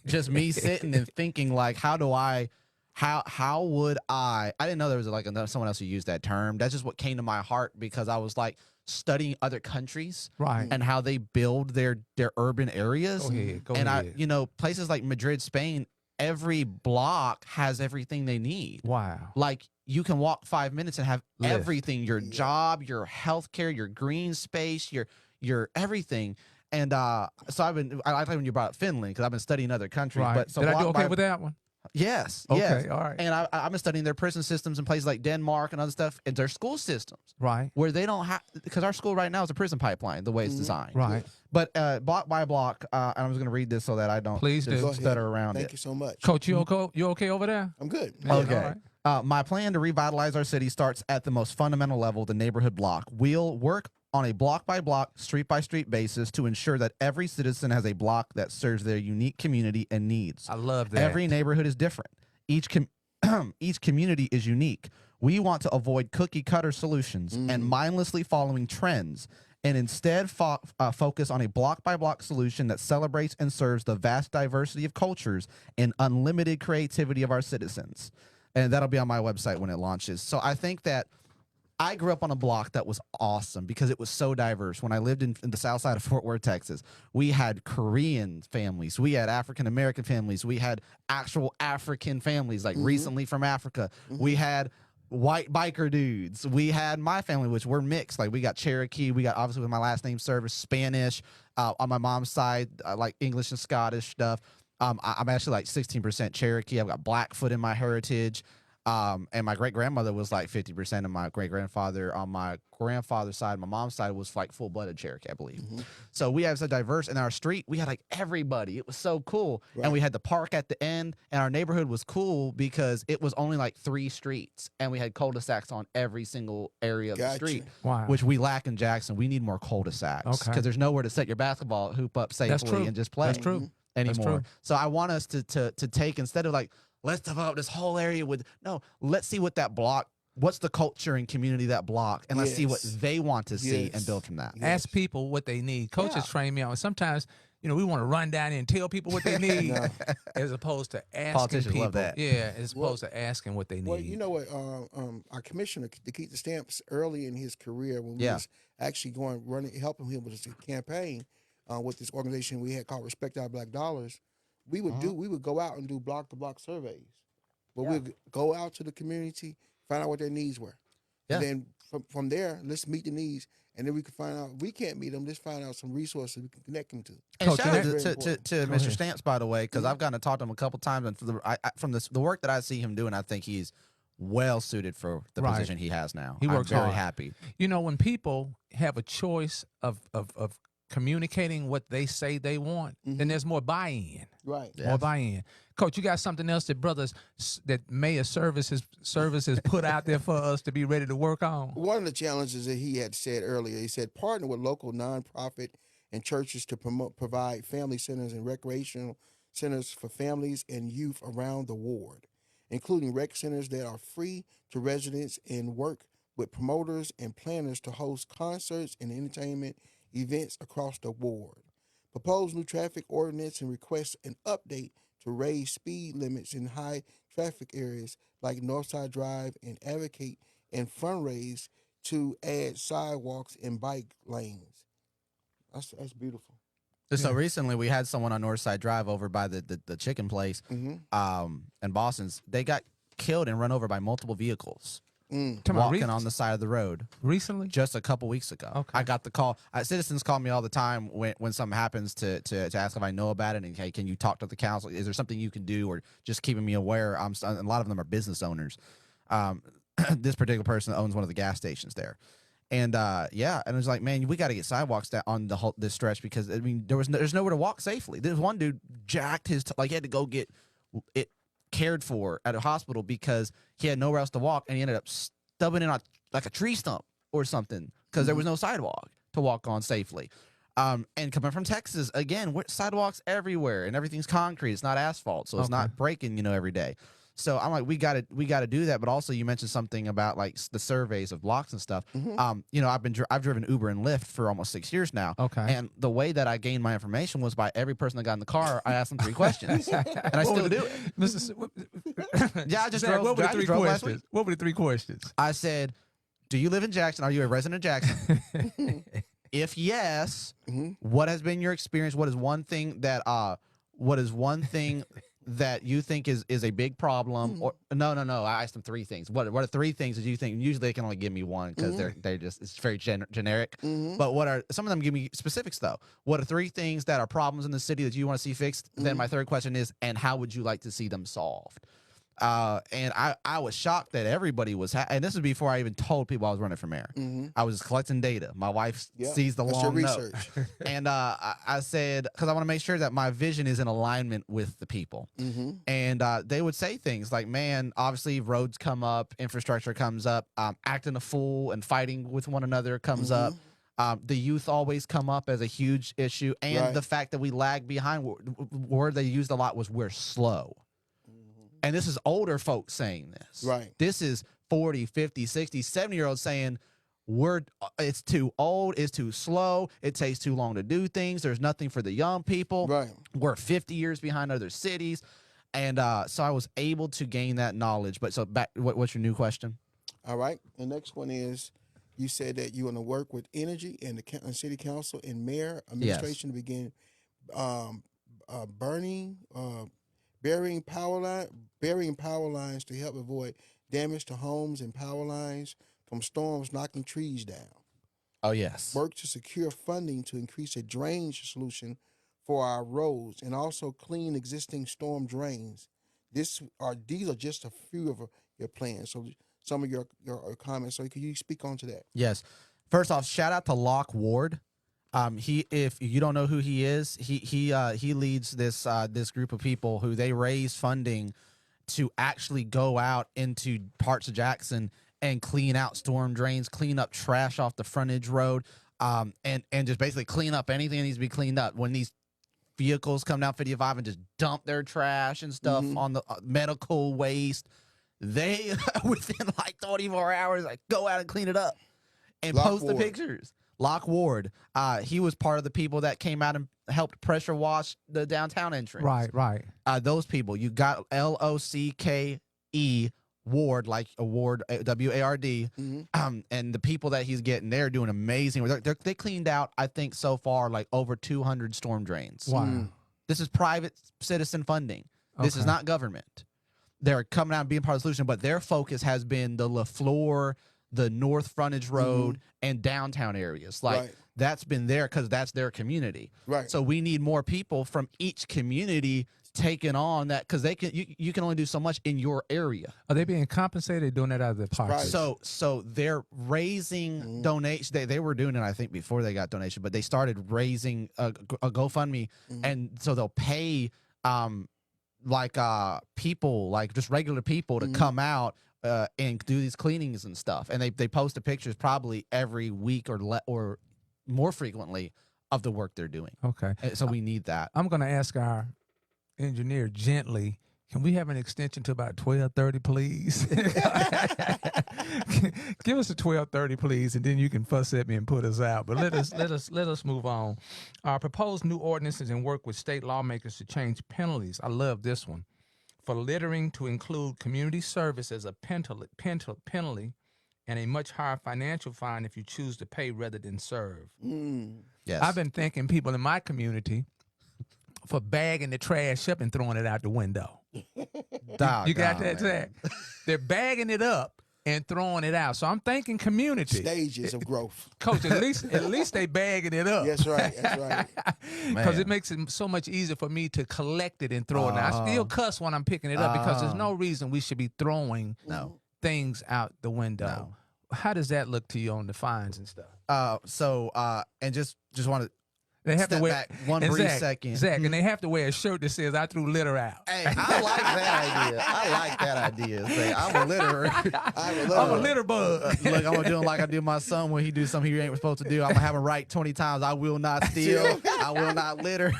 Speaker 5: just me sitting and thinking like, how would I didn't know there was like someone else who used that term. That's just what came to my heart because I was like studying other countries
Speaker 1: Right.
Speaker 5: and how they build their urban areas.
Speaker 1: Go
Speaker 5: and
Speaker 1: ahead.
Speaker 5: Places like Madrid, Spain, every block has everything they need.
Speaker 1: Wow.
Speaker 5: Like you can walk 5 minutes and have
Speaker 1: Lift.
Speaker 5: everything, your job, your healthcare, your green space, your everything. And so I like when you brought up Finland because I've been studying other countries.
Speaker 1: Right.
Speaker 5: But so
Speaker 1: Did I do
Speaker 5: block
Speaker 1: okay
Speaker 5: by-
Speaker 1: with that one?
Speaker 5: Yes.
Speaker 1: Okay,
Speaker 5: Yes.
Speaker 1: all right.
Speaker 5: And I've been studying their prison systems in places like Denmark and other stuff, and their school systems
Speaker 1: Right.
Speaker 5: where they don't have because our school right now is a prison pipeline the way it's designed.
Speaker 1: Right.
Speaker 5: But block by block, and I'm just going to read this so that I don't
Speaker 1: Please
Speaker 5: just
Speaker 1: do.
Speaker 6: Go ahead.
Speaker 5: stutter around
Speaker 6: Thank
Speaker 5: it.
Speaker 6: you so much.
Speaker 1: Coach, you okay over there?
Speaker 6: I'm good.
Speaker 1: Yeah,
Speaker 5: Okay.
Speaker 1: all right.
Speaker 5: My plan to revitalize our city starts at the most fundamental level, the neighborhood block. We'll work on a block-by-block, street-by-street basis to ensure that every citizen has a block that serves their unique community and needs.
Speaker 1: I love that.
Speaker 5: Every neighborhood is different. Each community is unique. We want to avoid cookie-cutter solutions and mindlessly following trends, and instead focus on a block-by-block solution that celebrates and serves the vast diversity of cultures and unlimited creativity of our citizens. And that'll be on my website when it launches. So I think that I grew up on a block that was awesome because it was so diverse. When I lived in the south side of Fort Worth, Texas, we had Korean families. We had African-American families. We had actual African families, like recently from Africa. We had white biker dudes. We had my family, which we're mixed. Like we got Cherokee. We got, obviously with my last name, Service, Spanish. On my mom's side, like English and Scottish stuff. I'm actually like 16% Cherokee. I've got Blackfoot in my heritage. And my great grandmother was like 50%, and my great grandfather on my grandfather's side, my mom's side, was like full blooded Cherokee, I believe. So we have so diverse in our street. We had like everybody. It was so cool.
Speaker 6: Right.
Speaker 5: And we had the park at the end, and our neighborhood was cool because it was only like 3 streets, and we had cul-de-sacs on every single area of the
Speaker 6: Gotcha.
Speaker 5: street,
Speaker 1: Wow.
Speaker 5: which we lack in Jackson. We need more cul-de-sacs because
Speaker 1: Okay.
Speaker 5: there's nowhere to set your basketball hoop up
Speaker 1: That's
Speaker 5: safely
Speaker 1: true.
Speaker 5: and just play
Speaker 1: That's true. That's
Speaker 5: anymore.
Speaker 1: true.
Speaker 5: So I want us to take, instead of like, let's develop this whole area with, no, let's see what that block, what's the culture and community of that block, and let's see what
Speaker 6: Yes.
Speaker 5: they want to see and
Speaker 6: Yes.
Speaker 5: build from that.
Speaker 6: Yes.
Speaker 1: Ask people what they need. Coaches
Speaker 5: Yeah.
Speaker 1: train me on. Sometimes, we want to run down there and tell people what they need,
Speaker 6: No.
Speaker 1: as opposed to asking
Speaker 5: Politicians
Speaker 1: people.
Speaker 5: love that.
Speaker 1: Yeah, as opposed to asking what they need.
Speaker 6: Well, you know what? Our commissioner, to keep the stamps early in his career, when we
Speaker 5: Yeah.
Speaker 6: was actually helping him with his campaign with this organization we had called Respect Our Black Dollars, we would go out and do block to block surveys. But we'd go out to the community, find out what their needs were,
Speaker 5: Yeah.
Speaker 6: and then from there, let's meet the needs, and then we can find out we can't meet them. Let's find out some resources we can connect them to.
Speaker 5: And
Speaker 1: Coach,
Speaker 5: shout out
Speaker 6: that's very
Speaker 5: to
Speaker 6: important.
Speaker 5: Mr.
Speaker 1: ahead.
Speaker 5: Stamps, by the way, because I've gotten to talk to him a couple times, and from the work that I see him doing, I think he's well suited for the
Speaker 1: Right.
Speaker 5: position he has now.
Speaker 1: He works
Speaker 5: I'm very
Speaker 1: hard.
Speaker 5: happy.
Speaker 1: You know, when people have a choice of communicating what they say they want, then there's more buy-in.
Speaker 6: Right.
Speaker 5: Yeah.
Speaker 1: More buy-in. Coach, you got something else that that Mayor Services put out there for us to be ready to work on?
Speaker 6: One of the challenges that he had said earlier, he said partner with local nonprofit and churches to provide family centers and recreational centers for families and youth around the ward, including rec centers that are free to residents, and work with promoters and planners to host concerts and entertainment events across the ward. Propose new traffic ordinance and request an update to raise speed limits in high traffic areas like Northside Drive, and advocate and fundraise to add sidewalks and bike lanes. That's beautiful.
Speaker 5: So recently, we had someone on Northside Drive over by the chicken place, in Boston's. They got killed and run over by multiple vehicles walking on the side of the road
Speaker 1: Recently?
Speaker 5: just a couple weeks ago.
Speaker 1: Okay.
Speaker 5: I got the call. Citizens call me all the time when something happens to ask if I know about it, and hey, can you talk to the council? Is there something you can do, or just keeping me aware? And a lot of them are business owners. This particular person owns one of the gas stations there. And and it was like, man, we got to get sidewalks down on this stretch, because I mean there's nowhere to walk safely. There's one dude jacked his he had to go get it cared for at a hospital because he had nowhere else to walk, and he ended up stubbing in on like a tree stump or something because there was no sidewalk to walk on safely. And coming from Texas, again, sidewalks everywhere and everything's concrete. It's not asphalt, so it's not breaking, every day. So I'm like, we got to do that. But also, you mentioned something about like the surveys of blocks and stuff. I've driven Uber and Lyft for almost 6 years now.
Speaker 1: Okay.
Speaker 5: And the way that I gained my information was by every person that got in the car, I asked them 3 questions, and I still do it. Yeah, I just drove.
Speaker 1: What were the
Speaker 5: I just
Speaker 1: 3
Speaker 5: drove last
Speaker 1: questions?
Speaker 5: week.
Speaker 1: What were the 3 questions?
Speaker 5: I said, "Do you live in Jackson? Are you a resident of Jackson? If yes, what has been your experience? What is one thing that that you think is a big problem?" Or no. I asked them 3 things. What are 3 things that you think? Usually they can only give me one because they're just, it's very generic. But what are some of them? Give me specifics though. What are 3 things that are problems in the city that you want to see fixed? Then my 3rd question is, and how would you like to see them solved? And I was shocked that everybody was, and this was before I even told people I was running for mayor. I was collecting data. My wife sees the long note. And I said, because I want to make sure that my vision is in alignment with the people. And they would say things like, man, obviously roads come up, infrastructure comes up, acting a fool and fighting with one another comes up. The youth always come up as a huge issue. And the fact that we lag behind, word they used a lot was we're slow. And this is older folks saying this.
Speaker 6: Right.
Speaker 5: This is 40, 50, 60, 70-year-olds saying it's too old, it's too slow, it takes too long to do things, there's nothing for the young people.
Speaker 6: Right.
Speaker 5: We're 50 years behind other cities. And so I was able to gain that knowledge. But so back, what's your new question?
Speaker 6: All right. The next one is, you said that you want to work with energy and the city council and mayor administration to begin burying power lines to help avoid damage to homes and power lines from storms knocking trees down.
Speaker 5: Oh, yes.
Speaker 6: Work to secure funding to increase a drainage solution for our roads and also clean existing storm drains. These are just a few of your plans. So some of your comments. So can you speak on to that?
Speaker 5: Yes. First off, shout out to Locke Ward. If you don't know who he is, he leads this group of people who they raise funding to actually go out into parts of Jackson and clean out storm drains, clean up trash off the frontage road, and just basically clean up anything that needs to be cleaned up. When these vehicles come down 55 and just dump their trash and stuff on the medical waste, they within like 24 hours go out and clean it up and post the pictures. Locke Ward, he was part of the people that came out and helped pressure wash the downtown entrance.
Speaker 1: Right.
Speaker 5: Those people, you got LOCKE Ward, like a Ward, WARD, and the people that he's getting, they're doing amazing. They cleaned out, I think, so far like over 200 storm drains.
Speaker 1: Wow.
Speaker 5: This is private citizen funding. This is not government. They're coming out and being part of the solution, but their focus has been the LaFleur, the North Frontage Road and downtown areas. Like
Speaker 6: Right.
Speaker 5: that's been there because that's their community.
Speaker 6: Right.
Speaker 5: So we need more people from each community taking on that, because they can you can only do so much in your area.
Speaker 1: Are they being compensated or doing that out of their pockets?
Speaker 6: Right.
Speaker 5: So they're raising donations. They were doing it, I think, before they got donation, but they started raising a GoFundMe, and so they'll pay people, like just regular people, to come out and do these cleanings and stuff, and they post the pictures probably every week or more frequently of the work they're doing.
Speaker 1: Okay.
Speaker 5: And so we need that.
Speaker 1: I'm going to ask our engineer gently, can we have an extension to about 12:30, please? Give us a 12:30, please, and then you can fuss at me and put us out. But let us move on. Our proposed new ordinances and work with state lawmakers to change penalties. I love this one. For littering to include community service as a penalty and a much higher financial fine if you choose to pay rather than serve.
Speaker 5: Yes.
Speaker 1: I've been thanking people in my community for bagging the trash up and throwing it out the window. You got that, Zach? They're bagging it up and throwing it out. So I'm thanking community.
Speaker 6: Stages of growth.
Speaker 1: Coach, at least they bagging it up.
Speaker 6: That's right. That's right.
Speaker 1: Because it makes it so much easier for me to collect it and throw it. Now, I still cuss when I'm picking it up because there's no reason we should be throwing things out the window.
Speaker 5: No.
Speaker 1: How does that look to you on the fines and stuff?
Speaker 5: And just want to
Speaker 1: They have
Speaker 5: step
Speaker 1: to wear
Speaker 5: back one
Speaker 1: and
Speaker 5: brief
Speaker 1: Zach,
Speaker 5: second.
Speaker 1: Zach, and they have to wear a shirt that says "I threw litter out."
Speaker 5: Hey, I like that idea. I like that idea. Say, I'm a litterer.
Speaker 1: I'm a litter bug.
Speaker 5: Look, I'm gonna do him like I do my son when he do something he ain't supposed to do. I'm gonna have him write 20 times. I will not steal. I will not litter,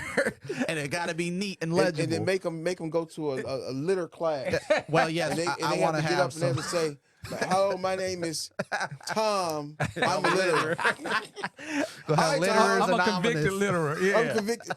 Speaker 5: and it got to be neat and legible.
Speaker 6: And then make them go to a litter class.
Speaker 5: Well, yes,
Speaker 6: And they
Speaker 5: I want to
Speaker 6: get
Speaker 5: have
Speaker 6: up
Speaker 5: some.
Speaker 6: and they say, "Hello, my name is Tom. I'm a litterer.
Speaker 5: Go
Speaker 6: Hi,
Speaker 5: have
Speaker 6: Tom.
Speaker 5: litterers
Speaker 1: I'm a
Speaker 5: anonymous.
Speaker 1: convicted litterer. Yeah.
Speaker 6: I'm convicted."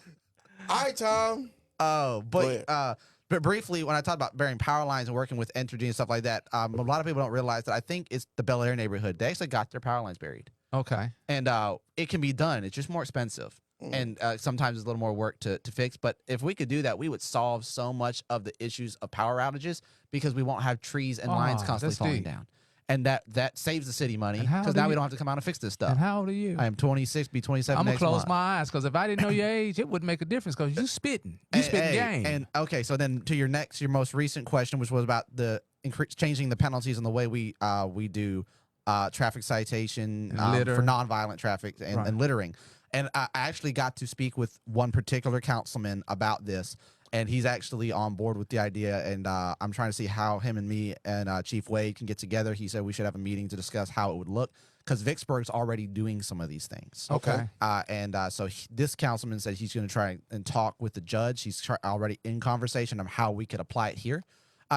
Speaker 6: Hi, Tom.
Speaker 5: Oh,
Speaker 6: Go
Speaker 5: but briefly, when I talk about burying power lines and working with Entergy and stuff like that, a lot of people don't realize that I think it's the Bel Air neighborhood. They actually got their power lines buried,
Speaker 1: Okay.
Speaker 5: and it can be done. It's just more expensive, and sometimes it's a little more work to fix. But if we could do that, we would solve so much of the issues of power outages because we won't have trees and lines constantly
Speaker 1: that's
Speaker 5: falling
Speaker 1: deep.
Speaker 5: down, and that saves the city money
Speaker 1: And how
Speaker 5: because
Speaker 1: do
Speaker 5: now we
Speaker 1: you-
Speaker 5: don't have to come out and fix this stuff.
Speaker 1: And how old are you?
Speaker 5: I am 26, be 27
Speaker 1: I'm gonna
Speaker 5: next
Speaker 1: close
Speaker 5: month.
Speaker 1: my eyes because if I didn't know your age, it wouldn't make a difference because you spitting. You spitting game.
Speaker 5: And okay, so then to your most recent question, which was about the changing the penalties and the way we do traffic citation
Speaker 1: And litter.
Speaker 5: for nonviolent traffic and littering. And I actually got to speak with one particular councilman about this, and he's actually on board with the idea. And I'm trying to see how him and me and Chief Wade can get together. He said we should have a meeting to discuss how it would look because Vicksburg's already doing some of these things.
Speaker 1: Okay.
Speaker 5: So this councilman said he's going to try and talk with the judge. He's already in conversation of how we could apply it here.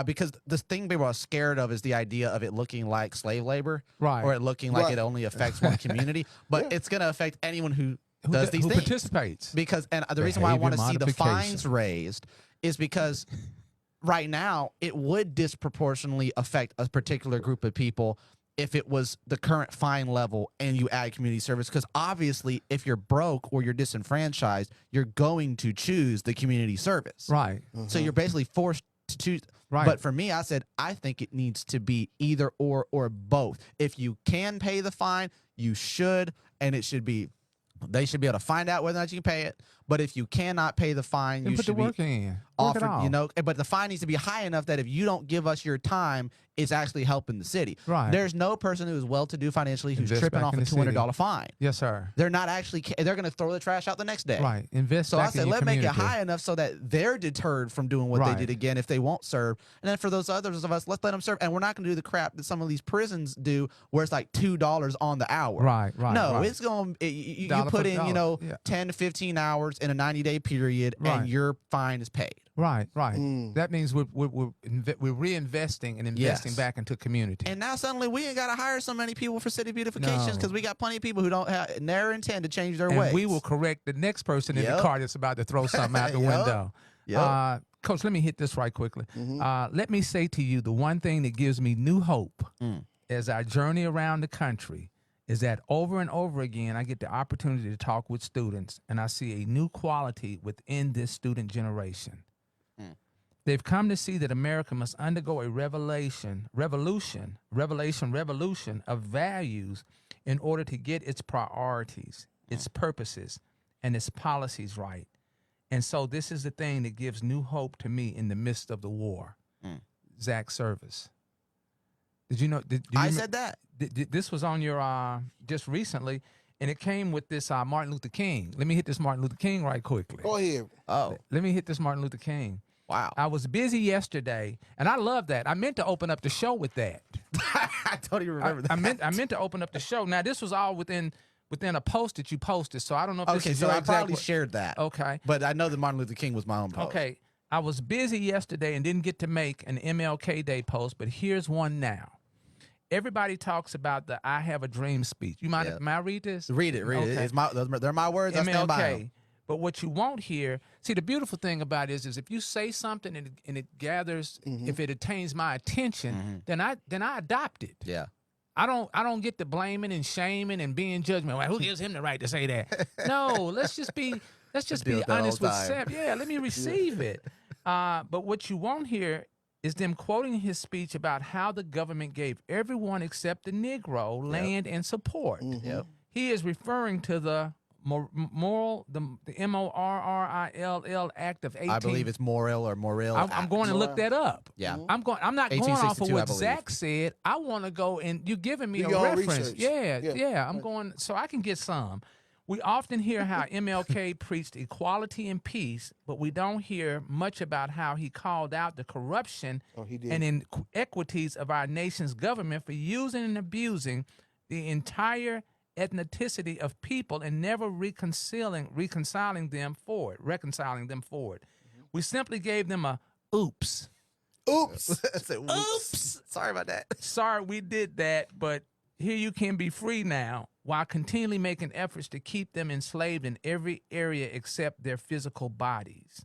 Speaker 5: Because the thing people are scared of is the idea of it looking like slave labor,
Speaker 1: Right.
Speaker 5: or it looking like
Speaker 6: Right.
Speaker 5: it only affects one community. But it's going to affect anyone who does these
Speaker 1: who
Speaker 5: things.
Speaker 1: participates.
Speaker 5: Because the reason why I want to see the
Speaker 1: Behavior
Speaker 5: fines raised is because right now it would disproportionately affect a particular group of people if it was the current fine level and you add community service. Because obviously, if you're broke or you're disenfranchised, you're going to choose the community service.
Speaker 1: Right.
Speaker 5: So you're basically forced to choose.
Speaker 1: Right.
Speaker 5: But for me, I said I think it needs to be either or both. If you can pay the fine, you should, and it should be. They should be able to find out whether or not you can pay it. But if you cannot pay the fine,
Speaker 1: Then
Speaker 5: you
Speaker 1: put the
Speaker 5: should be
Speaker 1: work in. Work it
Speaker 5: offered.
Speaker 1: off.
Speaker 5: But the fine needs to be high enough that if you don't give us your time, it's actually helping the city.
Speaker 1: Right.
Speaker 5: There's no person who is well-to-do financially who's
Speaker 1: Invest
Speaker 5: tripping
Speaker 1: back
Speaker 5: off
Speaker 1: in
Speaker 5: a
Speaker 1: the city.
Speaker 5: $200 fine.
Speaker 1: Yes, sir.
Speaker 5: They're not actually. They're going to throw the trash out the next day.
Speaker 1: Right. Invest
Speaker 5: So I
Speaker 1: back in
Speaker 5: said,
Speaker 1: your
Speaker 5: let's make it
Speaker 1: community.
Speaker 5: high enough so that they're deterred from doing what
Speaker 1: Right.
Speaker 5: they did again if they won't serve. And then for those others of us, let's let them serve. And we're not going to do the crap that some of these prisons do where it's like $2 on the hour.
Speaker 1: Right. Right.
Speaker 5: No,
Speaker 1: right.
Speaker 5: it's going to, you
Speaker 1: Dollar
Speaker 5: put
Speaker 1: for
Speaker 5: in,
Speaker 1: dollar. Yeah.
Speaker 5: 10 to 15 hours in a 90-day period
Speaker 1: Right.
Speaker 5: and your fine is paid.
Speaker 1: Right. Right. That means we're reinvesting and investing
Speaker 5: Yes.
Speaker 1: back into community.
Speaker 5: And now suddenly we ain't got to hire so many people for city beautifications because we got plenty of people who don't never intend to change their
Speaker 1: And
Speaker 5: ways.
Speaker 1: we will correct the next person in the
Speaker 5: Yep.
Speaker 1: car that's about to throw something out the
Speaker 5: Yep.
Speaker 1: window.
Speaker 5: Yep.
Speaker 1: Coach, let me hit this right quickly. Let me say to you the one thing that gives me new hope as I journey around the country is that over and over again, I get the opportunity to talk with students, and I see a new quality within this student generation. They've come to see that America must undergo a revolution of values in order to get its priorities, its purposes, and its policies right. And so this is the thing that gives new hope to me in the midst of the war. Zach Service. Did you know?
Speaker 5: I said that.
Speaker 1: This was on your just recently, and it came with this Martin Luther King. Let me hit this Martin Luther King right quickly.
Speaker 6: Go ahead.
Speaker 5: Oh,
Speaker 1: Let me hit this Martin Luther King.
Speaker 5: wow.
Speaker 1: I was busy yesterday, and I love that. I meant to open up the show with that.
Speaker 5: I don't even remember that.
Speaker 1: I meant to open up the show. Now this was all within a post that you posted, so I don't know if this
Speaker 5: Okay,
Speaker 1: is
Speaker 5: so
Speaker 1: your
Speaker 5: I
Speaker 1: exact
Speaker 5: probably
Speaker 1: wo-
Speaker 5: shared that.
Speaker 1: Okay.
Speaker 5: But I know that Martin Luther King was my own post.
Speaker 1: Okay. I was busy yesterday and didn't get to make an MLK Day post, but here's one now. Everybody talks about the "I Have a Dream" speech. You mind if I read this?
Speaker 5: Read it.
Speaker 1: Okay.
Speaker 5: It's they're my words. I stand by them.
Speaker 1: MLK. But what you won't hear, see, the beautiful thing about it is if you say something and it gathers, if it attains my attention, then I adopt it.
Speaker 5: Yeah.
Speaker 1: I don't get to blaming and shaming and being judgmental. Well, who gives him the right to say that? No, let's just be
Speaker 5: Deal with that
Speaker 1: honest
Speaker 5: all
Speaker 1: with
Speaker 5: time.
Speaker 1: self. Yeah, let me receive it. But what you won't hear is them quoting his speech about how the government gave everyone except the Negro land and support.
Speaker 5: Yep.
Speaker 1: He is referring to the Moral, the Morrill Act of 18.
Speaker 5: I believe it's Mayoral or Mayoral.
Speaker 1: I'm going to look that up.
Speaker 5: Yeah.
Speaker 1: I'm not going off of
Speaker 5: 1862, I
Speaker 1: what
Speaker 5: believe.
Speaker 1: Zach said. I want to go and you're giving me
Speaker 6: Do
Speaker 1: a
Speaker 6: your own
Speaker 1: reference.
Speaker 6: research.
Speaker 1: Yeah.
Speaker 6: Yeah.
Speaker 1: I'm going so I can get some. We often hear how MLK preached equality and peace, but we don't hear much about how he called out the corruption
Speaker 6: He did.
Speaker 1: and inequities of our nation's government for using and abusing the entire ethnicity of people and never reconciling them forward. We simply gave them a oops.
Speaker 6: Oops.
Speaker 5: I said, oops. Sorry about that.
Speaker 1: Sorry we did that, but here you can be free now, while continually making efforts to keep them enslaved in every area except their physical bodies.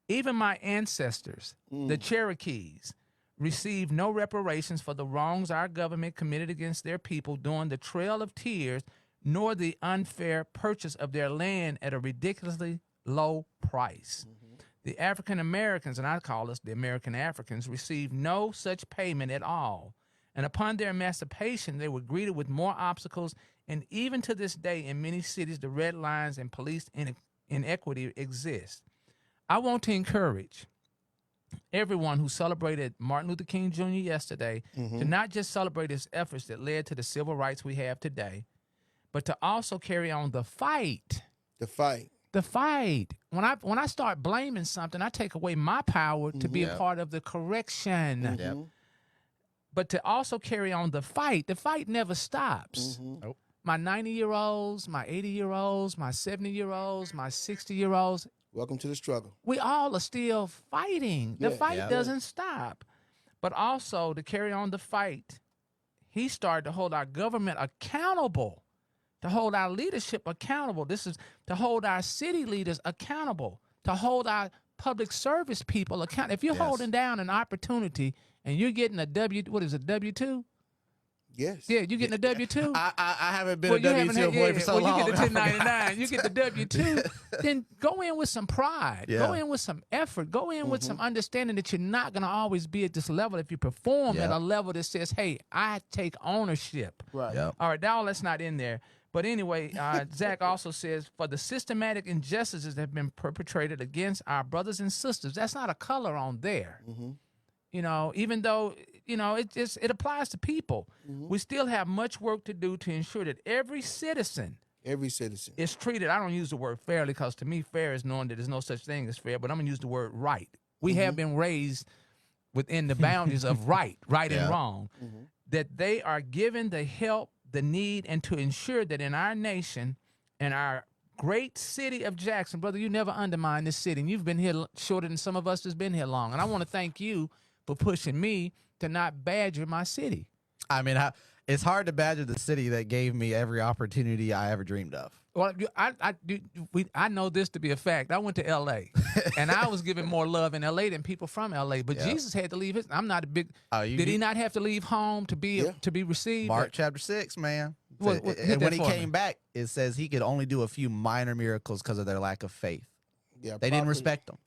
Speaker 1: Even my ancestors, the Cherokees, received no reparations for the wrongs our government committed against their people during the Trail of Tears, nor the unfair purchase of their land at a ridiculously low price. The African Americans, and I call us the American Africans, received no such payment at all. And upon their emancipation, they were greeted with more obstacles, and even to this day, in many cities, the red lines and police inequity exist. I want to encourage everyone who celebrated Martin Luther King Jr. yesterday to not just celebrate his efforts that led to the civil rights we have today, but to also carry on the fight.
Speaker 6: The fight.
Speaker 1: The fight. When I start blaming something, I take away my power to be a part of the correction.
Speaker 5: Yep.
Speaker 1: But to also carry on the fight never stops.
Speaker 5: Nope.
Speaker 1: My 90-year-olds, my 80-year-olds, my 70-year-olds, my 60-year-olds,
Speaker 6: Welcome to the struggle.
Speaker 1: we all are still fighting. The
Speaker 6: Yeah.
Speaker 1: fight
Speaker 5: Yeah.
Speaker 1: doesn't stop. But also to carry on the fight, he started to hold our government accountable, to hold our leadership accountable. This is to hold our city leaders accountable, to hold our public service people accountable. If you're
Speaker 5: Yes.
Speaker 1: holding down an opportunity and you're getting a W2?
Speaker 6: Yes.
Speaker 1: Yeah, you're getting a W2?
Speaker 5: I haven't been
Speaker 1: Well,
Speaker 5: a
Speaker 1: you haven't
Speaker 5: W2
Speaker 1: had-
Speaker 5: employee for so
Speaker 1: well,
Speaker 5: long.
Speaker 1: you get the
Speaker 5: I forgot.
Speaker 1: 1099, you get the W2, then go in with some pride.
Speaker 5: Yeah.
Speaker 1: Go in with some effort. Go in with some understanding that you're not going to always be at this level if you perform at
Speaker 5: Yeah.
Speaker 1: a level that says, hey, I take ownership.
Speaker 6: Right.
Speaker 5: Yep.
Speaker 1: All right, all that's not in there. But anyway, Zach also says, for the systematic injustices that have been perpetrated against our brothers and sisters, that's not a color on there. You know, even though, you know, it applies to people. We still have much work to do to ensure that every citizen
Speaker 6: Every citizen.
Speaker 1: is treated. I don't use the word fairly because to me, fair is knowing that there's no such thing as fair, but I'm going to use the word right. We have been raised within the boundaries of right
Speaker 5: Yeah.
Speaker 1: and wrong, that they are given the help, the need, and to ensure that in our nation and our great city of Jackson, brother, you never undermine this city. And you've been here shorter than some of us that's been here long. And I want to thank you for pushing me to not badger my city.
Speaker 5: I mean, it's hard to badger the city that gave me every opportunity I ever dreamed of.
Speaker 1: Well, I know this to be a fact. I went to L.A. and I was given more love in L.A. than people from L.A. But
Speaker 5: Yeah.
Speaker 1: Jesus had to leave his. I'm not a big.
Speaker 5: Oh,
Speaker 1: Did he not have to leave home to be
Speaker 6: Yeah.
Speaker 1: to be received?
Speaker 5: Mark chapter 6, man.
Speaker 1: What- hit
Speaker 5: And
Speaker 1: that
Speaker 5: when he
Speaker 1: for me.
Speaker 5: came back, it says he could only do a few minor miracles because of their lack of faith.
Speaker 6: Yeah.
Speaker 5: They didn't
Speaker 6: properly-
Speaker 5: respect him.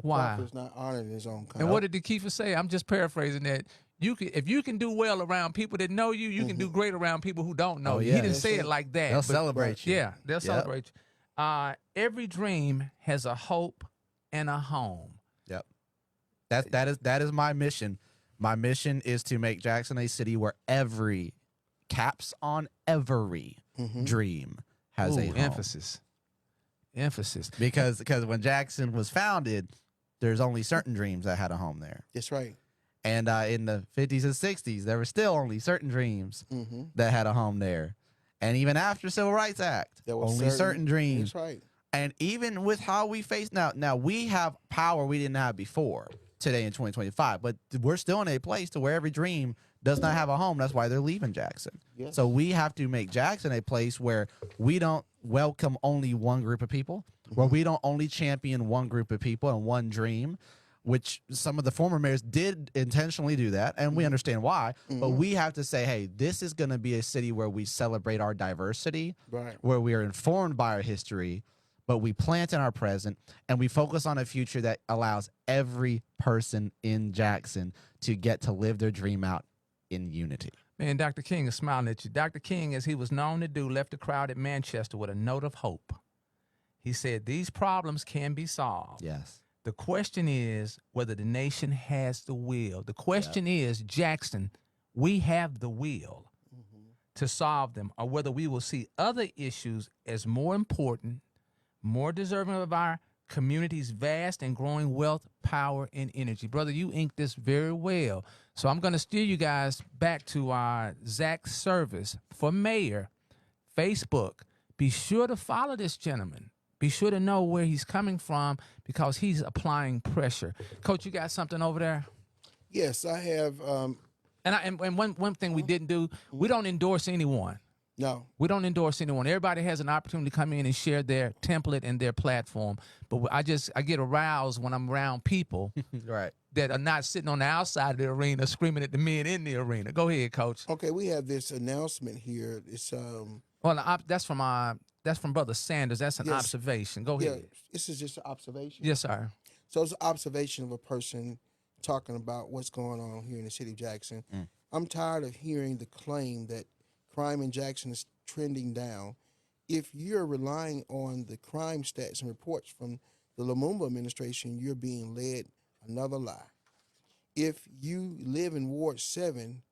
Speaker 6: A
Speaker 7: Why?
Speaker 6: prophet is not honored in his own country.
Speaker 7: And what did the Keefer say? I'm just paraphrasing that. If you can do well around people that know you, you can do great around people who don't know
Speaker 5: Oh,
Speaker 7: you.
Speaker 5: yeah.
Speaker 7: He didn't
Speaker 6: Yes,
Speaker 7: say
Speaker 6: sir.
Speaker 7: it like that.
Speaker 5: They'll
Speaker 7: but-
Speaker 5: celebrate you.
Speaker 7: Yeah, they'll
Speaker 5: Yep.
Speaker 7: celebrate you. Every dream has a hope and a home.
Speaker 5: Yep. That is my mission. My mission is to make Jackson a city where every caps on every dream has a
Speaker 7: Ooh,
Speaker 5: home.
Speaker 7: Emphasis.
Speaker 5: Because when Jackson was founded, there's only certain dreams that had a home there.
Speaker 6: That's right.
Speaker 5: And in the 50s and 60s, there were still only certain dreams that had a home there. And even after Civil Rights Act,
Speaker 6: There were
Speaker 5: only certain dreams.
Speaker 6: That's right.
Speaker 5: And even with how we face now we have power we didn't have before today in 2025, but we're still in a place to where every dream does not have a home. That's why they're leaving Jackson.
Speaker 6: Yes.
Speaker 5: So we have to make Jackson a place where we don't welcome only one group of people, where we don't only champion one group of people and one dream, which some of the former mayors did intentionally do that, and we understand why. But we have to say, hey, this is going to be a city where we celebrate our diversity,
Speaker 6: Right.
Speaker 5: where we are informed by our history, but we plant in our present, and we focus on a future that allows every person in Jackson to get to live their dream out in unity.
Speaker 7: Man, Dr. King is smiling at you. Dr. King, as he was known to do, left the crowd at Manchester with a note of hope. He said, these problems can be solved.
Speaker 5: Yes.
Speaker 7: The question is whether the nation has the will. The question is, Jackson, we have the will to solve them, or whether we will see other issues as more important, more deserving of our community's vast and growing wealth, power, and energy. Brother, you inked this very well. So I'm going to steer you guys back to Zach's service for mayor, Facebook. Be sure to follow this gentleman. Be sure to know where he's coming from because he's applying pressure. Coach, you got something over there?
Speaker 6: Yes, I have.
Speaker 7: And one thing we didn't do, we don't endorse anyone.
Speaker 6: No.
Speaker 7: We don't endorse anyone. Everybody has an opportunity to come in and share their template and their platform. But I get aroused when I'm around people
Speaker 5: Right.
Speaker 7: that are not sitting on the outside of the arena screaming at the men in the arena. Go ahead, Coach.
Speaker 6: Okay, we have this announcement here. It's
Speaker 7: Well, that's from Brother Sanders. That's an
Speaker 6: Yes.
Speaker 7: observation. Go
Speaker 6: yeah.
Speaker 7: ahead.
Speaker 6: This is just an observation.
Speaker 7: Yes, sir.
Speaker 6: So it's an observation of a person talking about what's going on here in the city of Jackson. I'm tired of hearing the claim that crime in Jackson is trending down. If you're relying on the crime stats and reports from the Lumumba administration, you're being led another lie. If you live in Ward 7,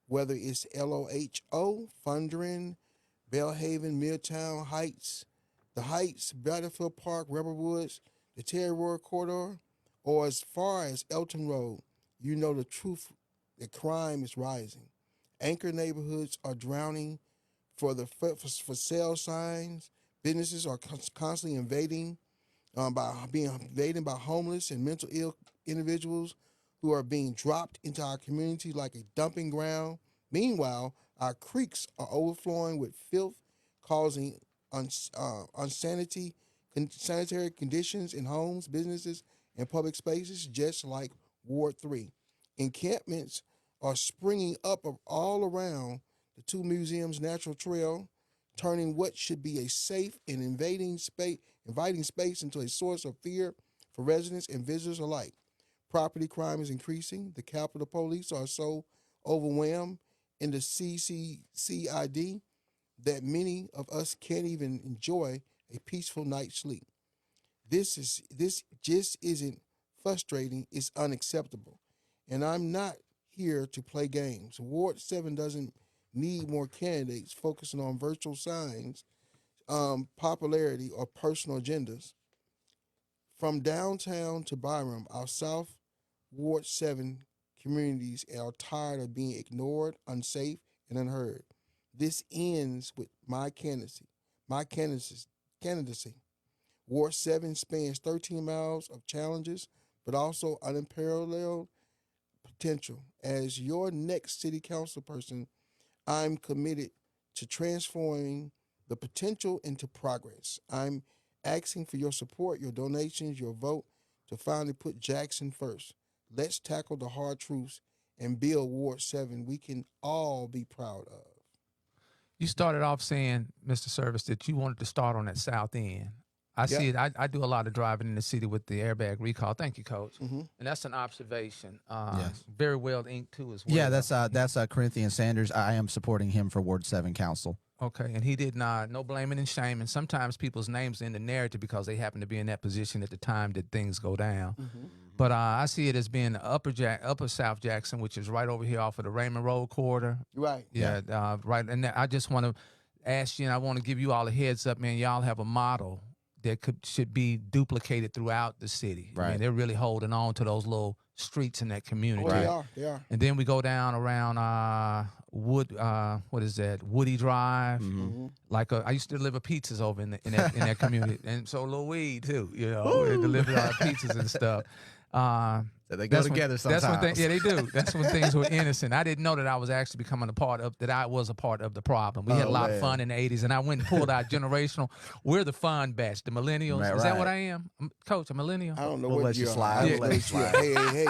Speaker 6: whether it's LOHO, Fundren, Bellhaven, Milltown Heights, the Heights, Battlefield Park, Rebel Woods, the Terry Road Corridor, or as far as Elton Road, you know the truth that crime is rising. Anchor neighborhoods are drowning for sale signs. Businesses are constantly invaded by homeless and mental ill individuals who are being dropped into our community like a dumping ground. Meanwhile, our creeks are overflowing with filth, causing sanitary conditions in homes, businesses, and public spaces, just like Ward 3. Encampments are springing up all around the two museums' natural trail, turning what should be a safe and inviting space into a source of fear for residents and visitors alike. Property crime is increasing. The Capitol Police are so overwhelmed in the CCID that many of us can't even enjoy a peaceful night's sleep. This just isn't frustrating. It's unacceptable. And I'm not here to play games. Ward 7 doesn't need more candidates focusing on virtual signs, popularity, or personal agendas. From downtown to Byram, our South Ward 7 communities are tired of being ignored, unsafe, and unheard. This ends with my candidacy. Ward 7 spans 13 miles of challenges, but also unparalleled potential. As your next city council person, I'm committed to transforming the potential into progress. I'm asking for your support, your donations, your vote to finally put Jackson first. Let's tackle the hard truths and build Ward 7 we can all be proud of.
Speaker 7: You started off saying, Mr. Service, that you wanted to start on that south end. I see it. I do a lot of driving in the city with the airbag recall. Thank you, Coach.
Speaker 6: Mm-hmm.
Speaker 7: And that's an observation.
Speaker 5: Yes.
Speaker 7: Very well inked too as well.
Speaker 5: Yeah, that's Corinthian Sanders. I am supporting him for Ward 7 Council.
Speaker 7: Okay, and he did not. No blaming and shaming. Sometimes people's names are in the narrative because they happen to be in that position at the time that things go down.
Speaker 6: Mm-hmm.
Speaker 7: But I see it as being Upper South Jackson, which is right over here off of the Raymond Road corridor.
Speaker 6: Right.
Speaker 7: Yeah, right. And I just want to ask you, and I want to give you all a heads up, man. Y'all have a model that should be duplicated throughout the city. I
Speaker 5: Right.
Speaker 7: mean, they're really holding on to those little streets in that community.
Speaker 6: Oh, they are.
Speaker 7: And then we go down around what is that? Woody Drive.
Speaker 6: Mm-hmm.
Speaker 7: Like I used to deliver pizzas over in that community, and so Lil Weed too. You know, we delivered our pizzas and stuff.
Speaker 5: So they go together sometimes.
Speaker 7: That's when they do. That's when things were innocent. I didn't know that I was actually becoming I was a part of the problem. We had a lot of fun in the 80s, and I went and pulled out generational. We're the fun batch, the millennials.
Speaker 5: Right,
Speaker 7: Is that
Speaker 5: right.
Speaker 7: what I am? Coach, a millennial?
Speaker 6: I don't know
Speaker 5: We'll
Speaker 6: what
Speaker 5: let you
Speaker 6: you're
Speaker 5: slide.
Speaker 6: We'll let you slide. Hey.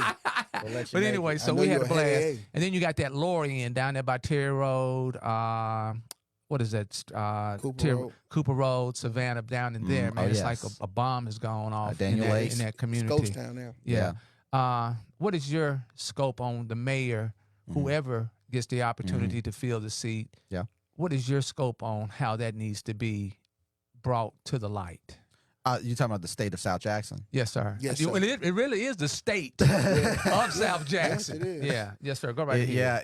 Speaker 7: But anyway, so
Speaker 6: I know
Speaker 7: we had a
Speaker 6: you're a
Speaker 7: blast.
Speaker 6: hey.
Speaker 7: And then you got that Lorien down there by Terry Road. What is that? Cooper Road, Savannah, down in there, man.
Speaker 5: Oh,
Speaker 7: It's
Speaker 5: yes.
Speaker 7: like a bomb has gone off
Speaker 5: Daniel Lake.
Speaker 7: in that
Speaker 6: It's
Speaker 7: community.
Speaker 6: ghost town now.
Speaker 7: Yeah. What is your scope on the mayor, whoever gets the opportunity to fill the seat?
Speaker 5: Yeah.
Speaker 7: What is your scope on how that needs to be brought to the light?
Speaker 5: You talking about the state of South Jackson?
Speaker 7: Yes, sir.
Speaker 6: Yes, sir.
Speaker 7: And it really is the state of South Jackson.
Speaker 6: Yes, it is.
Speaker 7: Yeah. Yes, sir. Go right ahead.
Speaker 5: Yeah,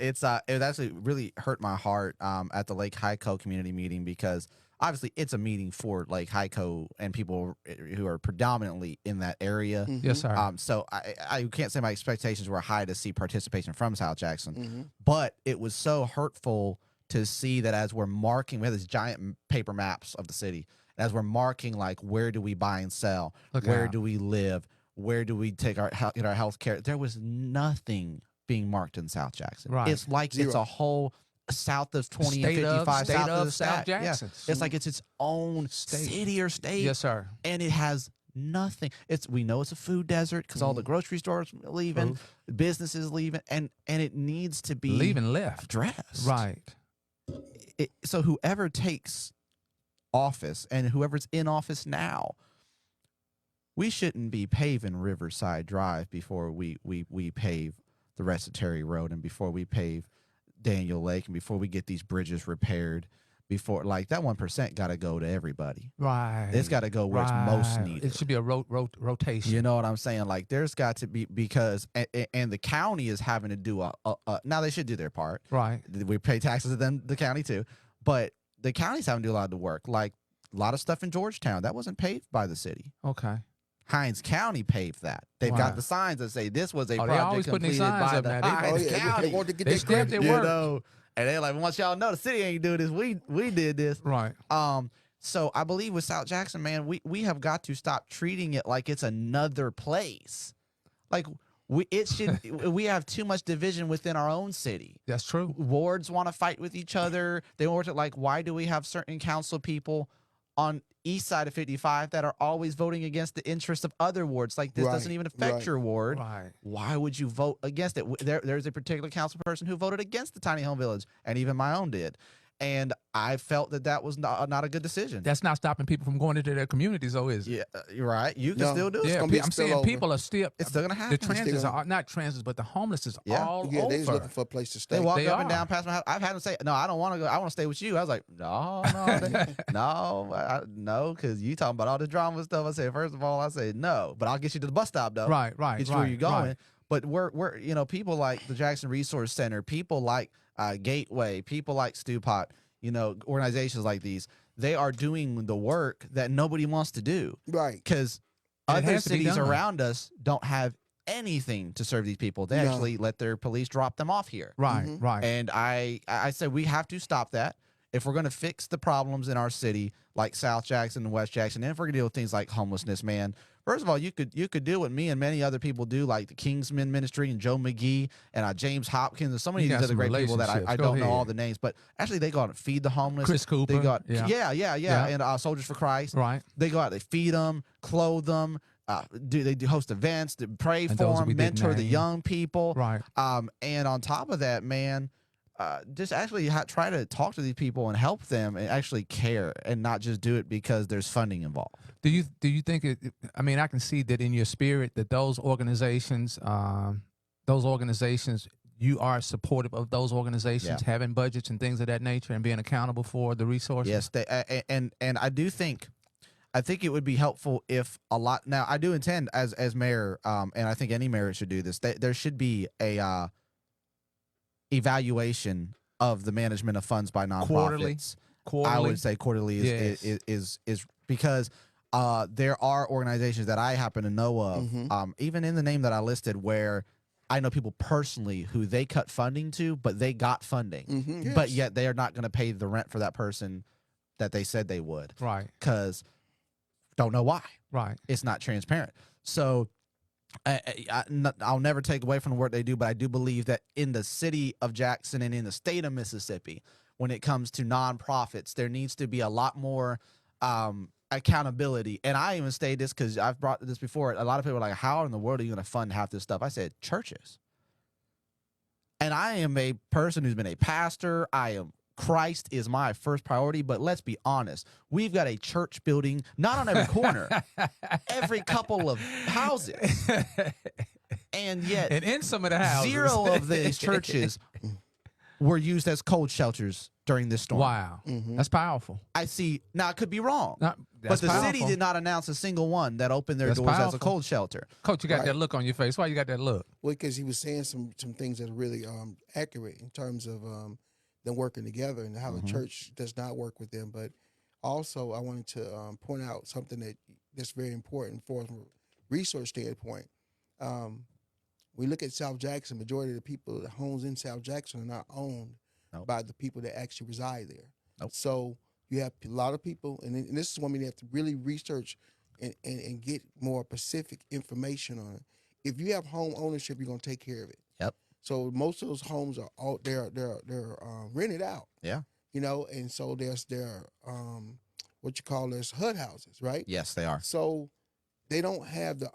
Speaker 5: it actually really hurt my heart at the Lake Hyco community meeting, because obviously it's a meeting for Lake Hyco and people who are predominantly in that area.
Speaker 6: Mm-hmm.
Speaker 7: Yes, sir.
Speaker 5: So I can't say my expectations were high to see participation from South Jackson,
Speaker 6: Mm-hmm.
Speaker 5: but it was so hurtful to see that as we're marking, we have these giant paper maps of the city. As we're marking, like, where do we buy and sell? Where do we live? Where do we take our health care? There was nothing being marked in South Jackson.
Speaker 7: Right.
Speaker 5: It's like it's a whole south of 20 and 55,
Speaker 7: state
Speaker 5: south
Speaker 7: of
Speaker 5: the
Speaker 7: South
Speaker 5: stack. Yeah.
Speaker 7: Jackson.
Speaker 5: It's like it's its own
Speaker 7: State.
Speaker 5: city or state.
Speaker 7: Yes, sir.
Speaker 5: And it has nothing. We know it's a food desert because all the grocery stores leaving, businesses leaving, and it needs to be
Speaker 7: Leaving left.
Speaker 5: addressed.
Speaker 7: Right.
Speaker 5: So whoever takes office and whoever's in office now, we shouldn't be paving Riverside Drive before we pave the rest of Terry Road, and before we pave Daniel Lake, and before we get these bridges repaired. Before, like, that 1% got to go to everybody.
Speaker 7: Right.
Speaker 5: It's got to go where it's most needed.
Speaker 7: It should be a rotation.
Speaker 5: You know what I'm saying? Like, there's got to be, because and the county is having to do now they should do their part.
Speaker 7: Right.
Speaker 5: We pay taxes to them, the county too, but the county's having to do a lot of the work. Like a lot of stuff in Georgetown that wasn't paved by the city.
Speaker 7: Okay.
Speaker 5: Hines County paved that. They've
Speaker 7: Wow.
Speaker 5: got the signs that say this was a
Speaker 7: They
Speaker 5: project
Speaker 7: always putting these
Speaker 5: completed
Speaker 7: signs
Speaker 5: by
Speaker 7: up
Speaker 5: the
Speaker 7: now. They-
Speaker 5: Hines County.
Speaker 6: They want to get
Speaker 7: They
Speaker 6: their
Speaker 7: stamped
Speaker 6: credit.
Speaker 7: their work.
Speaker 5: know, and they're like, once y'all know the city ain't doing this, we did this.
Speaker 7: Right.
Speaker 5: So I believe with South Jackson, man, we have got to stop treating it like it's another place. Like we have too much division within our own city.
Speaker 7: That's true.
Speaker 5: Wards want to fight with each other. They want to, like, why do we have certain council people on east side of 55 that are always voting against the interests of other wards? Like, this doesn't even affect your ward.
Speaker 7: Right.
Speaker 5: Why would you vote against it? There's a particular council person who voted against the tiny home village, and even my own did. And I felt that was not a good decision.
Speaker 7: That's not stopping people from going into their communities, though, is it?
Speaker 5: Yeah, you're right. You can
Speaker 6: No.
Speaker 5: still do it.
Speaker 7: Yeah,
Speaker 6: gonna be
Speaker 7: I'm saying
Speaker 6: spillover.
Speaker 7: people are still.
Speaker 5: It's still gonna
Speaker 7: The
Speaker 5: happen.
Speaker 7: transits are not transits, but the homeless is
Speaker 5: Yeah.
Speaker 7: all
Speaker 6: Yeah, they just
Speaker 7: over.
Speaker 6: looking for a place to stay.
Speaker 5: They walk
Speaker 7: They
Speaker 5: up and
Speaker 7: are.
Speaker 5: down past my house. I've had them say, "No, I don't want to go. I want to stay with you." I was like, "No, no, because you talking about all this drama and stuff." I said, first of all, I said no, but I'll get you to the bus stop though.
Speaker 7: Right.
Speaker 5: Get you where you're going. But we're people like the Jackson Resource Center, people like Gateway, people like Stewpot, organizations like these, they are doing the work that nobody wants to do.
Speaker 6: Right.
Speaker 5: Because
Speaker 7: It
Speaker 5: other
Speaker 7: has to be
Speaker 5: cities
Speaker 7: done.
Speaker 5: around us don't have anything to serve these people. They
Speaker 6: No.
Speaker 5: actually let their police drop them off here.
Speaker 7: Right.
Speaker 6: Mhm.
Speaker 7: Right.
Speaker 5: And I said we have to stop that. If we're going to fix the problems in our city, like South Jackson and West Jackson, and if we're going to deal with things like homelessness, man, first of all, you could do what me and many other people do, like the Kingsman Ministry and Joe McGee and James Hopkins, and so many
Speaker 7: You
Speaker 5: of
Speaker 7: got
Speaker 5: these other
Speaker 7: some
Speaker 5: great people that I
Speaker 7: relationships. Go
Speaker 5: don't know all
Speaker 7: ahead.
Speaker 5: the names, but actually they go out and feed the homeless.
Speaker 7: Chris Cooper.
Speaker 5: They got
Speaker 7: Yeah.
Speaker 5: yeah, and Soldiers for Christ.
Speaker 7: Right.
Speaker 5: They go out, they feed them, clothe them. They do host events, to pray
Speaker 7: And
Speaker 5: for
Speaker 7: those
Speaker 5: them,
Speaker 7: we didn't
Speaker 5: mentor the
Speaker 7: name.
Speaker 5: young people.
Speaker 7: Right.
Speaker 5: And on top of that, man, just actually try to talk to these people and help them and actually care and not just do it because there's funding involved.
Speaker 7: Do you think it? I mean, I can see that in your spirit that those organizations, you are supportive of those organizations having budgets and things of that nature and being accountable for the resources.
Speaker 5: Yes, and I do think. I think it would be helpful if a lot. Now, I do intend as mayor, and I think any mayor should do this. There should be a evaluation of the management of funds by nonprofits.
Speaker 7: Quarterly.
Speaker 5: I would say quarterly is because there are organizations that I happen to know of, even in the name that I listed, where I know people personally who they cut funding to, but they got funding, but yet they are not going to pay the rent for that person that they said they would.
Speaker 7: Right.
Speaker 5: Because don't know why.
Speaker 7: Right.
Speaker 5: It's not transparent. So I'll never take away from the work they do, but I do believe that in the city of Jackson and in the state of Mississippi, when it comes to nonprofits, there needs to be a lot more accountability. And I even stated this because I've brought this before. A lot of people are like, how in the world are you going to fund half this stuff? I said, churches. And I am a person who's been a pastor. Christ is my first priority, but let's be honest. We've got a church building, not on every corner, every couple of houses. And yet,
Speaker 7: and in some of the houses,
Speaker 5: 0 of these churches were used as cold shelters during this storm.
Speaker 7: Wow. That's powerful.
Speaker 5: I see. Now, I could be wrong, but
Speaker 7: that's
Speaker 5: the
Speaker 7: powerful.
Speaker 5: city did not announce a single one that opened their doors as a cold shelter.
Speaker 7: Coach, you got that look on your face. Why you got that look?
Speaker 6: Well, because he was saying some things that are really accurate in terms of them working together and how the church does not work with them. But also, I wanted to point out something that's very important for from a research standpoint. We look at South Jackson, majority of the people, the homes in South Jackson are not owned by the people that actually reside there. So you have a lot of people, and this is one we have to really research and get more specific information on it. If you have home ownership, you're going to take care of it.
Speaker 5: Yep.
Speaker 6: So most of those homes are all they're rented out.
Speaker 5: Yeah.
Speaker 6: You know, and so there's what you call there's HUD houses, right?
Speaker 5: Yes, they are.
Speaker 6: So they don't have the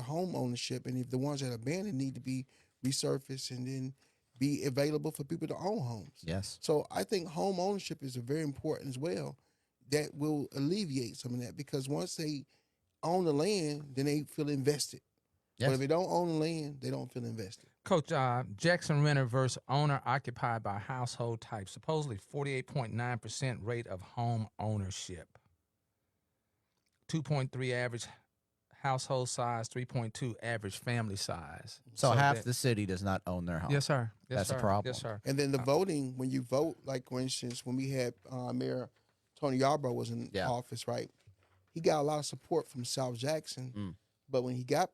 Speaker 6: home ownership, and if the ones that are abandoned need to be resurfaced and then be available for people to own homes.
Speaker 5: Yes.
Speaker 6: So I think home ownership is very important as well. That will alleviate some of that, because once they own the land, then they feel invested.
Speaker 5: Yes.
Speaker 6: But if they don't own the land, they don't feel invested.
Speaker 7: Coach, Jackson renter versus owner occupied by household type, supposedly 48.9% rate of home ownership. 2.3 average household size, 3.2 average family size.
Speaker 5: So half the city does not own their home.
Speaker 7: Yes, sir.
Speaker 5: That's a problem.
Speaker 7: Yes, sir.
Speaker 6: And then the voting, when you vote, like for instance, when we had Mayor Tony Yarbrough was in office, right? He got a lot of support from South Jackson, but when he got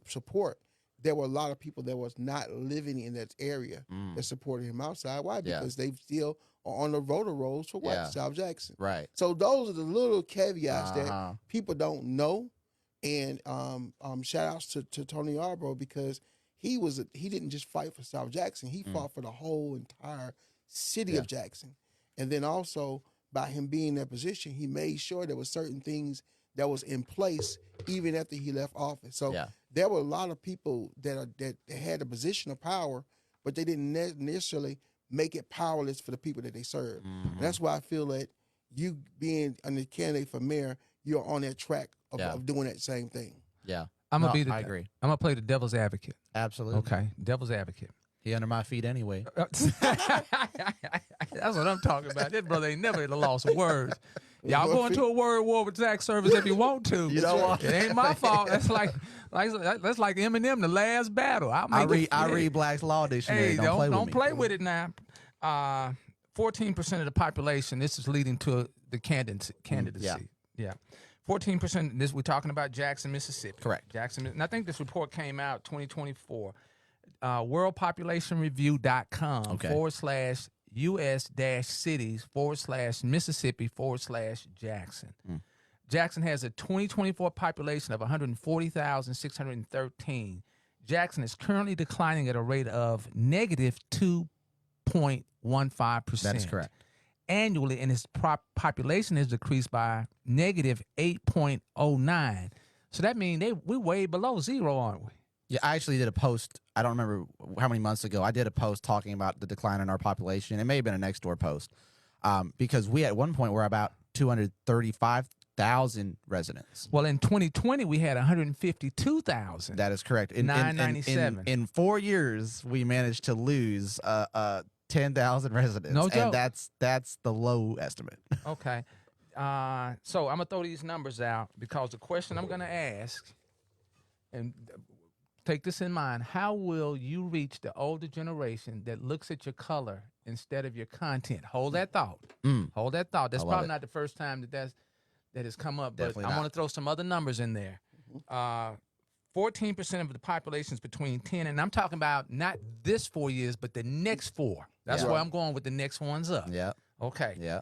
Speaker 6: support, there were a lot of people that was not living in that area that supported him outside. Why? Because they still are on the voter rolls for what? South Jackson.
Speaker 5: Right.
Speaker 6: So those are the little caveats that people don't know. And shout outs to Tony Yarbrough, because he didn't just fight for South Jackson. He fought for the whole entire city of Jackson. And then also by him being in that position, he made sure there were certain things that was in place even after he left office. So there were a lot of people that had a position of power, but they didn't necessarily make it powerless for the people that they serve. And that's why I feel that you being a candidate for mayor, you're on that track of doing that same thing.
Speaker 5: Yeah.
Speaker 7: I agree. I'm gonna play the devil's advocate.
Speaker 5: Absolutely.
Speaker 7: Okay, devil's advocate.
Speaker 5: He under my feet anyway.
Speaker 7: That's what I'm talking about. This brother ain't never lost words. Y'all go into a word war with Zach Service if you want to.
Speaker 5: You know what?
Speaker 7: It ain't my fault. That's like Eminem, the last battle.
Speaker 5: I read Black's Law Dictionary.
Speaker 7: Hey, don't play with it now. 14% of the population. This is leading to the candidacy. Yeah. 14%. This we're talking about Jackson, Mississippi.
Speaker 5: Correct.
Speaker 7: Jackson, and I think this report came out 2024. WorldPopulationReview.com /US-cities/Mississippi/Jackson. Jackson has a 2024 population of 140,613. Jackson is currently declining at a rate of negative 2.15%.
Speaker 5: That is correct.
Speaker 7: Annually, and its population has decreased by negative 8.09. So that means we're way below zero, aren't we?
Speaker 5: Yeah, I actually did a post. I don't remember how many months ago. I did a post talking about the decline in our population. It may have been a next door post, because we at one point were about 235,000 residents.
Speaker 7: Well, in 2020 we had 152,000.
Speaker 5: That is correct. In
Speaker 7: 997.
Speaker 5: In 4 years, we managed to lose 10,000 residents.
Speaker 7: No joke.
Speaker 5: And that's the low estimate.
Speaker 7: Okay. So I'm gonna throw these numbers out because the question I'm gonna ask, and take this in mind: how will you reach the older generation that looks at your color instead of your content? Hold that thought. Hold that thought. That's
Speaker 5: I love
Speaker 7: probably
Speaker 5: it.
Speaker 7: not the first time that has come up. But
Speaker 5: Definitely
Speaker 7: I
Speaker 5: not.
Speaker 7: want to throw some other numbers in there. 14% of the population is between 10, and I'm talking about not this 4 years, but the next 4. That's
Speaker 5: Yeah.
Speaker 7: where I'm going with the next ones up.
Speaker 5: Yeah.
Speaker 7: Okay.
Speaker 5: Yeah.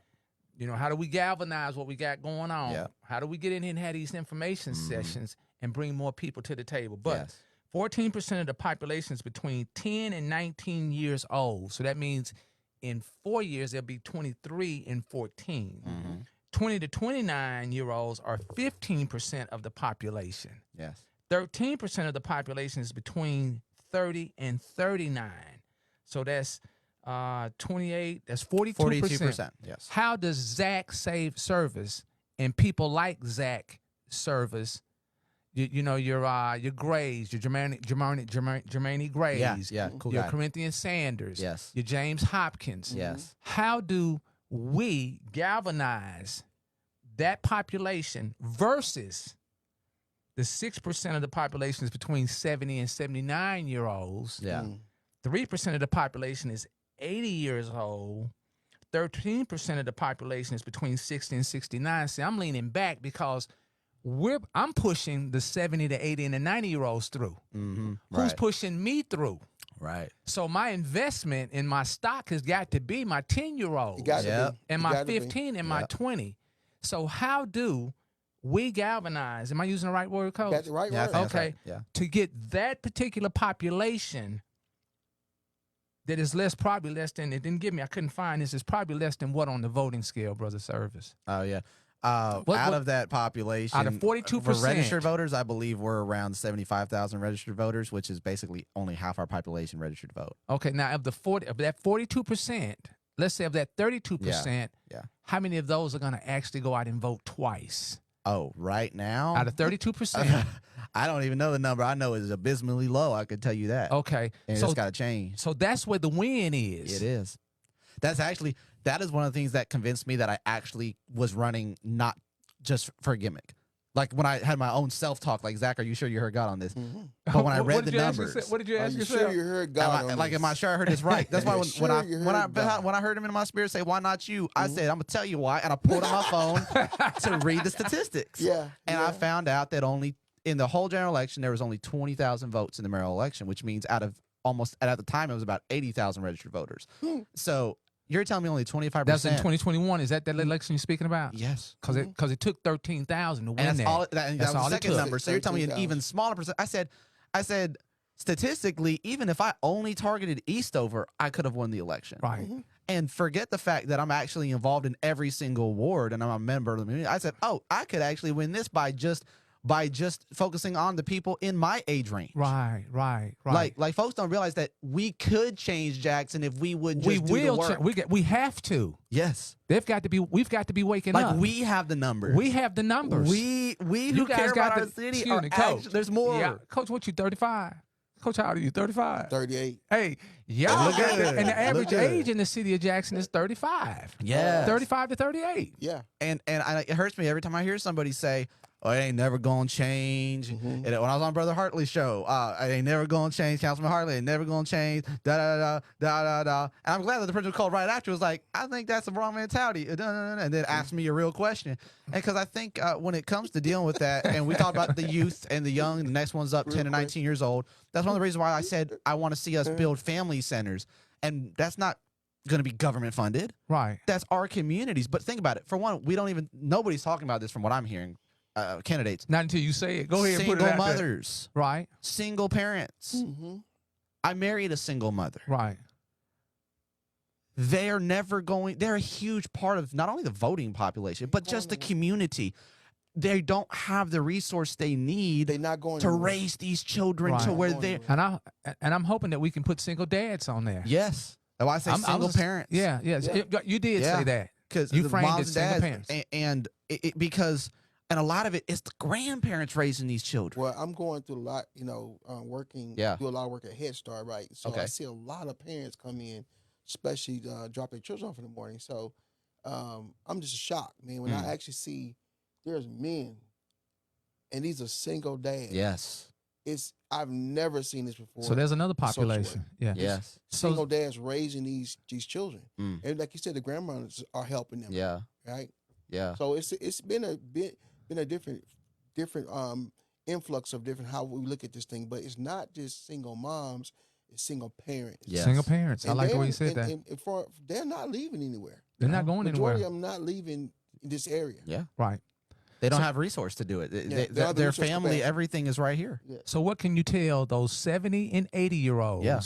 Speaker 7: You know, how do we galvanize what we got going on?
Speaker 5: Yeah.
Speaker 7: How do we get in here and have these information sessions and bring more people to the table? But
Speaker 5: Yes.
Speaker 7: 14% of the population is between 10 and 19 years old. So that means in 4 years, there'll be 23 and 14. 20 to 29-year-olds are 15% of the population.
Speaker 5: Yes.
Speaker 7: 13% of the population is between 30 and 39. So that's 28, that's 42%.
Speaker 5: 42%. Yes.
Speaker 7: How does Zach save service and people like Zach service? You know, your Grays, your Jermaine Grays,
Speaker 5: Yeah. Yeah. Cool
Speaker 7: your
Speaker 5: guy.
Speaker 7: Corinthian Sanders,
Speaker 5: Yes.
Speaker 7: your James Hopkins.
Speaker 5: Yes.
Speaker 7: How do we galvanize that population versus the 6% of the population is between 70 and 79-year-olds?
Speaker 5: Yeah.
Speaker 7: 3% of the population is 80 years old. 13% of the population is between 60 and 69. See, I'm leaning back because I'm pushing the 70 to 80 and the 90-year-olds through.
Speaker 5: Mm-hmm.
Speaker 7: Who's pushing me through?
Speaker 5: Right.
Speaker 7: So my investment in my stock has got to be my 10-year-olds
Speaker 6: You got to
Speaker 5: Yep.
Speaker 6: be.
Speaker 7: and
Speaker 6: You
Speaker 7: my
Speaker 6: gotta be.
Speaker 7: 15 and my
Speaker 5: Yep.
Speaker 7: 20. So how do we galvanize? Am I using the right word, Coach?
Speaker 6: Got the right
Speaker 5: Yeah, I
Speaker 6: word.
Speaker 5: think that's
Speaker 7: Okay.
Speaker 5: right. Yeah.
Speaker 7: To get that particular population that is probably less than, it didn't give me, I couldn't find this, is probably less than what on the voting scale, Brother Service?
Speaker 5: Oh yeah.
Speaker 7: What-
Speaker 5: Out of that population,
Speaker 7: Out of 42%.
Speaker 5: for registered voters, I believe we're around 75,000 registered voters, which is basically only half our population registered to vote.
Speaker 7: Okay, now of that 42%, let's say of that 32%,
Speaker 5: Yeah.
Speaker 7: how many of those are going to actually go out and vote twice?
Speaker 5: Oh, right now,
Speaker 7: Out of 32%.
Speaker 5: I don't even know the number. I know it's abysmally low. I could tell you that.
Speaker 7: Okay,
Speaker 5: And
Speaker 7: so
Speaker 5: it's got to change.
Speaker 7: so that's where the win is.
Speaker 5: It is. That is one of the things that convinced me that I actually was running not just for a gimmick. Like when I had my own self-talk, like, Zach, are you sure you heard God on this? But when I read the numbers,
Speaker 7: What did you
Speaker 6: Are
Speaker 7: ask
Speaker 6: you
Speaker 7: yourself?
Speaker 6: sure you heard God? on
Speaker 5: am I
Speaker 6: this?
Speaker 5: sure I heard this right? That's why
Speaker 6: Are
Speaker 5: when,
Speaker 6: you
Speaker 5: when I
Speaker 6: sure you
Speaker 5: when I
Speaker 6: heard God?
Speaker 5: when I heard him in my spirit say, "Why not you?" I said, "I'm gonna tell you why," and I pulled up my phone to read the statistics.
Speaker 6: Yeah.
Speaker 5: And I found out that only in the whole general election there was only 20,000 votes in the mayoral election, which means out of almost at the time it was about 80,000 registered voters. So you're telling me only 25%?
Speaker 7: That's in 2021. Is that election you're speaking about?
Speaker 5: Yes.
Speaker 7: Because it took 13,000 to win
Speaker 5: And that's
Speaker 7: that.
Speaker 5: all. That
Speaker 7: That's
Speaker 5: was
Speaker 7: all
Speaker 5: the
Speaker 7: it
Speaker 5: second
Speaker 7: took.
Speaker 5: number. So you're telling me an
Speaker 6: 13,000.
Speaker 5: even smaller percent. I said, statistically, even if I only targeted Eastover, I could have won the election.
Speaker 7: Right.
Speaker 5: And forget the fact that I'm actually involved in every single ward and I'm a member of the community. I said, oh, I could actually win this by just focusing on the people in my age range.
Speaker 7: Right.
Speaker 5: Like folks don't realize that we could change Jackson if we would just
Speaker 7: we
Speaker 5: do the
Speaker 7: will.
Speaker 5: work.
Speaker 7: We have to.
Speaker 5: Yes.
Speaker 7: We've got to be waking
Speaker 5: Like
Speaker 7: up.
Speaker 5: we have the numbers.
Speaker 7: We have the numbers.
Speaker 5: We
Speaker 7: You
Speaker 5: who
Speaker 7: guys
Speaker 5: care
Speaker 7: got
Speaker 5: about our
Speaker 7: the-
Speaker 5: city
Speaker 7: excuse
Speaker 5: are
Speaker 7: me, Coach.
Speaker 5: there's more.
Speaker 7: Yeah, Coach, what you 35? Coach, how old are you? 35.
Speaker 6: 38.
Speaker 7: Hey, y'all
Speaker 5: Look
Speaker 7: got
Speaker 5: good.
Speaker 7: and the average
Speaker 5: Look good.
Speaker 7: age in the city of Jackson is 35.
Speaker 5: Yes.
Speaker 7: 35 to 38.
Speaker 6: Yeah.
Speaker 5: And it hurts me every time I hear somebody say, "Oh, it ain't never gonna change." And when I was on Brother Hartley's show, "It ain't never gonna change." Councilman Hartley, ain't never gonna change. Da da da da da da. And I'm glad that the person who called right after was like, "I think that's the wrong mentality," and then asked me a real question. And because I think when it comes to dealing with that, and we talk about the youth and the young, the next one's up 10 to 19 years old. That's one of the reasons why I said I want to see us build family centers, and that's not going to be government funded.
Speaker 7: Right.
Speaker 5: That's our communities. But think about it. For one, nobody's talking about this from what I'm hearing. Candidates.
Speaker 7: Not until you say it. Go ahead and
Speaker 5: Single
Speaker 7: put it out there.
Speaker 5: mothers.
Speaker 7: Right.
Speaker 5: Single parents. I married a single mother.
Speaker 7: Right.
Speaker 5: They're a huge part of not only the voting population, but just the community. they don't have the resource they need
Speaker 6: They're not going
Speaker 5: to
Speaker 6: anywhere.
Speaker 5: raise these children
Speaker 7: Right.
Speaker 5: to where
Speaker 6: Going
Speaker 5: they're.
Speaker 6: anywhere.
Speaker 7: And I'm hoping that we can put single dads on there.
Speaker 5: Yes. That's why I say
Speaker 7: I
Speaker 5: single
Speaker 7: was-
Speaker 5: parents.
Speaker 7: Yeah, yeah. You did
Speaker 5: Yeah.
Speaker 7: say that.
Speaker 5: Because
Speaker 7: You
Speaker 5: the
Speaker 7: framed
Speaker 5: moms
Speaker 7: it
Speaker 5: and
Speaker 7: single
Speaker 5: dads,
Speaker 7: parents.
Speaker 5: and because and a lot of it is the grandparents raising these children.
Speaker 6: Well, I'm going through a lot, working,
Speaker 5: Yeah.
Speaker 6: do a lot of work at Head Start, right? So
Speaker 5: Okay.
Speaker 6: I see a lot of parents come in, especially drop their children off in the morning. So I'm just shocked, man, when I actually see there's men, and these are single dads.
Speaker 5: Yes.
Speaker 6: I've never seen this before.
Speaker 7: So there's another
Speaker 6: in social work.
Speaker 7: population. Yeah.
Speaker 5: Yes.
Speaker 6: Single dads raising these children,
Speaker 5: Mm.
Speaker 6: and like you said, the grandmothers are helping them.
Speaker 5: Yeah.
Speaker 6: Right.
Speaker 5: Yeah.
Speaker 6: So it's been a different influx of different how we look at this thing, but it's not just single moms, it's single parents.
Speaker 5: Yes.
Speaker 7: Single parents. I
Speaker 6: And
Speaker 7: like the way
Speaker 6: they're-
Speaker 7: you said that.
Speaker 6: and they're not leaving anywhere.
Speaker 7: They're not going
Speaker 6: Majority
Speaker 7: anywhere.
Speaker 6: of them not leaving this area.
Speaker 5: Yeah.
Speaker 7: Right.
Speaker 5: They don't have resource to do it.
Speaker 6: they don't have the
Speaker 5: Their
Speaker 6: resource
Speaker 5: family,
Speaker 6: capacity.
Speaker 5: everything is right here.
Speaker 7: So what can you tell those 70 and 80-year-olds
Speaker 5: Yeah.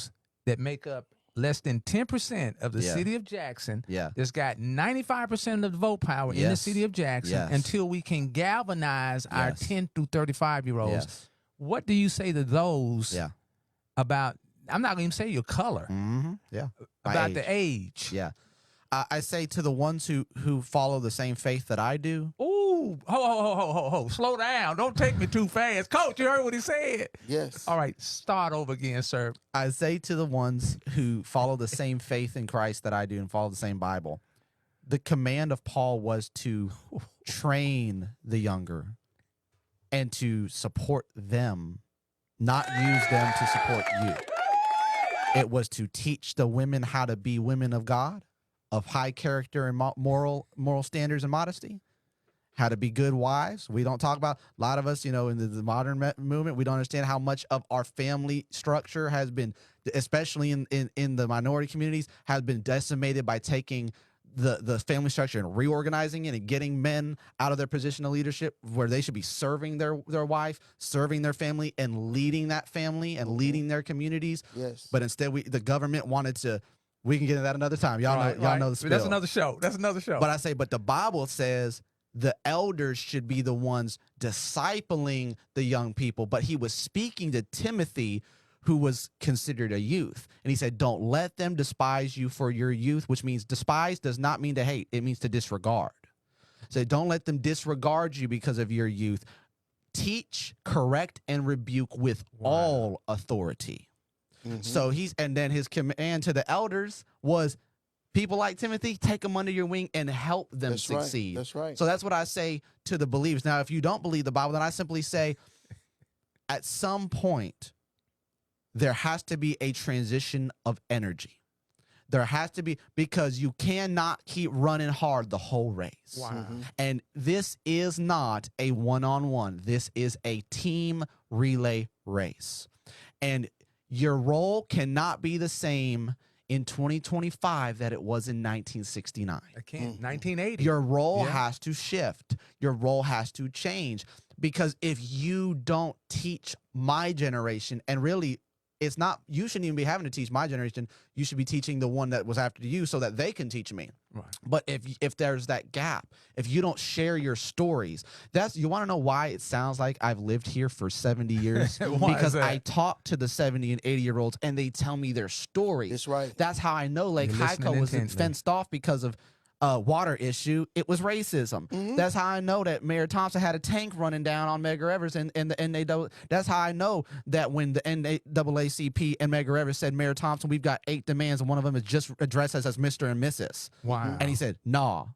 Speaker 7: that make up less than 10% of the
Speaker 5: Yeah.
Speaker 7: city of Jackson
Speaker 5: Yeah.
Speaker 7: that's got 95% of the vote power in the
Speaker 5: Yes.
Speaker 7: city of Jackson
Speaker 5: Yes.
Speaker 7: until we can galvanize our
Speaker 5: Yes.
Speaker 7: 10 through 35-year-olds?
Speaker 5: Yes.
Speaker 7: What do you say to those
Speaker 5: Yeah.
Speaker 7: about, I'm not going to say your color,
Speaker 5: Mm-hmm. Yeah. My
Speaker 7: about
Speaker 5: age.
Speaker 7: the age?
Speaker 5: Yeah. I say to the ones who follow the same faith that I do.
Speaker 7: Ooh, ho, slow down. Don't take me too fast. Coach, you heard what he said.
Speaker 6: Yes.
Speaker 7: All right, start over again, sir.
Speaker 5: I say to the ones who follow the same faith in Christ that I do and follow the same Bible, the command of Paul was to train the younger and to support them, not use them to support you. It was to teach the women how to be women of God, of high character and moral standards and modesty, how to be good wives. We don't talk about, a lot of us, in the modern movement, we don't understand how much of our family structure has been, especially in the minority communities, has been decimated by taking the family structure and reorganizing it and getting men out of their position of leadership where they should be serving their wife, serving their family, and leading that family and leading their communities.
Speaker 6: Yes.
Speaker 5: But instead, the government wanted to. We can get into that another time. Y'all know the spill.
Speaker 7: That's another show.
Speaker 5: But I say, but the Bible says the elders should be the ones discipling the young people. But he was speaking to Timothy, who was considered a youth. And he said, don't let them despise you for your youth, which means despise does not mean to hate. It means to disregard. So don't let them disregard you because of your youth. Teach, correct, and rebuke with all authority.
Speaker 6: Mhm.
Speaker 5: So his command to the elders was, people like Timothy, take them under your wing and help them
Speaker 6: That's right.
Speaker 5: succeed.
Speaker 6: That's right.
Speaker 5: So that's what I say to the believers. Now, if you don't believe the Bible, then I simply say, at some point, there has to be a transition of energy. There has to be, because you cannot keep running hard the whole race.
Speaker 7: Wow.
Speaker 6: Mhm.
Speaker 5: And this is not a one-on-one. This is a team relay race. And your role cannot be the same in 2025 that it was in 1969.
Speaker 7: I can't. 1980.
Speaker 5: Your role
Speaker 7: Yeah.
Speaker 5: has to shift. Your role has to change. Because if you don't teach my generation, and really, it's not, you shouldn't even be having to teach my generation. You should be teaching the one that was after you so that they can teach me.
Speaker 7: Right.
Speaker 5: But if there's that gap, if you don't share your stories, you want to know why it sounds like I've lived here for 70 years?
Speaker 7: Why is
Speaker 5: Because
Speaker 7: that?
Speaker 5: I talk to the 70 and 80-year-olds and they tell me their stories.
Speaker 6: That's right.
Speaker 5: That's how I know Lake
Speaker 7: You're listening
Speaker 5: Hyco was
Speaker 7: intently.
Speaker 5: fenced off because of water issue. It was racism.
Speaker 6: Mhm.
Speaker 5: That's how I know that Mayor Thompson had a tank running down on Medgar Evers, and that's how I know that when the NAACP and Medgar Evers said, Mayor Thompson, we've got 8 demands, and one of them is just addressed as Mr. and Mrs.
Speaker 7: Wow.
Speaker 5: And he said, nah.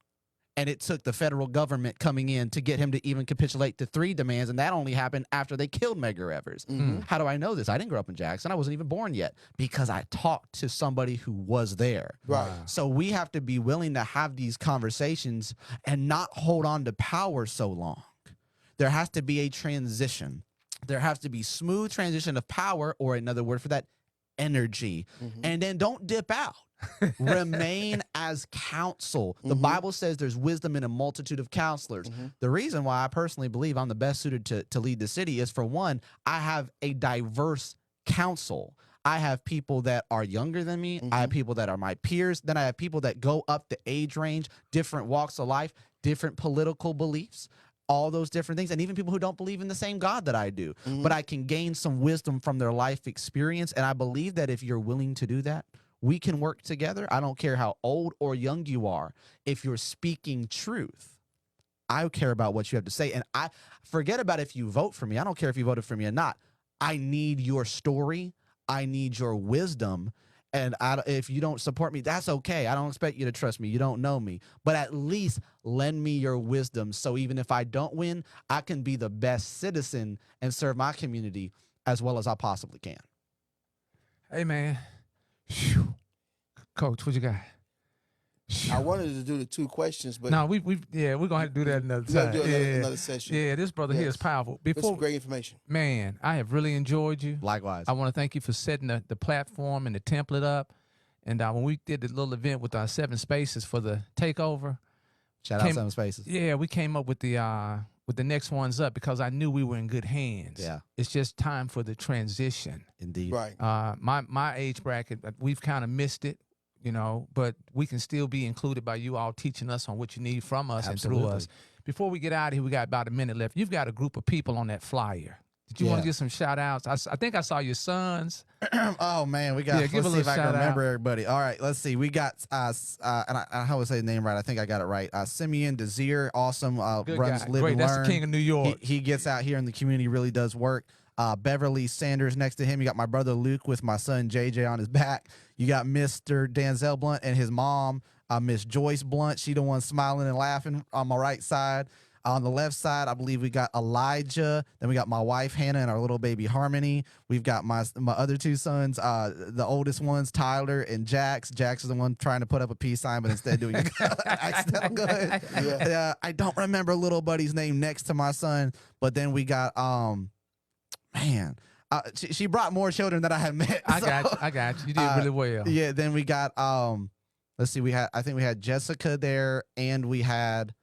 Speaker 5: And it took the federal government coming in to get him to even capitulate to 3 demands, and that only happened after they killed Medgar Evers.
Speaker 6: Mhm.
Speaker 5: How do I know this? I didn't grow up in Jackson. I wasn't even born yet, because I talked to somebody who was there.
Speaker 6: Right.
Speaker 5: So we have to be willing to have these conversations and not hold on to power so long. There has to be a transition. There has to be smooth transition of power, or another word for that, energy.
Speaker 6: Mhm.
Speaker 5: And then don't dip out. Remain as counsel. The
Speaker 6: Mhm.
Speaker 5: Bible says there's wisdom in a multitude of counselors.
Speaker 6: Mhm.
Speaker 5: The reason why I personally believe I'm the best suited to lead the city is, for one, I have a diverse counsel. I have people that are younger than me. I have people that are my peers. Then I have people that go up the age range, different walks of life, different political beliefs. all those different things, and even people who don't believe in the same God that I do. But I can gain some wisdom from their life experience, and I believe that if you're willing to do that, we can work together. I don't care how old or young you are. If you're speaking truth, I care about what you have to say, and I forget about if you vote for me. I don't care if you voted for me or not. I need your story. I need your wisdom. And if you don't support me, that's okay. I don't expect you to trust me. You don't know me. But at least lend me your wisdom. So even if I don't win, I can be the best citizen and serve my community as well as I possibly can.
Speaker 7: Hey, man. Phew. Coach, what you got?
Speaker 6: I wanted to do the 2 questions, but
Speaker 7: No, we're gonna have to do that another
Speaker 6: we gotta
Speaker 7: time.
Speaker 6: do another session.
Speaker 7: Yeah, this brother here is powerful.
Speaker 6: That's some
Speaker 7: Before,
Speaker 6: great information.
Speaker 7: man, I have really enjoyed you.
Speaker 5: Likewise.
Speaker 7: I want to thank you for setting the platform and the template up. And when we did the little event with our 7 spaces for the takeover,
Speaker 5: Shout out 7 Spaces.
Speaker 7: yeah, we came up with the next ones up because I knew we were in good hands.
Speaker 5: Yeah.
Speaker 7: It's just time for the transition.
Speaker 5: Indeed.
Speaker 6: Right.
Speaker 7: My age bracket, we've kind of missed it, but we can still be included by you all teaching us on what you need from us and through us. Before we get out of here, we got about a minute left. You've got a group of people on that flyer. Did you want to give some shout outs? I think I saw your sons.
Speaker 5: Oh man, we got.
Speaker 7: Yeah, give
Speaker 5: let's
Speaker 7: a
Speaker 5: see if
Speaker 7: little
Speaker 5: I can
Speaker 7: shout
Speaker 5: remember
Speaker 7: out.
Speaker 5: everybody. All right, let's see. We got and I how would say the name right? I think I got it right. Simeon Desir, awesome.
Speaker 7: Good
Speaker 5: Runs
Speaker 7: guy.
Speaker 5: Live
Speaker 7: Great.
Speaker 5: and
Speaker 7: That's
Speaker 5: Learn.
Speaker 7: the king of New York.
Speaker 5: He gets out here in the community, really does work. Beverly Sanders next to him. You got my brother Luke with my son JJ on his back. You got Mr. Danzel Blunt and his mom, Miss Joyce Blunt. She the one smiling and laughing on my right side. On the left side, I believe we got Elijah. Then we got my wife Hannah and our little baby Harmony. We've got my other 2 sons, the oldest ones, Tyler and Jax. Jax is the one trying to put up a peace sign, but instead doing accidental good.
Speaker 6: Yeah.
Speaker 5: I don't remember little buddy's name next to my son, but then we got she brought more children than I had met.
Speaker 7: I got you. You did really well.
Speaker 5: Yeah. Then we got let's see. I think we had Jessica there, and we had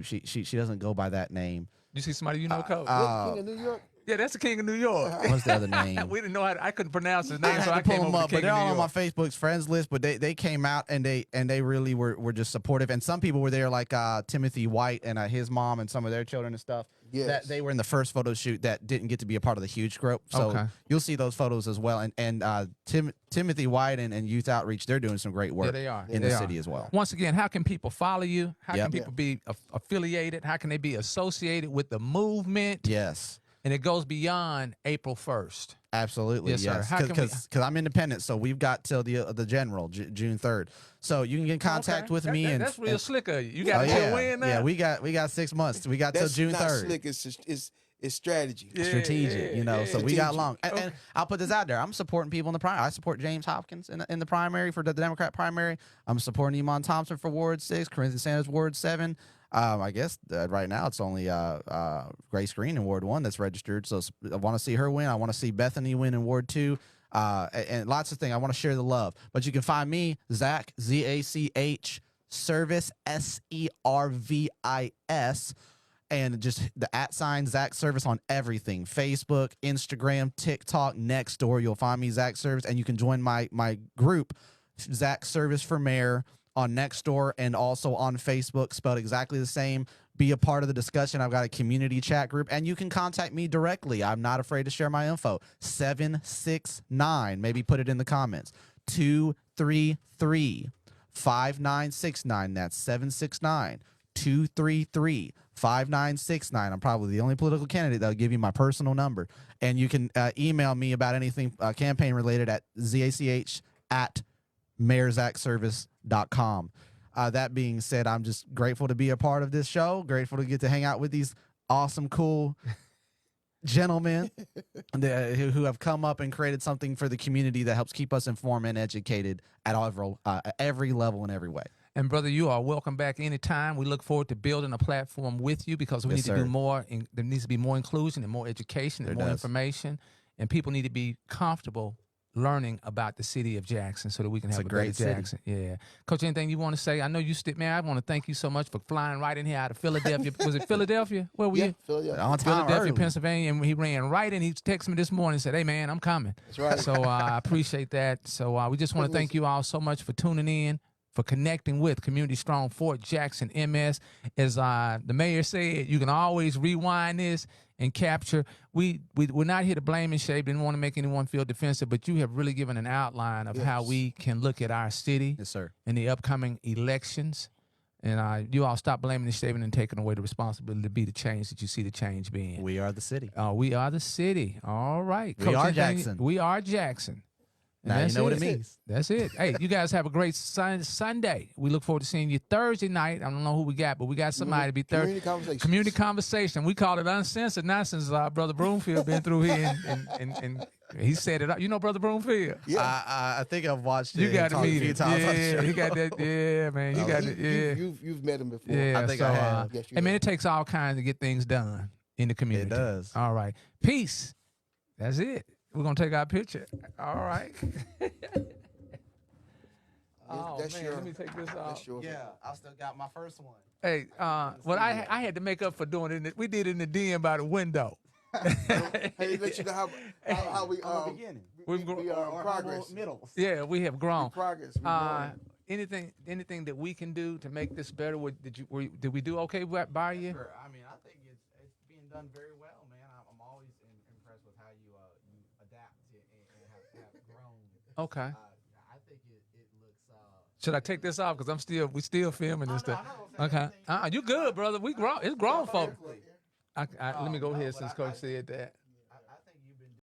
Speaker 5: she doesn't go by that name.
Speaker 7: You see somebody Coach?
Speaker 6: King of New York.
Speaker 7: Yeah, that's the king of New York.
Speaker 5: What's the other name?
Speaker 7: We didn't know I couldn't pronounce his
Speaker 5: I
Speaker 7: name, so
Speaker 5: had
Speaker 7: I
Speaker 5: to pull
Speaker 7: came
Speaker 5: them
Speaker 7: up
Speaker 5: up,
Speaker 7: with
Speaker 5: but
Speaker 7: King
Speaker 5: they're
Speaker 7: of
Speaker 5: all
Speaker 7: New
Speaker 5: on my
Speaker 7: York.
Speaker 5: Facebook's friends list. But they came out and they really were just supportive. And some people were there, like Timothy White and his mom and some of their children and stuff.
Speaker 6: Yes.
Speaker 5: That they were in the first photo shoot that didn't get to be a part of the huge group. So
Speaker 7: Okay.
Speaker 5: you'll see those photos as well. And Timothy White and Youth Outreach, they're doing some great work.
Speaker 7: Yeah, they are.
Speaker 5: in
Speaker 7: They
Speaker 5: the
Speaker 7: are.
Speaker 5: city as well.
Speaker 7: Once again, how can people follow you? How
Speaker 5: Yep.
Speaker 7: can people be affiliated? How can they be associated with the movement?
Speaker 5: Yes.
Speaker 7: And it goes beyond April 1st.
Speaker 5: Absolutely,
Speaker 7: Yes, sir.
Speaker 5: yes.
Speaker 7: How can we-
Speaker 5: Because I'm independent, so we've got till the general June 3rd. So you can get in contact
Speaker 7: Okay.
Speaker 5: with me, and
Speaker 7: that's real
Speaker 5: and,
Speaker 7: slick of you. You
Speaker 5: oh,
Speaker 7: got
Speaker 5: yeah,
Speaker 7: to win now.
Speaker 5: yeah. We got 6 months. We got till
Speaker 6: That's
Speaker 5: June
Speaker 6: not
Speaker 5: 3rd.
Speaker 6: slick. It's strategy.
Speaker 7: Yeah,
Speaker 5: Strategic,
Speaker 7: yeah,
Speaker 5: so we got
Speaker 6: strategic.
Speaker 5: long. And I'll put this out there. I'm supporting people in the primary. I support James Hopkins in the primary for the Democrat primary. I'm supporting Iman Thompson for Ward 6, Corinthian Sanders Ward 7. I guess right now it's only Grace Green in Ward 1 that's registered. So I want to see her win. I want to see Bethany win in Ward 2. And lots of things. I want to share the love. But you can find me, Zach, ZACH, Service, SERVIS. And just the @ Zach Service on everything. Facebook, Instagram, TikTok, Nextdoor. You'll find me, Zach Service. And you can join my group, Zach Service for Mayor, on Nextdoor and also on Facebook, spelled exactly the same. Be a part of the discussion. I've got a community chat group, and you can contact me directly. I'm not afraid to share my info. 769, maybe put it in the comments. 233-5969. That's 769-233-5969. I'm probably the only political candidate that'll give you my personal number. And you can email me about anything campaign related at ZACH@mayorzacservice.com. That being said, I'm just grateful to be a part of this show. Grateful to get to hang out with these awesome, cool gentlemen who have come up and created something for the community that helps keep us informed and educated at every level and every way.
Speaker 7: And brother, you are welcome back anytime. We look forward to building a platform with you because we
Speaker 5: Yes,
Speaker 7: need to
Speaker 5: sir.
Speaker 7: do more. There needs to be more inclusion and more education and
Speaker 5: There
Speaker 7: more
Speaker 5: does.
Speaker 7: information. And people need to be comfortable learning about the city of Jackson so that we can
Speaker 5: It's
Speaker 7: have
Speaker 5: a
Speaker 7: a
Speaker 5: great
Speaker 7: better
Speaker 5: city.
Speaker 7: Jackson. Yeah. Coach, anything you want to say? I know you man, I want to thank you so much for flying right in here out of Philadelphia. Was it Philadelphia? Where were
Speaker 6: Yeah,
Speaker 7: you?
Speaker 6: Philadelphia.
Speaker 5: On time,
Speaker 7: Philadelphia,
Speaker 5: early.
Speaker 7: Pennsylvania, and he ran right in. He texted me this morning and said, "Hey, man, I'm coming."
Speaker 6: That's right.
Speaker 7: So I appreciate that. So we just want to thank you all so much for tuning in, for connecting with Community Strong Fort Jackson MS. As the mayor said, you can always rewind this and capture. We're not here to blame and shame. Didn't want to make anyone feel defensive, but you have really given an outline of how we can look at our city
Speaker 5: Yes, sir.
Speaker 7: in the upcoming elections. And you all stop blaming and shaming and taking away the responsibility to be the change that you see the change being.
Speaker 5: We are the city.
Speaker 7: We are the city. All right.
Speaker 5: We
Speaker 7: Coach,
Speaker 5: are
Speaker 7: anything-
Speaker 5: Jackson.
Speaker 7: We are Jackson. And
Speaker 5: Now you
Speaker 7: that's
Speaker 5: know what it
Speaker 7: it.
Speaker 5: means.
Speaker 7: That's it. Hey, you guys have a great Sunday. We look forward to seeing you Thursday night. I don't know who we got, but we got somebody to be Thursday. Community conversation. We call it uncensored nonsense. Brother Broomfield been through here and he set it up. You know Brother Broomfield?
Speaker 6: Yeah.
Speaker 5: I think I've watched it.
Speaker 7: You got to
Speaker 5: talked
Speaker 7: meet
Speaker 5: a few
Speaker 7: him.
Speaker 5: times on the
Speaker 7: Yeah,
Speaker 5: show.
Speaker 7: he got that. Yeah, man. You got it. Yeah.
Speaker 6: You've met him before.
Speaker 7: Yeah,
Speaker 5: I think
Speaker 7: so,
Speaker 5: I have.
Speaker 6: Yes, you
Speaker 7: I mean,
Speaker 6: have.
Speaker 7: it takes all kinds to get things done in the community.
Speaker 5: It does.
Speaker 7: All right. Peace. That's it. We're going to take our picture. All right. Oh,
Speaker 6: That's
Speaker 7: man,
Speaker 6: your-
Speaker 7: let me take this off.
Speaker 6: That's yours.
Speaker 5: Yeah, I still got my first one.
Speaker 7: Hey, well, I had to make up for doing it. We did it in the den by the window.
Speaker 6: Hey, let you know how we
Speaker 5: beginning.
Speaker 6: we progress.
Speaker 5: Middles.
Speaker 7: Yeah, we have grown.
Speaker 6: Progress. We growing.
Speaker 7: Anything that we can do to make this better? Did we do okay by you?
Speaker 5: Sure. I mean, I think it's being done very well, man. I'm always impressed with how you adapt and have grown.
Speaker 7: Okay.
Speaker 5: I think it looks.
Speaker 7: Should I take this off? Because we still filming this stuff.
Speaker 5: no,
Speaker 7: Okay. You good, brother? We grown. It's grown folk. Let me go ahead since Coach said that.